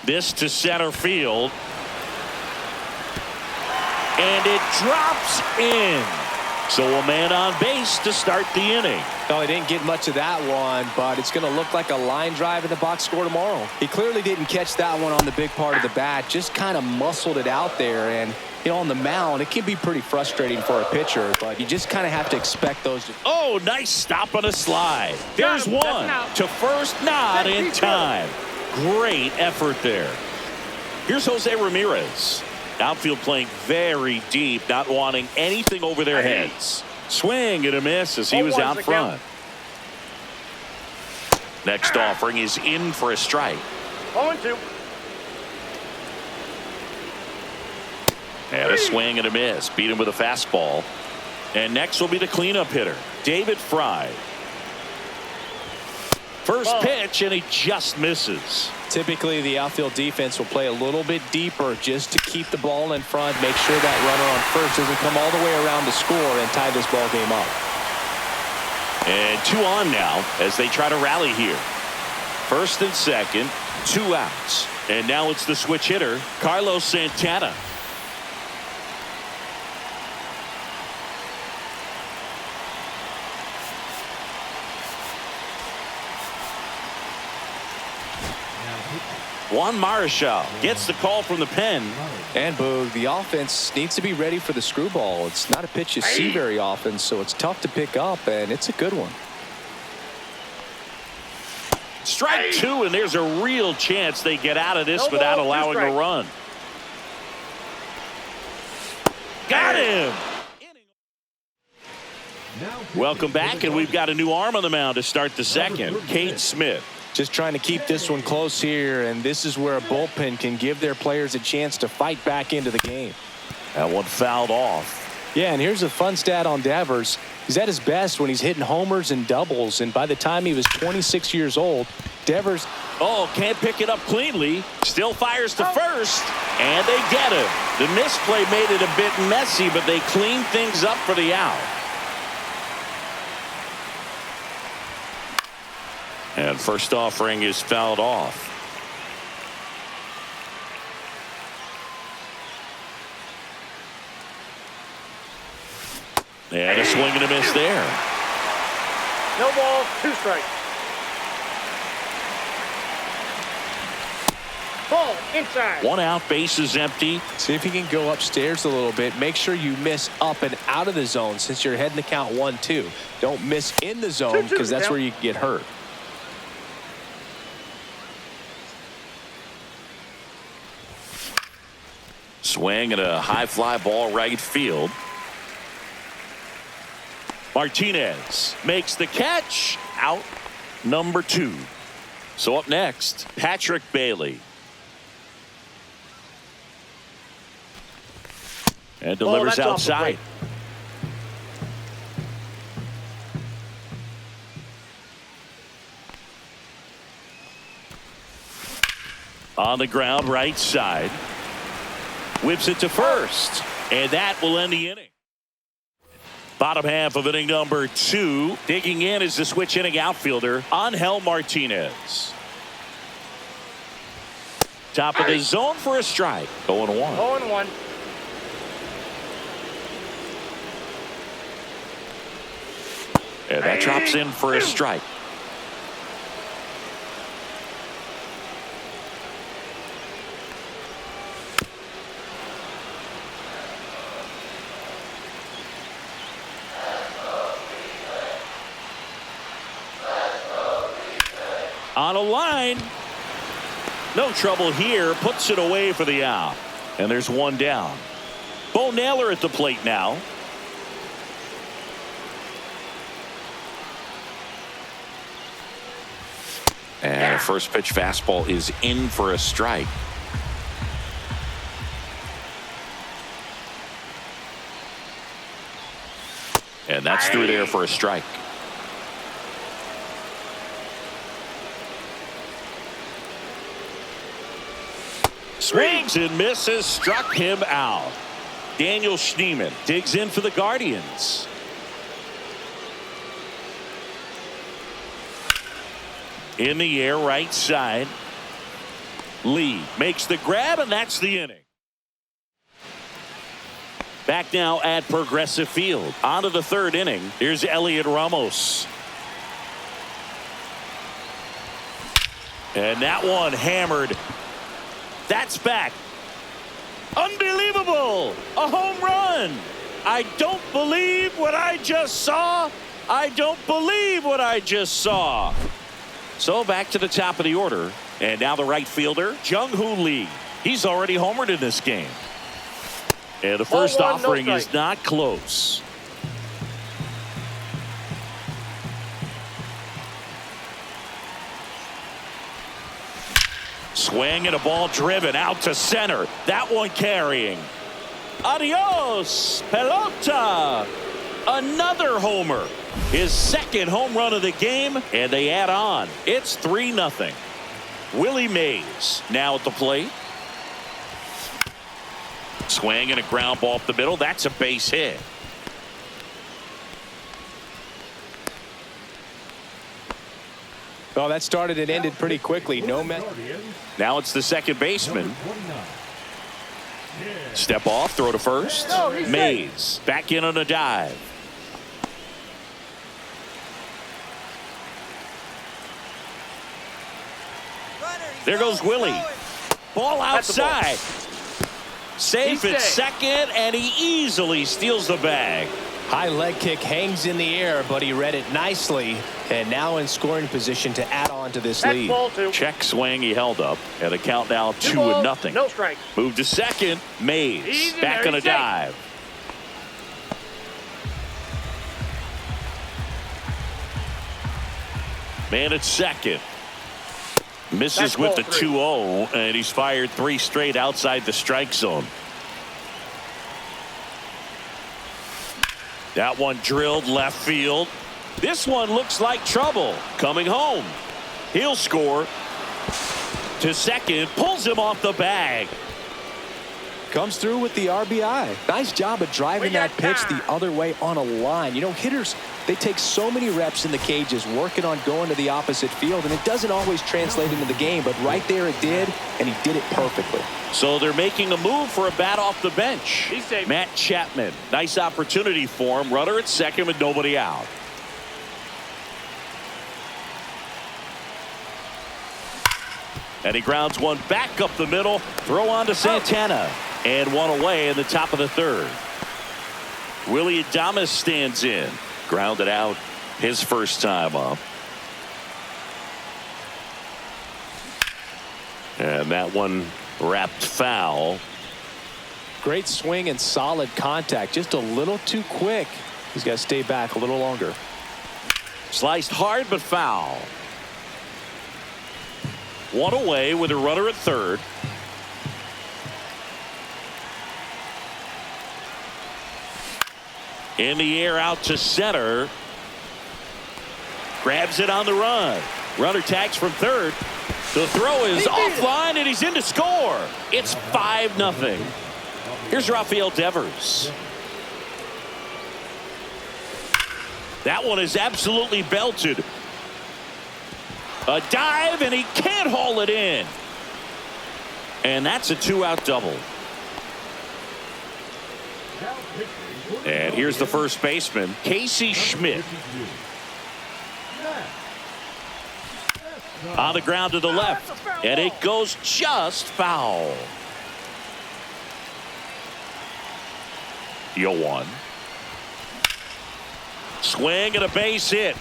This to center field. And it drops in. So a man on base to start the inning. No, he didn't get much of that one, but it's going to look like a line drive in the box score tomorrow. He clearly didn't catch that one on the big part of the bat, just kind of muscled it out there. And, you know, on the mound, it can be pretty frustrating for a pitcher, but you just kind of have to expect those. Oh, nice stop on a slide. There's one to first, not in time. Great effort there. Here's Jose Ramirez. Outfield playing very deep, not wanting anything over their heads. Swing and a miss as he was out front. Next offering is in for a strike. 0-2. And a swing and a miss. Beat him with a fastball. And next will be the cleanup hitter, David Fry. First pitch, and he just misses. Typically, the outfield defense will play a little bit deeper just to keep the ball in front, make sure that runner on first doesn't come all the way around to score and tie this ball game up. And 2 on now as they try to rally here. First and second, 2 outs. And now it's the switch hitter, Carlos Santana. Juan Marichal gets the call from the pen. And Boog, the offense needs to be ready for the screwball. It's not a pitch you see very often, so it's tough to pick up, and it's a good one. Strike 2, and there's a real chance they get out of this without allowing a run. Got him. Welcome back, and we've got a new arm on the mound to start the second, Cade Smith. Just trying to keep this one close here, and this is where a bullpen can give their players a chance to fight back into the game. That one fouled off. Yeah, and here's a fun stat on Devers. He's at his best when he's hitting homers and doubles, and by the time he was 26 years old, Devers... Oh, can't pick it up cleanly. Still fires to first, and they get him. The misplay made it a bit messy, but they cleaned things up for the out. And first offering is fouled off. And a swing and a miss there. No ball, 2 strikes. Ball inside. 1 out, base is empty. See if you can go upstairs a little bit. Make sure you miss up and out of the zone since you're heading the count 1-2. Don't miss in the zone because that's where you can get hurt. Swing and a high fly ball right field. Martinez makes the catch. Out number 2. So up next, Patrick Bailey. And delivers outside. On the ground, right side. Whips it to first. And that will end the inning. Bottom half of inning number 2. Digging in is the switch inning outfielder, Angel Martinez. Top of the zone for a strike. 0-1. 0-1. And that drops in for a strike. On a line. No trouble here. Puts it away for the out. And there's one down. Bo Naylor at the plate now. And a first pitch fastball is in for a strike. And that's through there for a strike. Swings and misses, struck him out. Daniel Schneemann digs in for the Guardians. In the air, right side. Lee makes the grab, and that's the inning. Back now at Progressive Field. On to the third inning. Here's Elliot Ramos. And that one hammered. That's back. Unbelievable. A home run. I don't believe what I just saw. I don't believe what I just saw. So back to the top of the order. And now the right fielder, Jung-Hoo Lee. He's already homered in this game. And the first offering is not close. Swing and a ball driven out to center. That one carrying. Adios, pelota. Another homer. His second home run of the game, and they add on. It's 3-0. Willie Mays now at the plate. Swing and a ground ball up the middle. That's a base hit. Well, that started and ended pretty quickly. Now it's the second baseman. Step off, throw to first. Mays back in on a dive. There goes Willie. Ball outside. Safe at second, and he easily steals the bag. High leg kick hangs in the air, but he read it nicely, and now in scoring position to add on to this lead. Check swing, he held up, and the count now 2-0. No strike. Move to second. Mays back on a dive. Man at second. Misses with the 2-0, and he's fired 3 straight outside the strike zone. That one drilled left field. This one looks like trouble. Coming home. He'll score. To second. Pulls him off the bag. Comes through with the RBI. Nice job of driving that pitch the other way on a line. You know, hitters, they take so many reps in the cages working on going to the opposite field, and it doesn't always translate into the game, but right there it did, and he did it perfectly. So they're making a move for a bat off the bench. Matt Chapman. Nice opportunity for him. Runner at second with nobody out. And he grounds one back up the middle. Throw on to Santana. And one away in the top of the third. Willie Adames stands in. Grounded out his first time up. And that one wrapped foul. Great swing and solid contact. Just a little too quick. He's got to stay back a little longer. Sliced hard but foul. One away with a runner at third. In the air out to center. Grabs it on the run. Runner tags from third. The throw is offline, and he's in to score. It's 5-0. Here's Rafael Devers. That one is absolutely belted. A dive, and he can't haul it in. And that's a 2-out double. And here's the first baseman, Casey Schmidt. On the ground to the left, and it goes just foul. 0-1. Swing and a base hit.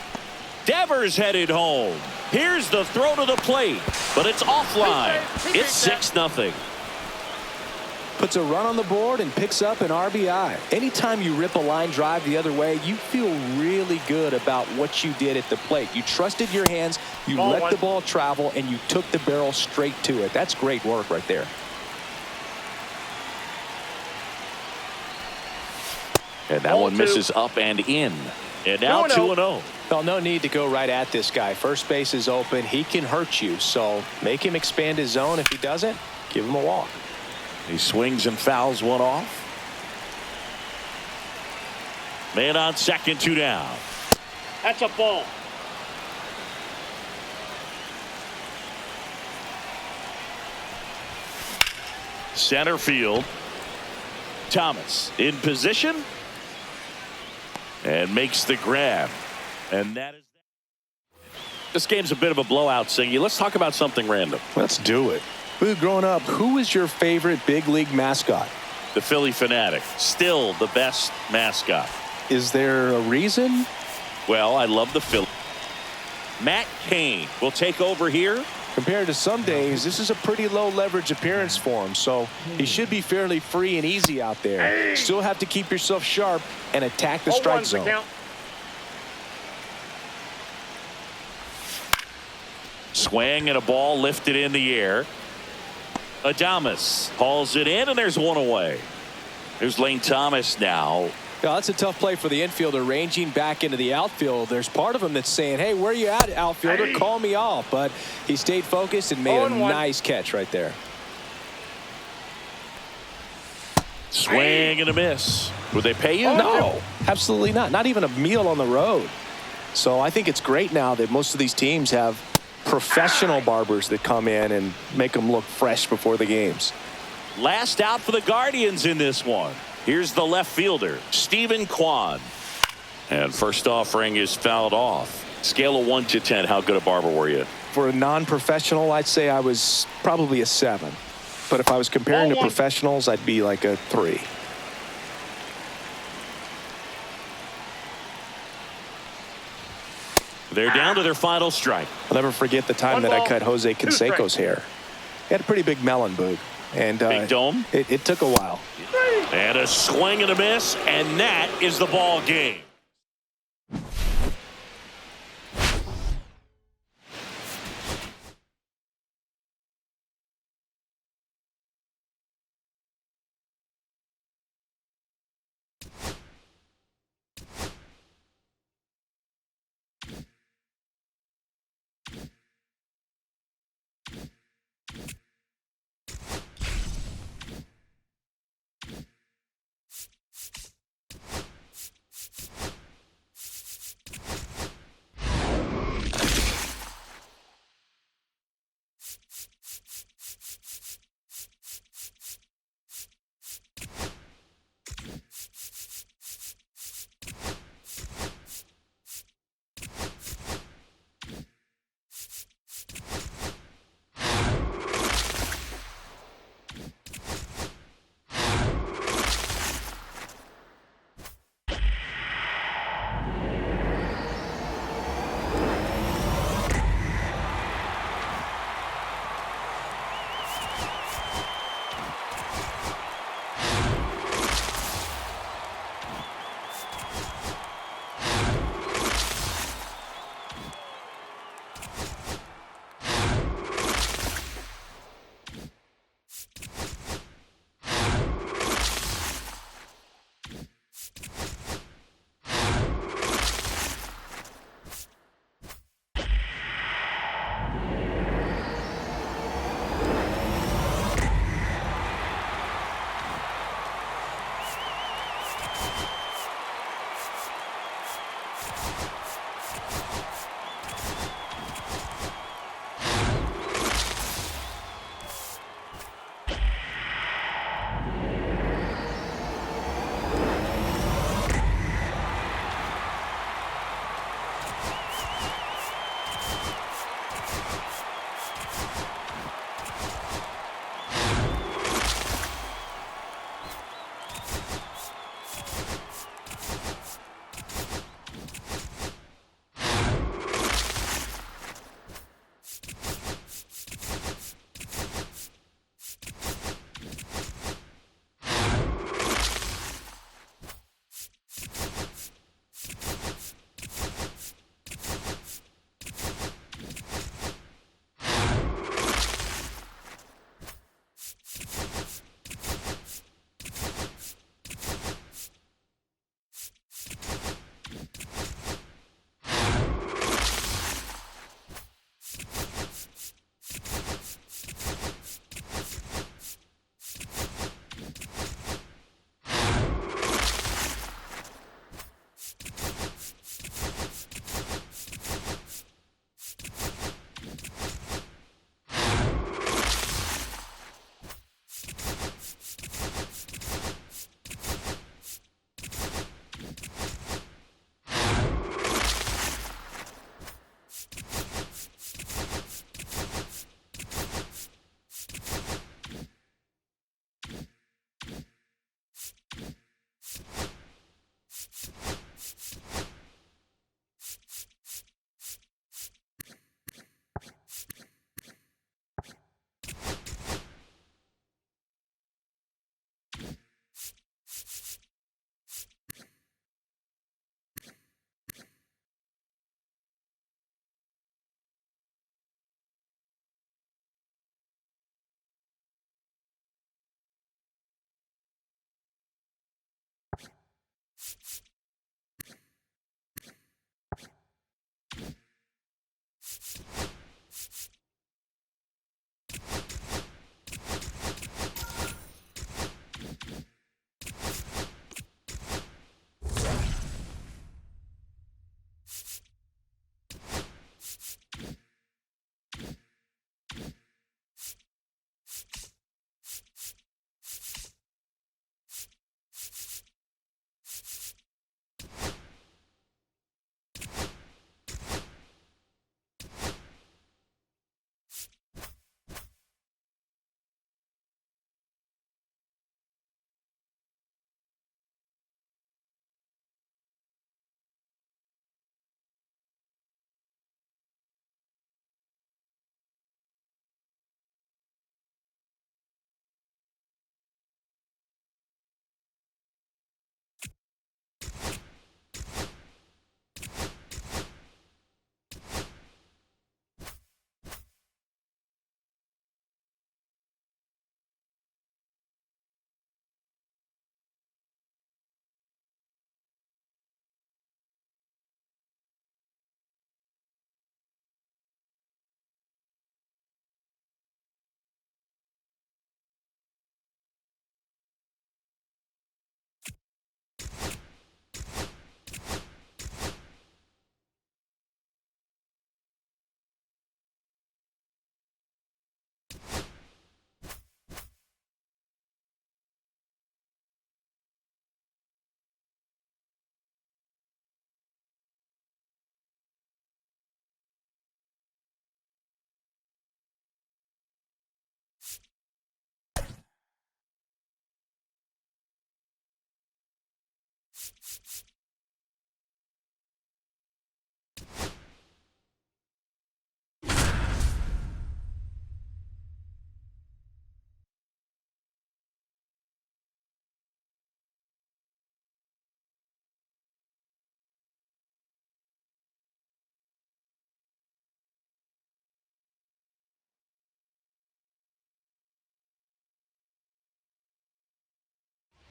Devers headed home. Here's the throw to the plate, but it's offline. It's 6-0. Puts a run on the board and picks up an RBI. Anytime you rip a line drive the other way, you feel really good about what you did at the plate. You trusted your hands, you let the ball travel, and you took the barrel straight to it. That's great work right there. And that one misses up and in. And now 2-0. Well, no need to go right at this guy. First base is open. He can hurt you. So make him expand his zone. If he doesn't, give him a walk. He swings and fouls one off. Man on second, 2 down. That's a ball. Center field. Thomas in position. And makes the grab. And that is this game's a bit of a blowout, Singy. Let's talk about something random. Let's do it. Growing up, who was your favorite big league mascot? The Philly Fanatic. Still the best mascot. Is there a reason? Well, I love the Philly. Matt Cain will take over here. Compared to some days, this is a pretty low leverage appearance for him, so he should be fairly free and easy out there. Still have to keep yourself sharp and attack the strike zone. Swing and a ball lifted in the air. Adames hauls it in, and there's one away. There's Lane Thomas now. Yeah, that's a tough play for the infielder, ranging back into the outfield. There's part of him that's saying, hey, where you at, outfielder? Call me off. But he stayed focused and made a nice catch right there. Swing and a miss. Would they pay you? No, absolutely not. Not even a meal on the road. So I think it's great now that most of these teams have professional barbers that come in and make them look fresh before the games. Last out for the Guardians in this one. Here's the left fielder, Stephen Kwan. And first offering is fouled off. Scale of 1 to 10, how good a barber were you? For a non-professional, I'd say I was probably a 7. But if I was comparing to professionals, I'd be like a 3. They're down to their final strike. I'll never forget the time that I cut Jose Canseco's hair. He had a pretty big melon, Boog. And big dome. It took a while. And a swing and a miss, and that is the ball game.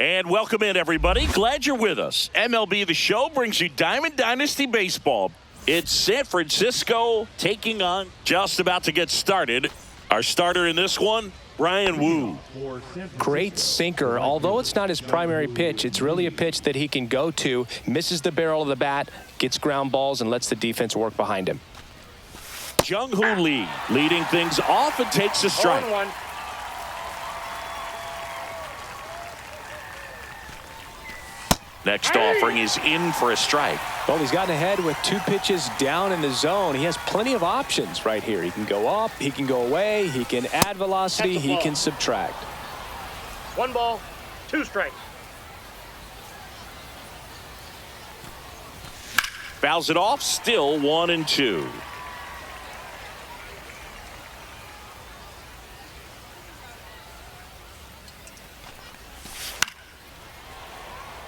And welcome in, everybody. Glad you're with us. MLB The Show brings you Diamond Dynasty Baseball. It's San Francisco taking on, just about to get started. Our starter in this one, Brian Wu. Great sinker. Although it's not his primary pitch, it's really a pitch that he can go to, misses the barrel of the bat, gets ground balls, and lets the defense work behind him. Jung-Hoo Lee leading things off and takes a strike. 0-1. Next offering is in for a strike. Well, he's gotten ahead with 2 pitches down in the zone. He has plenty of options right here. He can go up, he can go away, he can add velocity, he can subtract. 1 ball, 2 strikes. Fouls it off, still 1-2.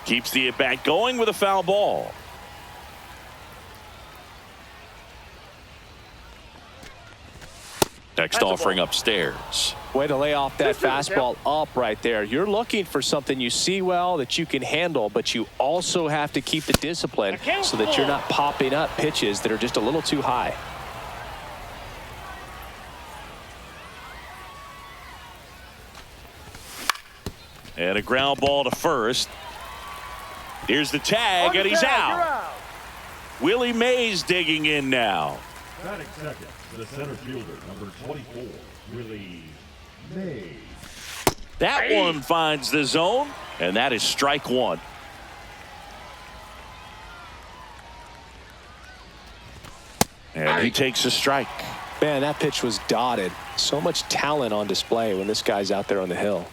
Keeps the at-bat going with a foul ball. Next offering upstairs. Way to lay off that fastball up right there. You're looking for something you see well that you can handle, but you also have to keep the discipline so that you're not popping up pitches that are just a little too high. And a ground ball to first. Here's the tag, and he's out. Willie Mays digging in now. Batting second, the center fielder, number 24, Willie Mays. That one finds the zone, and that is strike 1. And he takes a strike. Man, that pitch was dotted. So much talent on display when this guy's out there on the hill.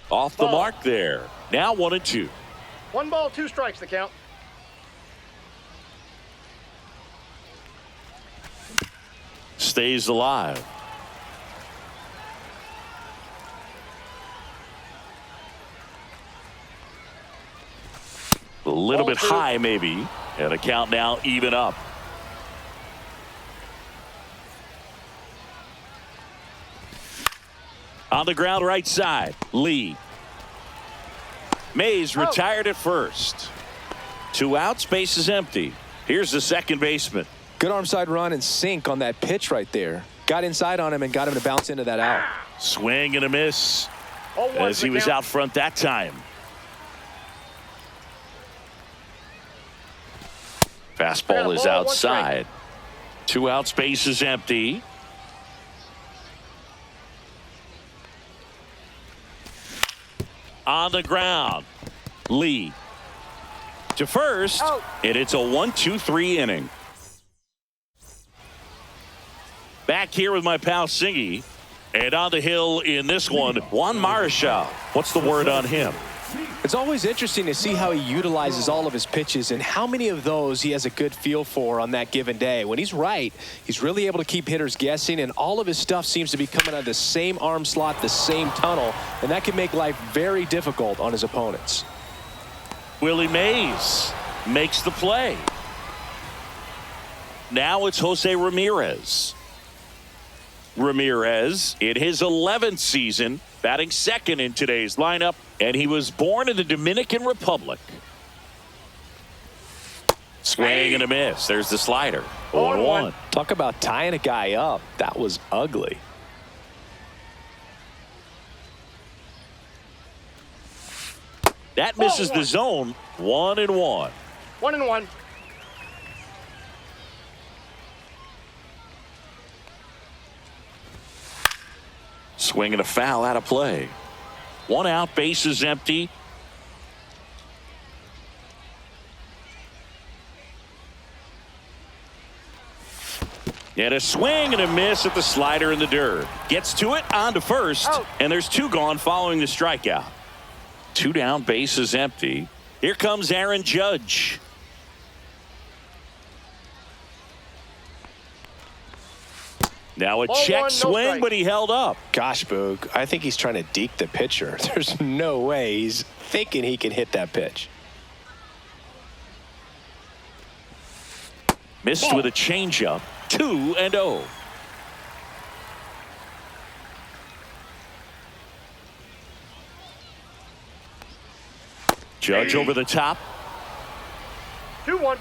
Off the mark there. Now 1-2. 1 ball, 2 strikes, the count. Stays alive. A little bit high, maybe. And a count now even up. On the ground right side, Lee. Mays retired at first. 2 outs, base is empty. Here's the second baseman. Good arm side run and sink on that pitch right there. Got inside on him and got him to bounce into that out. Swing and a miss as he was out front that time. Fastball is outside. 2 outs, base is empty. On the ground, Lee to first, and it's a 1-2-3 inning. Back here with my pal Singy, and on the hill in this one, Juan Marichal. What's the word on him? It's always interesting to see how he utilizes all of his pitches and how many of those he has a good feel for on that given day. When he's right, he's really able to keep hitters guessing, and all of his stuff seems to be coming out of the same arm slot, the same tunnel, and that can make life very difficult on his opponents. Willie Mays makes the play. Now it's Jose Ramirez. Ramirez in his 11th season, batting second in today's lineup, and he was born in the Dominican Republic. Swing and a miss. There's the slider. 0-1. Talk about tying a guy up. That was ugly. That misses the zone. 1-1. 1-1. Swing and a foul out of play. 1 out, base is empty. And a swing and a miss at the slider in the dirt. Gets to it, on to first, and there's 2 gone following the strikeout. 2 down, bases empty. Here comes Aaron Judge. Now a check swing, but he held up. Gosh, Boog, I think he's trying to deke the pitcher. There's no way he's thinking he can hit that pitch. Missed with a changeup. 2-0. Judge over the top. 2-1.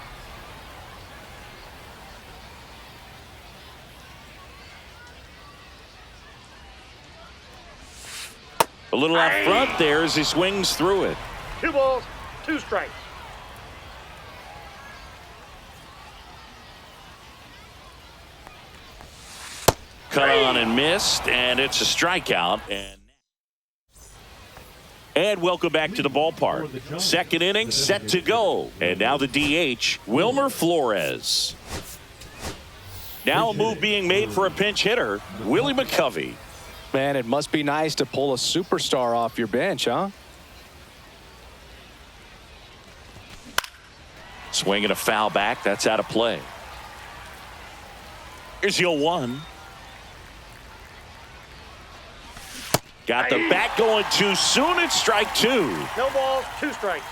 A little out front there as he swings through it. 2 balls, 2 strikes. Cut on and missed, and it's a strikeout. And welcome back to the ballpark. Second inning set to go. And now the DH, Wilmer Flores. Now a move being made for a pinch hitter, Willie McCovey. Man, it must be nice to pull a superstar off your bench, huh? Swinging a foul back. That's out of play. Here's the 0-1. Got the bat going too soon. It's strike 2. No balls, 2 strikes.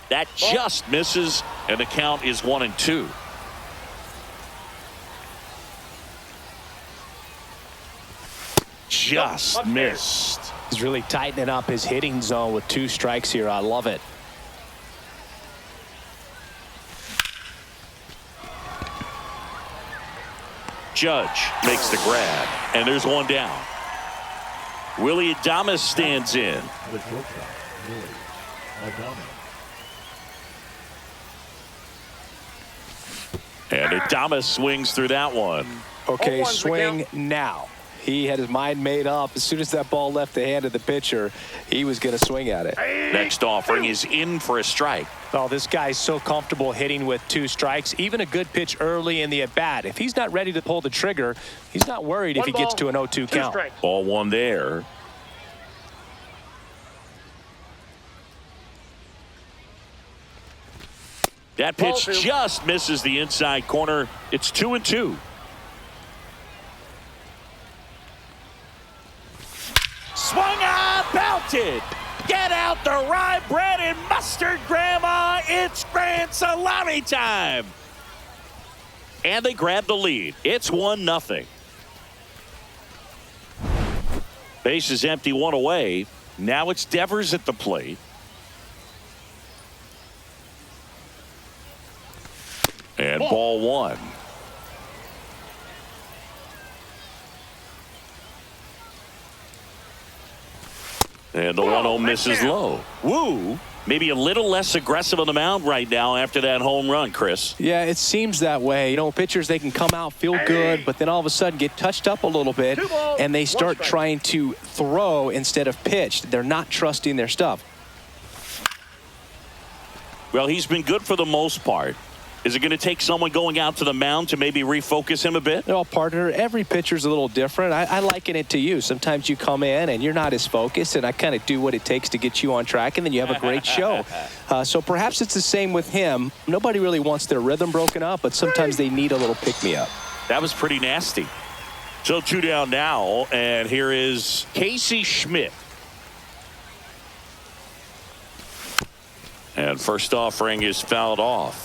That just misses, and the count is 1-2. Just missed. He's really tightening up his hitting zone with 2 strikes here. I love it. Judge makes the grab, and there's 1 down. Willie Adames stands in. The shortstop, Willie Adames. And Adames swings through that one. Okay, swing now. He had his mind made up. As soon as that ball left the hand of the pitcher, he was going to swing at it. Next offering is in for a strike. Oh, this guy's so comfortable hitting with 2 strikes. Even a good pitch early in the at-bat. If he's not ready to pull the trigger, he's not worried if he gets to an 0-2 count. Ball 1 there. That pitch just misses the inside corner. It's 2-2. Swung on, belted. Get out the rye bread and mustard, Grandma. It's grand salami time. And they grab the lead. It's 1-0. Base is empty, 1 away. Now it's Devers at the plate. And ball 1. And the 1-0 misses low. Woo! Maybe a little less aggressive on the mound right now after that home run, Chris. Yeah, it seems that way. You know, pitchers, they can come out, feel good, but then all of a sudden get touched up a little bit, and they start trying to throw instead of pitch. They're not trusting their stuff. Well, he's been good for the most part. Is it going to take someone going out to the mound to maybe refocus him a bit? Well, partner, every pitcher's a little different. I liken it to you. Sometimes you come in and you're not as focused, and I kind of do what it takes to get you on track, and then you have a great show. So perhaps it's the same with him. Nobody really wants their rhythm broken up, but sometimes they need a little pick-me-up. That was pretty nasty. So 2 down now, and here is Casey Schmidt. And first offering is fouled off.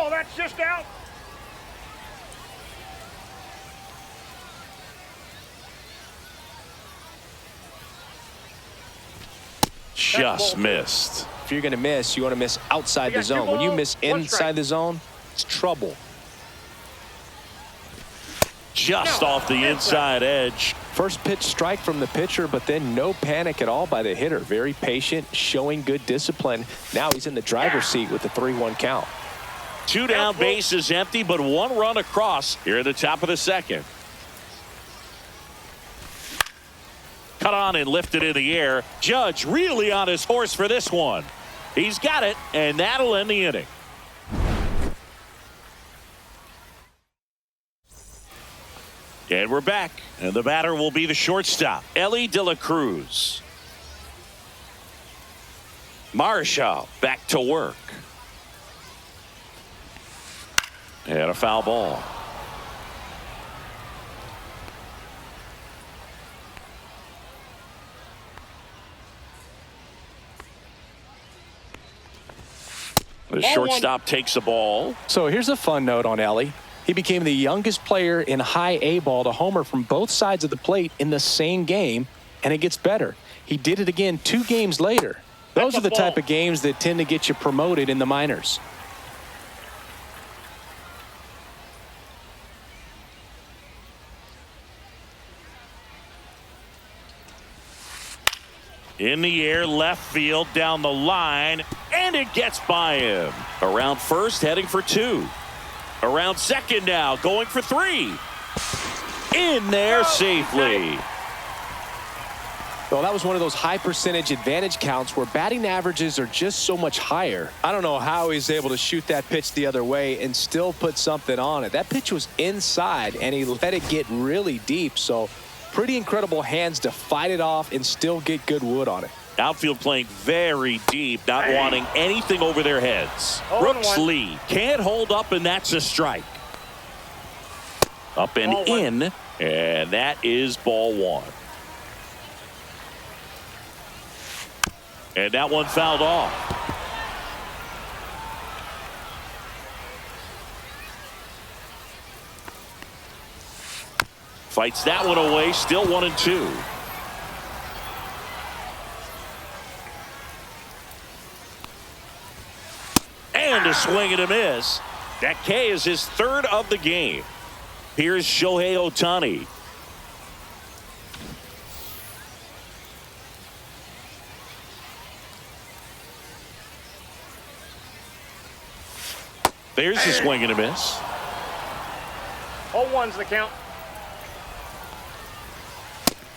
That's just out. Just missed. If you're going to miss, you want to miss outside the zone. When you miss inside the zone, it's trouble. Just off the inside edge. First pitch strike from the pitcher, but then no panic at all by the hitter. Very patient, showing good discipline. Now he's in the driver's seat with the 3-1 count. 2 down, base is empty, but 1 run across here at the top of the second. Cut on and lifted in the air. Judge really on his horse for this one. He's got it, and that'll end the inning. And we're back. And the batter will be the shortstop, Ellie De La Cruz. Marshall back to work. And a foul ball. The shortstop takes the ball. So here's a fun note on Ellie. He became the youngest player in high A ball to homer from both sides of the plate in the same game, and it gets better. He did it again 2 games later. Those are the type of games that tend to get you promoted in the minors. In the air, left field, down the line, and it gets by him. Around first, heading for 2. Around second now, going for 3. In there safely. Well, that was one of those high percentage advantage counts where batting averages are just so much higher. I don't know how he's able to shoot that pitch the other way and still put something on it. That pitch was inside, and he let it get really deep. So pretty incredible hands to fight it off and still get good wood on it. Outfield playing very deep, not wanting anything over their heads. Brooks Lee can't hold up, and that's a strike. Up and in, and that is ball 1. And that one fouled off. Fights that one away, still 1-2. And a swing and a miss. That K is his 3rd of the game. Here's Shohei Ohtani. There's a swing and a miss. 0-1's the count.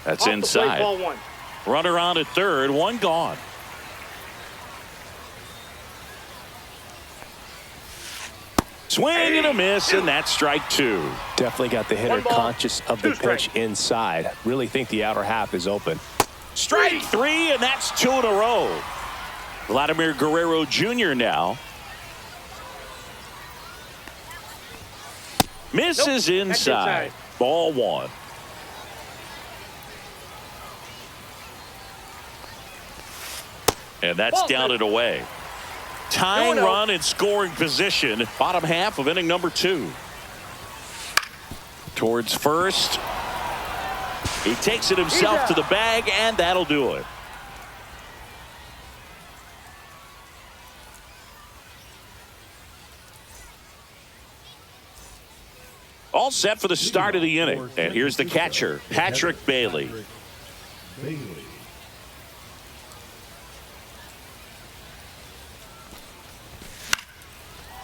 That's inside. Ball 1. Runner on at third, 1 gone. Swing and a miss, and that's strike 2. Definitely got the hitter conscious of the pitch inside. Really think the outer half is open. Strike 3, and that's 2 in a row. Vladimir Guerrero Jr. now. Misses inside. Ball 1. And that's down and away. Tying run in scoring position. Bottom half of inning number 2. Towards first. He takes it himself to the bag, and that'll do it. All set for the start of the inning. And here's the catcher, Patrick Bailey.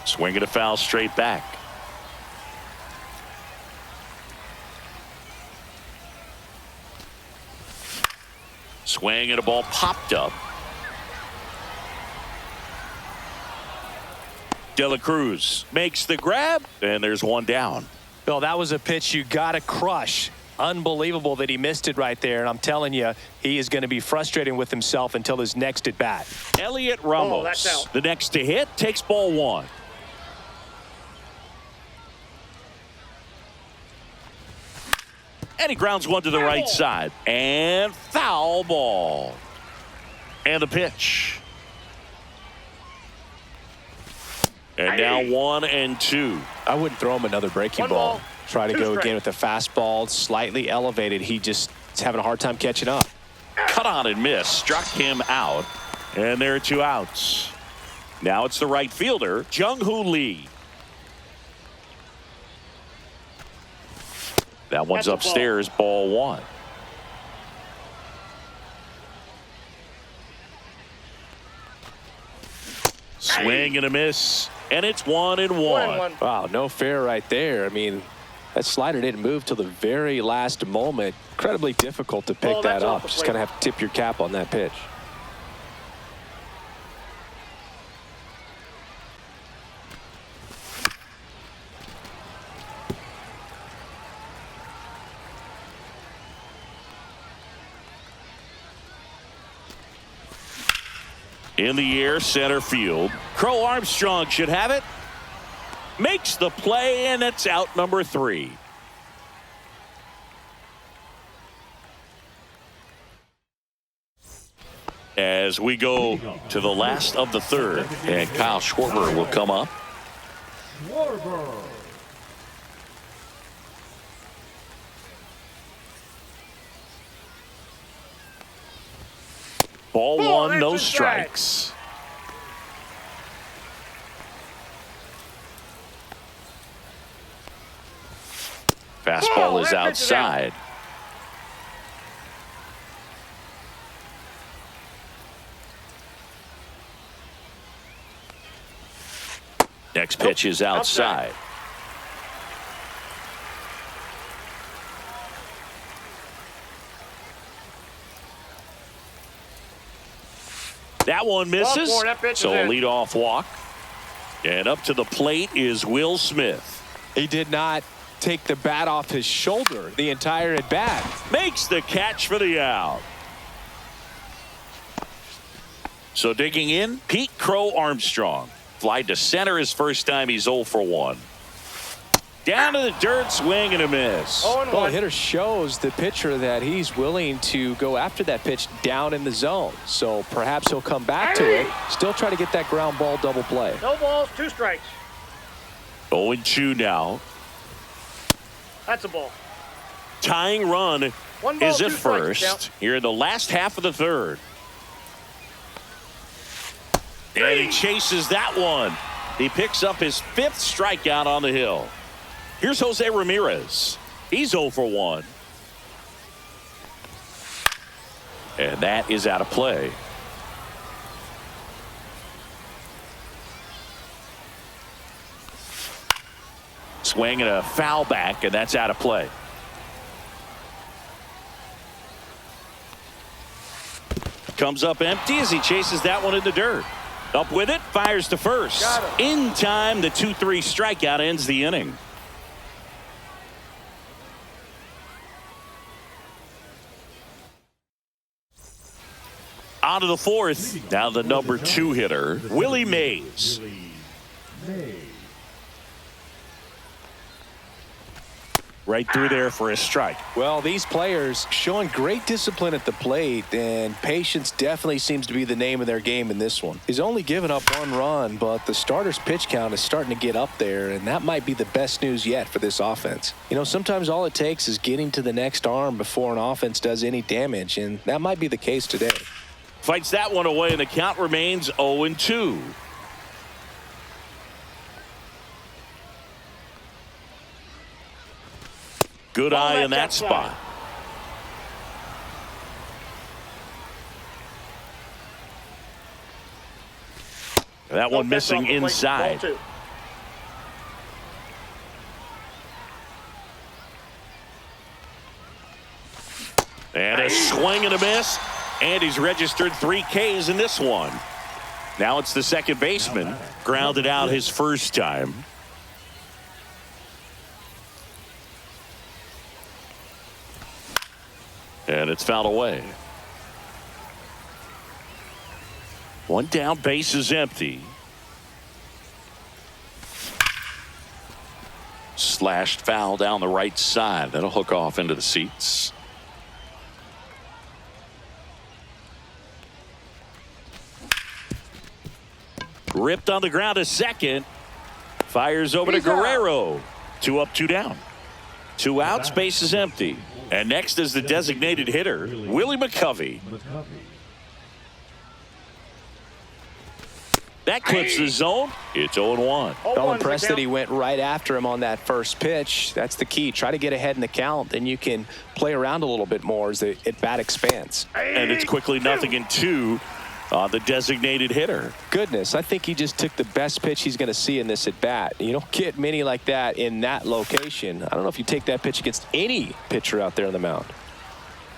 Swinging a foul straight back. Swing and a ball popped up. De La Cruz makes the grab, and there's 1 down. Well, that was a pitch you got to crush. Unbelievable that he missed it right there. And I'm telling you, he is going to be frustrating with himself until his next at bat. Elliot Ramos, the next to hit, takes ball 1. And he grounds one to the right side. And foul ball. And the pitch. And now 1-2. I wouldn't throw him another breaking ball. Try to go again with the fastball, slightly elevated. He just is having a hard time catching up. Cut on and miss. Struck him out. And there are 2 outs. Now it's the right fielder, Jung-Hoo Lee. That one's upstairs, ball 1. Swing and a miss, and it's 1-1. Wow, no fair right there. I mean, that slider didn't move till the very last moment. Incredibly difficult to pick that up. Just kind of have to tip your cap on that pitch. In the air, center field. Crow Armstrong should have it. Makes the play, and it's out number 3. As we go to the last of the third, and Kyle Schwarber will come up. Schwarber. Ball 1, no strikes. Fastball is outside. Next pitch is outside. That one misses. So a leadoff walk. And up to the plate is Will Smith. He did not take the bat off his shoulder the entire at bat. Makes the catch for the out. So digging in, Pete Crow Armstrong. Fly to center his first time. He's 0 for 1. Down to the dirt, swing and a miss. Well, the hitter shows the pitcher that he's willing to go after that pitch down in the zone. So perhaps he'll come back to it. Still try to get that ground ball double play. No balls, 2 strikes. 0-2 now. That's a ball. Tying run 1 ball, is 2 at strikes, first here in the last half of the third. And he chases that one. He picks up his 5th strikeout on the hill. Here's Jose Ramirez. He's 0 for 1. And that is out of play. Swing and a foul back, and that's out of play. Comes up empty as he chases that one in the dirt. Up with it, fires to first. In time, the 2-3 strikeout ends the inning. On to the 4th. Now the number 2 hitter, Willie Mays. Right through there for a strike. Well, these players showing great discipline at the plate, and patience definitely seems to be the name of their game in this one. He's only given up 1 run, but the starter's pitch count is starting to get up there, and that might be the best news yet for this offense. You know, sometimes all it takes is getting to the next arm before an offense does any damage, and that might be the case today. Fights that one away, and the count remains 0-2. Good eye in that spot. That one missing inside. And a swing and a miss. And he's registered 3 Ks in this one. Now it's the second baseman. Grounded out his first time. And it's fouled away. 1 down, base is empty. Slashed foul down the right side. That'll hook off into the seats. Ripped on the ground to second. Fires over to Guerrero. 2 up, 2 down. 2 outs, base is empty. And next is the designated hitter, Willie McCovey. That clips the zone. It's 0-1. I'm impressed that he went right after him on that first pitch. That's the key. Try to get ahead in the count, then you can play around a little bit more as the at-bat expands. And it's quickly 0-2 on the designated hitter. Goodness, I think he just took the best pitch he's going to see in this at-bat. You don't get many like that in that location. I don't know if you take that pitch against any pitcher out there on the mound.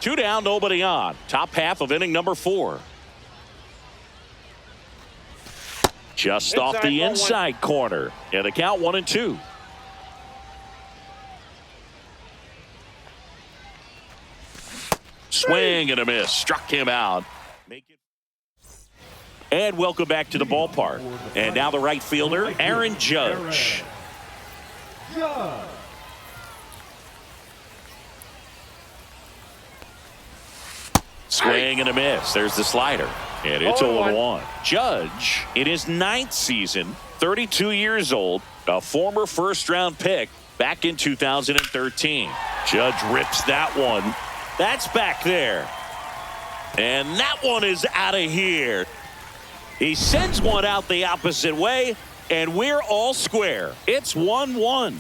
2 down, nobody on. Top half of inning number 4. Just off the inside corner. And the count 1-2. Swing and a miss. Struck him out. And welcome back to the ballpark. And now the right fielder, Aaron Judge. Swing and a miss. There's the slider. And it's 0-1. Judge, in his 9th season, 32 years old, a former first-round pick back in 2013. Judge rips that one. That's back there. And that one is out of here. He sends one out the opposite way, and we're all square. It's 1-1.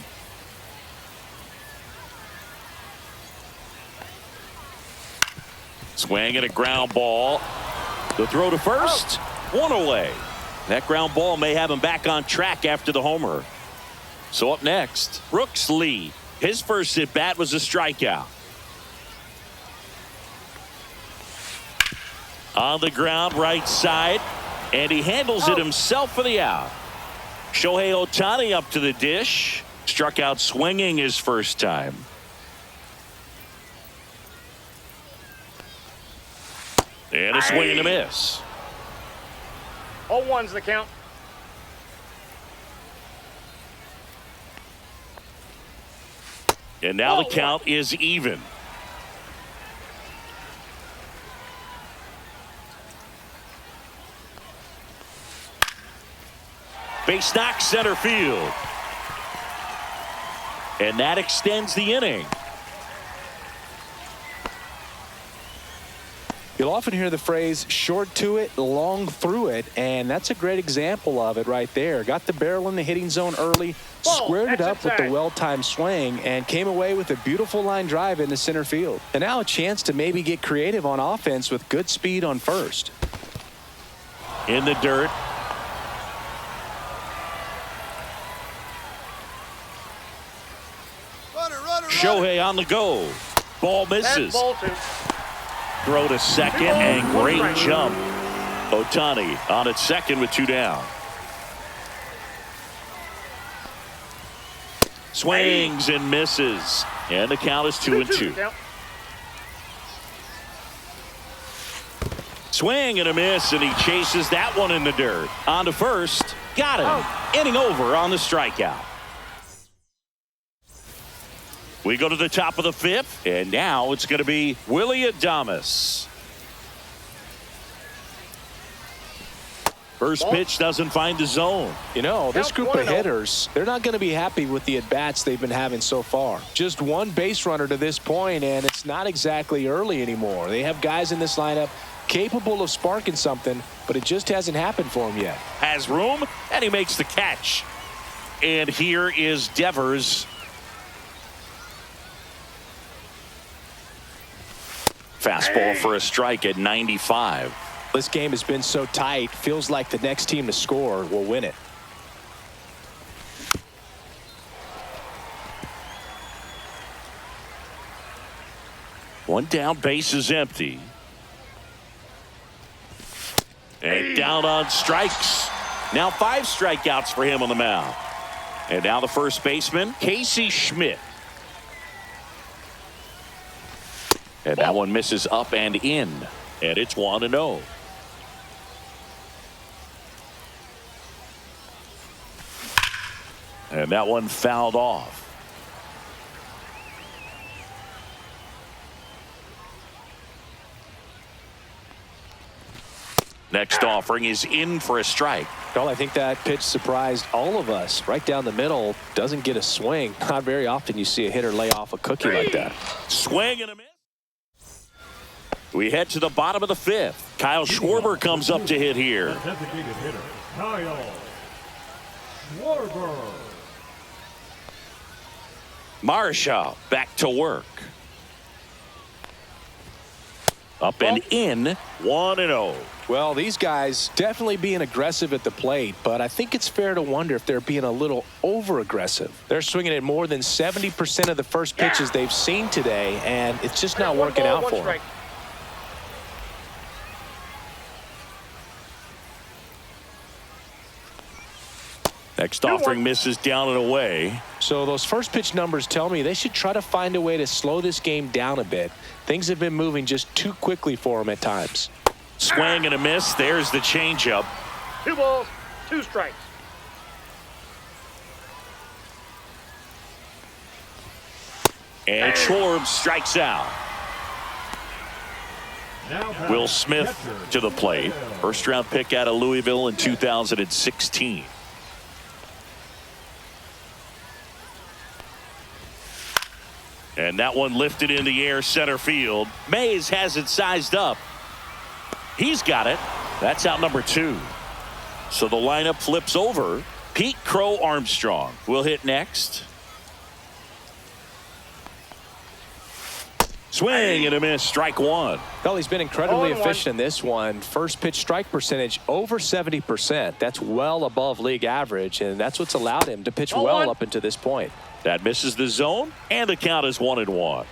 Swing and a ground ball. The throw to first, one away. That ground ball may have him back on track after the homer. So up next, Brooks Lee. His first at bat was a strikeout. On the ground, right side, and he handles it himself for the out. Shohei Ohtani up to the dish. Struck out swinging his first time. And a swing and a miss. 0-1's the count. And now the count is even. Base knock center field. And that extends the inning. You'll often hear the phrase short to it, long through it, and that's a great example of it right there. Got the barrel in the hitting zone early, squared it up with the well-timed swing, and came away with a beautiful line drive into center field. And now a chance to maybe get creative on offense with good speed on first. In the dirt. Shohei on the go. Ball misses. Ball two. Throw to second and great jump. Ohtani on at second with 2 down. Swings and misses. And the count is 2-2. Swing and a miss, and he chases that one in the dirt. On to first. Got him. Inning over on the strikeout. We go to the top of the 5th, and now it's going to be Willy Adames. First pitch doesn't find the zone. You know, this group of hitters, they're not going to be happy with the at-bats they've been having so far. Just one base runner to this point, and it's not exactly early anymore. They have guys in this lineup capable of sparking something, but it just hasn't happened for him yet. Has room, and he makes the catch. And here is Devers. Fastball for a strike at 95. This game has been so tight, feels like the next team to score will win it. One down, base is empty. And down on strikes. Now 5 strikeouts for him on the mound. And now the first baseman, Casey Schmidt. And that one misses up and in. And it's 1-0. And that one fouled off. Next offering is in for a strike. Well, I think that pitch surprised all of us. Right down the middle, doesn't get a swing. Not very often you see a hitter lay off a cookie like that. Swing and a miss. We head to the bottom of the 5th. Kyle Schwarber comes up to hit here. Designated hitter, Kyle Schwarber. Marshaw back to work. Up and in, 1-0. Well, these guys definitely being aggressive at the plate, but I think it's fair to wonder if they're being a little over-aggressive. They're swinging at more than 70% of the first pitches they've seen today, and it's just not working out for them. Next offering misses down and away. So those first pitch numbers tell me they should try to find a way to slow this game down a bit. Things have been moving just too quickly for them at times. Swing and a miss. There's the changeup. 2 balls, 2 strikes. And Schwarb strikes out. Will Smith to the plate. First round pick out of Louisville in 2016. And that one lifted in the air center field. Mays has it sized up. He's got it. That's out number 2. So the lineup flips over. Pete Crow Armstrong will hit next. Swing and a miss. Strike 1. Well, he's been incredibly efficient in this one. First pitch strike percentage over 70%. That's well above league average, and that's what's allowed him to pitch well up until this point. That misses the zone, and the count is 1-1.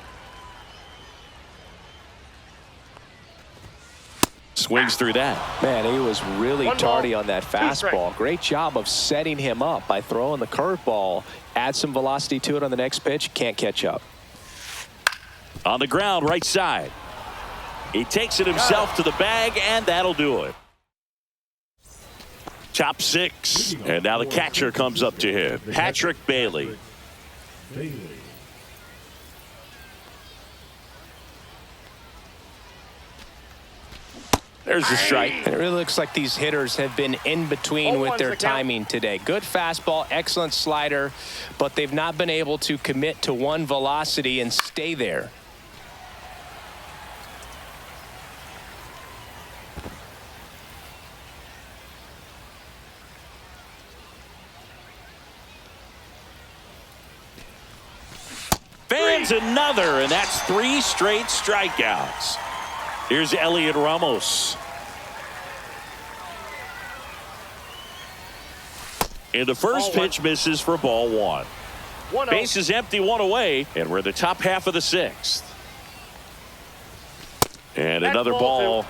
Swings through that. Man, he was really tardy on that fastball. Great job of setting him up by throwing the curveball. Add some velocity to it on the next pitch. Can't catch up. On the ground, right side. He takes it himself to the bag, and that'll do it. Top 6, and now the catcher comes up to him. Patrick Bailey. There's the strike. It really looks like these hitters have been in between with their timing today. Good fastball, excellent slider, but they've not been able to commit to one velocity and stay there. Fans another, and that's 3 straight strikeouts. Here's Elliot Ramos. And the first pitch misses for ball 1. Base is empty, 1 away, and we're the top half of the 6th. And another ball.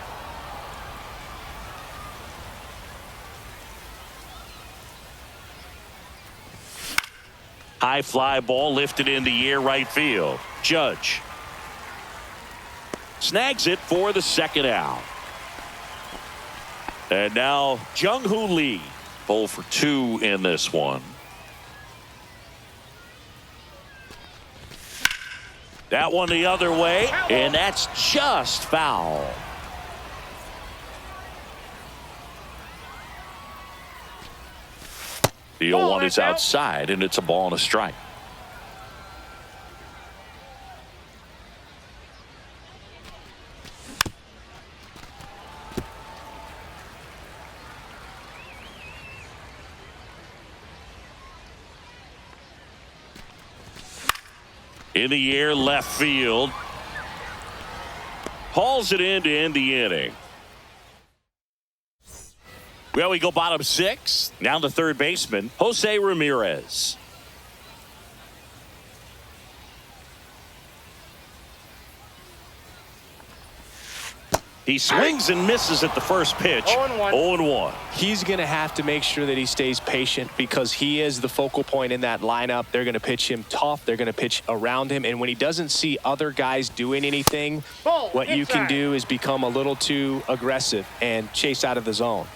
High fly ball lifted in the air right field. Judge snags it for the 2nd out. And now Jung-Hoo Lee, 0 for 2 in this one. That one the other way, and that's just foul. The 0-1 is outside, and it's a ball and a strike. In the air, left field. Hauls it in to end the inning. Well, we go bottom 6. Now the third baseman, Jose Ramirez. He swings and misses at the first pitch. 0-1. He's going to have to make sure that he stays patient because he is the focal point in that lineup. They're going to pitch him tough. They're going to pitch around him. And when he doesn't see other guys doing anything, what you can do is become a little too aggressive and chase out of the zone.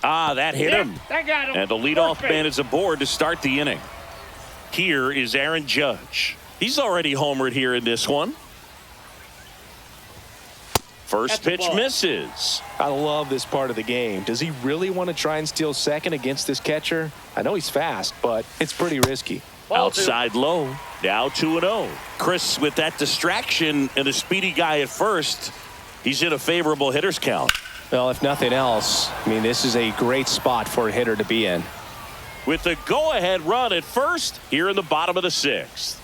That hit him. That got him. And the leadoff man is aboard to start the inning. Here is Aaron Judge. He's already homered here in this one. First pitch misses. I love this part of the game. Does he really want to try and steal second against this catcher? I know he's fast, but it's pretty risky. Outside low. Now 2-0. Chris, with that distraction and a speedy guy at first, he's in a favorable hitter's count. Well, if nothing else, I mean, this is a great spot for a hitter to be in. With the go-ahead run at first here in the bottom of the 6th.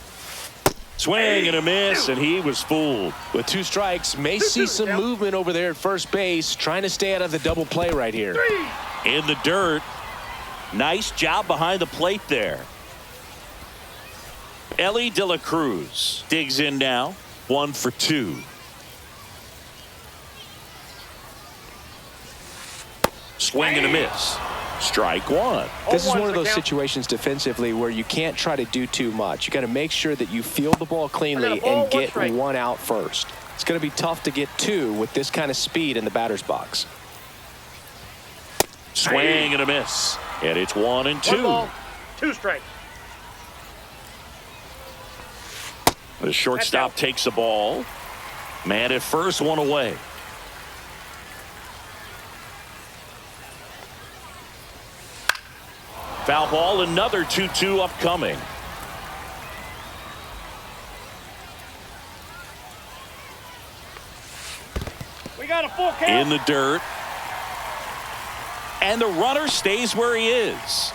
Swing and a miss, and he was fooled. With 2 strikes, may see some movement over there at first base, trying to stay out of the double play right here. In the dirt. Nice job behind the plate there. Ellie De La Cruz digs in now. 1 for 2. Swing and a miss. Strike one. This is one of those situations defensively where you can't try to do too much. You got to make sure that you field the ball cleanly and get one out first. It's going to be tough to get two with this kind of speed in the batter's box. Swing and a miss. And it's 1-2. 1 ball, 2 strikes. The shortstop takes the ball. Man at first, one away. Foul ball, another 2-2 upcoming. We got a full count. In the dirt. And the runner stays where he is.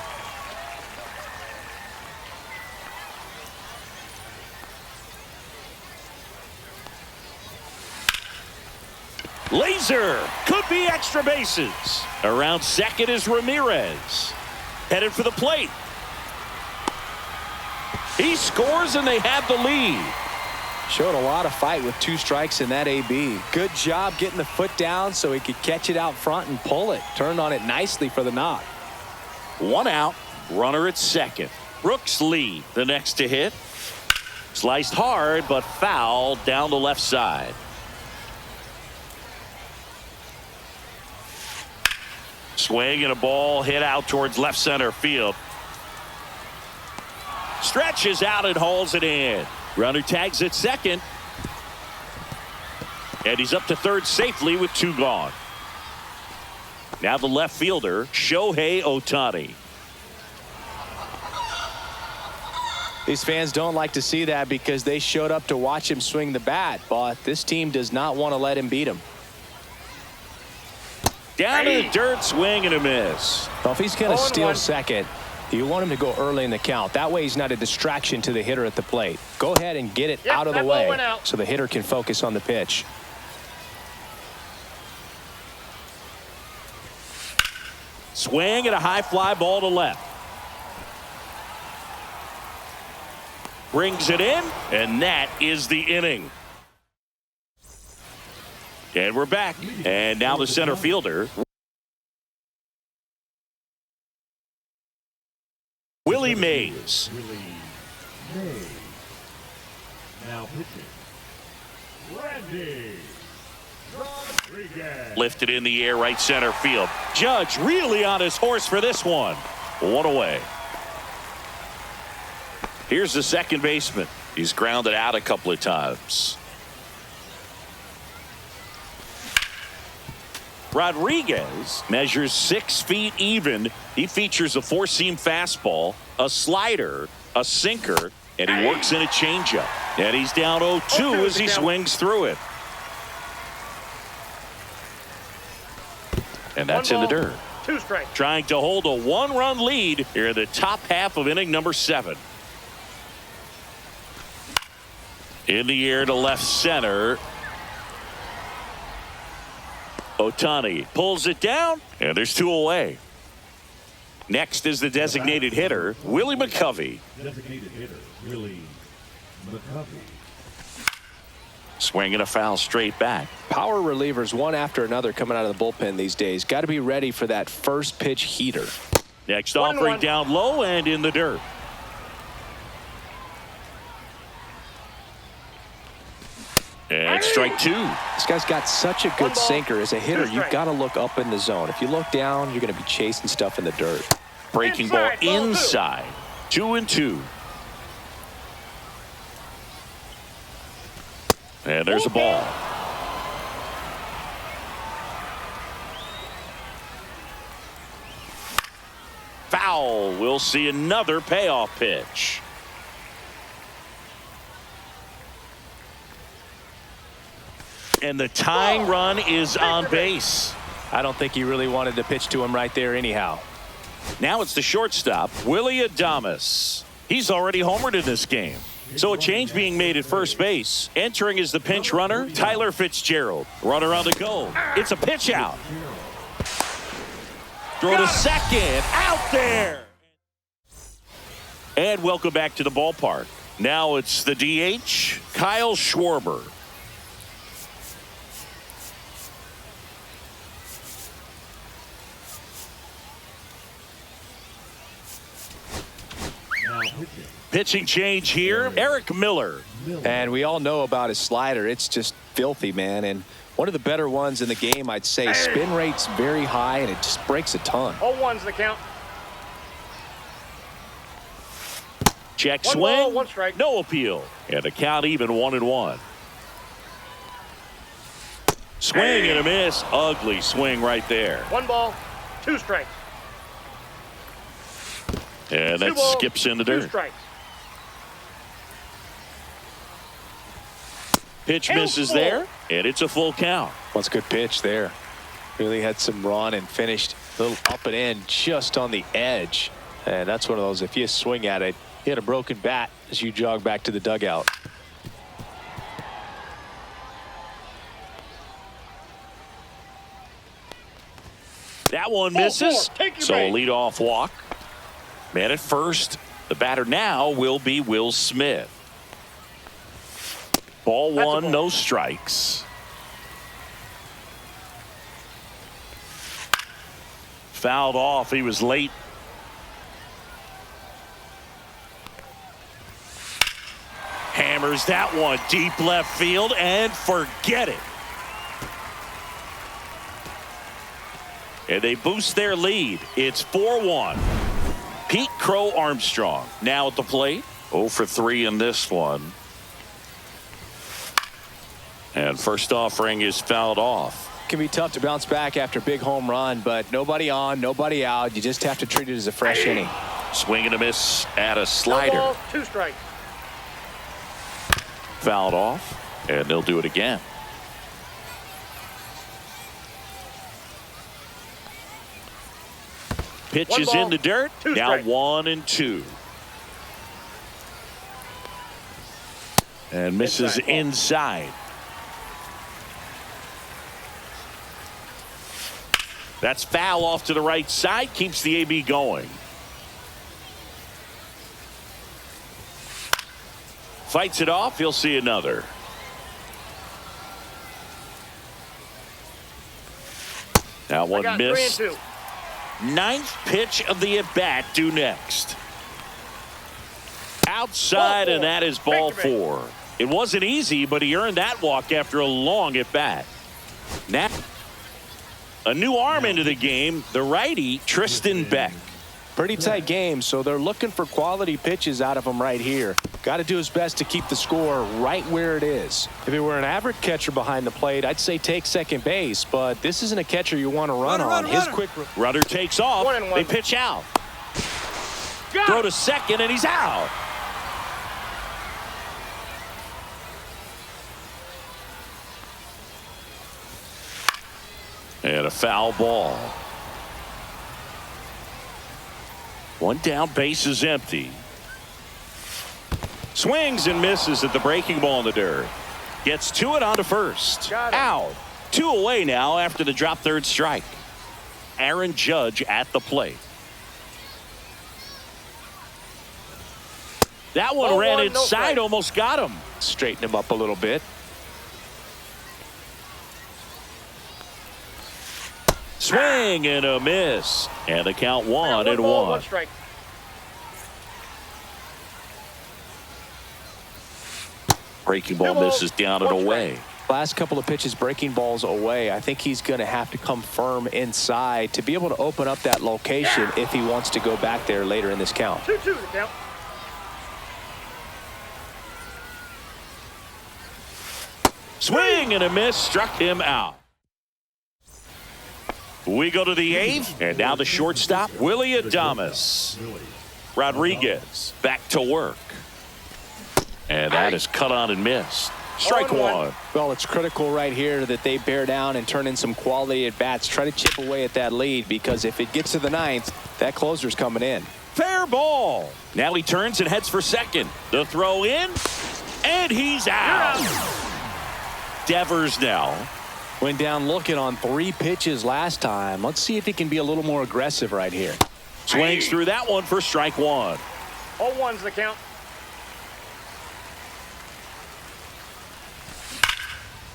Laser could be extra bases. Around second is Ramirez. Headed for the plate. He scores and they have the lead. Showed a lot of fight with 2 strikes in that AB. Good job getting the foot down so he could catch it out front and pull it. Turned on it nicely for the knock. 1 out. Runner at second. Brooks Lee, the next to hit. Sliced hard, but fouled down the left side. Swing and a ball hit out towards left center field. Stretches out and hauls it in. Runner tags at second. And he's up to third safely with 2 gone. Now the left fielder, Shohei Ohtani. These fans don't like to see that because they showed up to watch him swing the bat, but this team does not want to let him beat him. Down in the dirt, swing and a miss. Well, if he's going to steal second, you want him to go early in the count. That way he's not a distraction to the hitter at the plate. Go ahead and get it out of the way so the hitter can focus on the pitch. Swing and a high fly ball to left. Brings it in, and that is the inning. And we're back. And now the center fielder, Willie Mays. Now pitching, Randy Rodriguez. Lifted in the air, right center field. Judge really on his horse for this one. 1 away. Here's the second baseman. He's grounded out a couple of times. Rodriguez measures 6 feet even. He features a 4-seam fastball, a slider, a sinker, and he works in a changeup. And he's down 0-2 as he swings through it. And that's in the dirt. 2 strikes. Trying to hold a 1-run lead here in the top half of inning number 7. In the air to left center. Ohtani pulls it down, and there's 2 away. Next is the designated hitter, Willie McCovey. Designated hitter, Willie McCovey. Swinging a foul straight back. Power relievers one after another coming out of the bullpen these days. Got to be ready for that first pitch heater. Next offering down low and in the dirt. And strike 2. This guy's got such a good sinker. As a hitter, you've got to look up in the zone. If you look down, you're going to be chasing stuff in the dirt. Breaking ball inside. 2-2. And there's a ball. Foul. We'll see another payoff pitch. And the tying run is on base. I don't think he really wanted to pitch to him right there anyhow. Now it's the shortstop, Willie Adames. He's already homered in this game. So a change being made at first base. Entering is the pinch runner, Tyler Fitzgerald. Runner on the go. It's a pitch out. Throw to second. Out there. And welcome back to the ballpark. Now it's the DH, Kyle Schwarber. Pitching change here, Eric Miller. And we all know about his slider. It's just filthy, man. And one of the better ones in the game, I'd say. Spin rate's very high, and it just breaks a ton. 0-1's the count. Check One swing. ball, one strike. No appeal. And the count even 1-1. Swing and a miss. Ugly swing right there. 1 ball, 2 strikes. And that 2 balls, skips in the 2 dirt. strikes. Pitch And misses full. there, and it's a full count. That's a good pitch there. Really had some run and finished a little up and in just on the edge. And that's one of those, if you swing at it, you hit a broken bat as you jog back to the dugout. That one Ball misses. 4. Take your So a bait. leadoff walk. Man at first. The batter now will be Will Smith. Ball That's a 1, ball. no strikes. Fouled off. He was late. Hammers that one deep left field and forget it. And they boost their lead. It's 4-1. Pete Crow Armstrong now at the plate. 0 for 3 in this one. And first offering is fouled off. Can be tough to bounce back after a big home run, but nobody on, nobody out. You just have to treat it as a fresh inning. Swing and a miss at a No slider. balls, 2 strikes. Fouled off, and they'll do it again. Pitch 1 is ball, in the dirt. 2 Now strikes. 1-2. And misses inside. That's foul off to the right side. Keeps the AB going. Fights it off. He'll see another. Now I one got miss. 3 and 2. Ninth pitch of the at-bat due next. Outside, Ball 4. and that is ball Take your 4. It wasn't easy, but he earned that walk after a long at-bat. Now, a new arm into the game, the righty, Tristan Beck. Pretty tight game, so they're looking for quality pitches out of him right here. Got to do his best to keep the score right where it is. If it were an average catcher behind the plate, I'd say take second base, but this isn't a catcher you want to run on. His quick Runner takes off. 1-1. They pitch out. Got Throw it. to second, and he's out. And a foul ball. One down, base is empty. Swings and misses at the breaking ball in the dirt. Gets to it onto first. Got it. Out. 2 away now after the drop third strike. Aaron Judge at the plate. That one Ball ran 1, no inside, strike. almost got him. straighten him up a little bit. Swing and a miss. And the count 1-1. 1 ball, 1 strike. Breaking ball 2 balls, misses down and 1 away. strike. Last couple of pitches breaking balls away. I think he's going to have to come firm inside to be able to open up that location if he wants to go back there later in this count. 2-2 the count. Swing and a miss, struck him out. We go to the 8th, and now the shortstop, Willie Adames. Rodriguez back to work. And that is cut on and missed. Strike 1. Well, it's critical right here that they bear down and turn in some quality at bats. Try to chip away at that lead, because if it gets to the 9th, that closer's coming in. Fair ball. Now he turns and heads for second. The throw in, and he's out. Devers now. Went down looking on 3 pitches last time. Let's see if he can be a little more aggressive right here. Swings through that one for strike 1. 0-1's the count.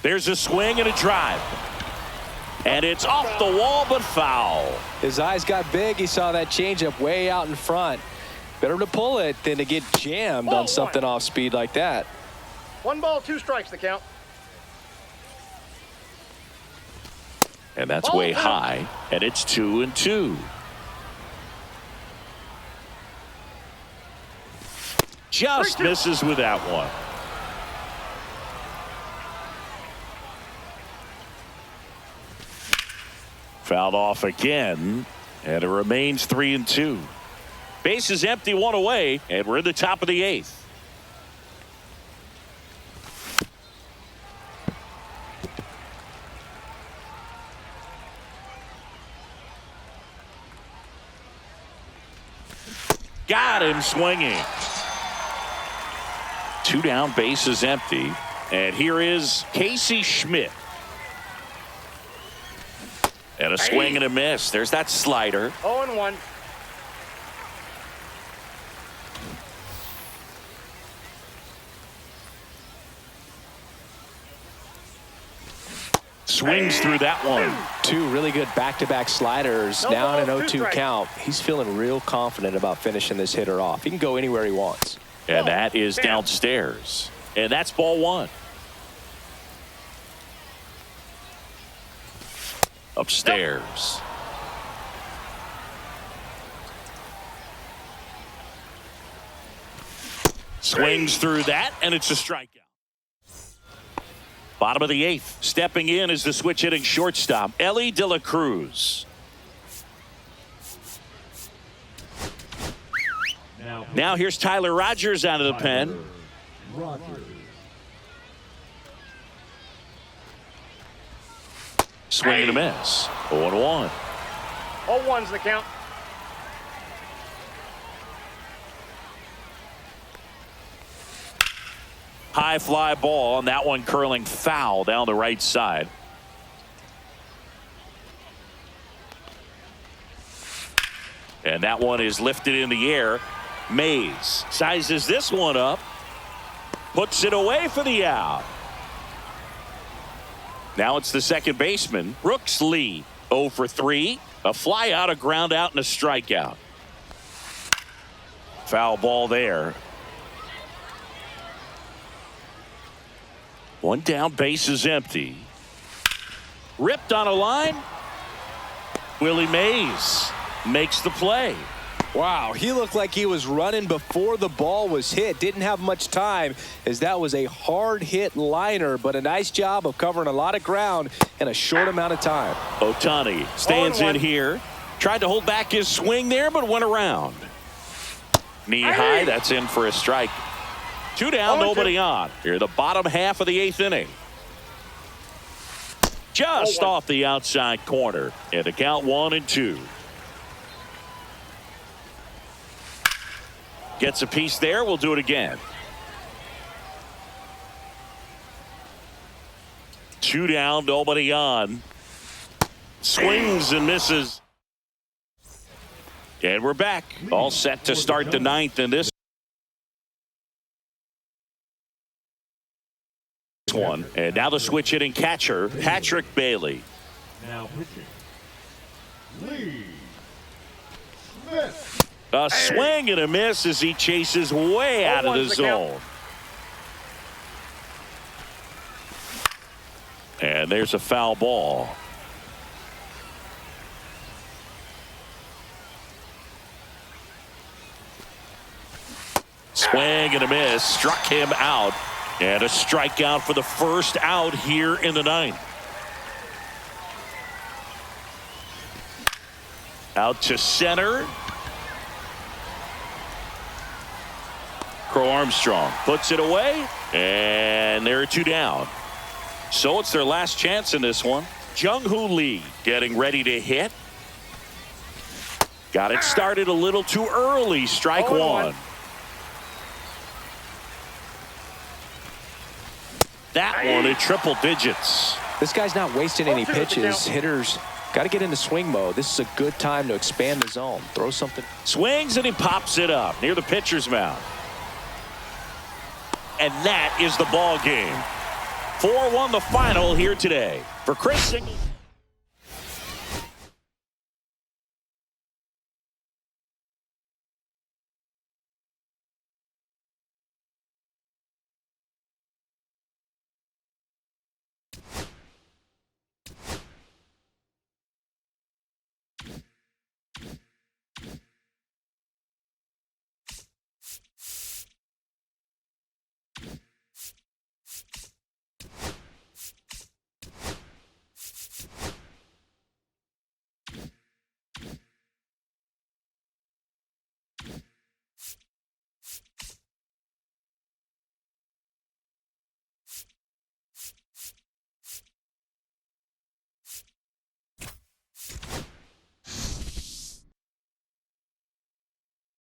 There's a swing and a drive. And it's off the wall, but foul. His eyes got big. He saw that changeup way out in front. Better to pull it than to get jammed on something off speed like that. 1 ball, 2 strikes the count. And that's way high, and it's 2-2. Just misses with that one. Fouled off again, and it remains 3-2. Base is empty, 1 away, and we're in the top of the 8th. Got him swinging. 2 down, base is empty, and here is Casey Schmidt. And a swing and a miss. There's that slider. 0-1. Swings through that one. 2 really good back-to-back sliders. Now in an 0-2 count. He's feeling real confident about finishing this hitter off. He can go anywhere he wants. And that is downstairs. And that's ball 1. Upstairs. Swings through that, and it's a strikeout. Bottom of the 8th. Stepping in is the switch hitting shortstop, Ellie De La Cruz. Now here's Tyler Rogers out of the pen. Swing and a miss. 0-1. 0-1's the count. High fly ball, and that one curling foul down the right side. And that one is lifted in the air. Mays sizes this one up, puts it away for the out. Now it's the second baseman, Brooks Lee. 0 for 3, a fly out, a ground out, and a strikeout. Foul ball there. 1 down, base is empty. Ripped on a line. Willie Mays makes the play. Wow, he looked like he was running before the ball was hit. Didn't have much time, as that was a hard hit liner, but a nice job of covering a lot of ground in a short amount of time. Ohtani stands in here. Tried to hold back his swing there, but went around. Knee high, that's in for a strike. 2 down, nobody on. Here, the bottom half of the 8th inning. Just off the outside corner. And the count 1-2. Gets a piece there. We'll do it again. 2 down, nobody on. Swings and misses. And we're back. All set to start the 9th in this one. And now the switch hitting catcher, Patrick Bailey. Now pitching, Lee Smith. A swing and a miss as he chases way out of the zone. And there's a foul ball. Swing and a miss, struck him out. And a strikeout for the first out here in the 9th. Out to center. Crow Armstrong puts it away, and they're 2 down. So it's their last chance in this one. Jung-Hoo Lee getting ready to hit. Got it started a little too early. Strike 1. That one at triple digits. This guy's not wasting any pitches. Hitters got to get into swing mode. This is a good time to expand the zone. Throw something. Swings and he pops it up near the pitcher's mound. And that is the ball game. 4-1 the final here today. For Chris Singleton.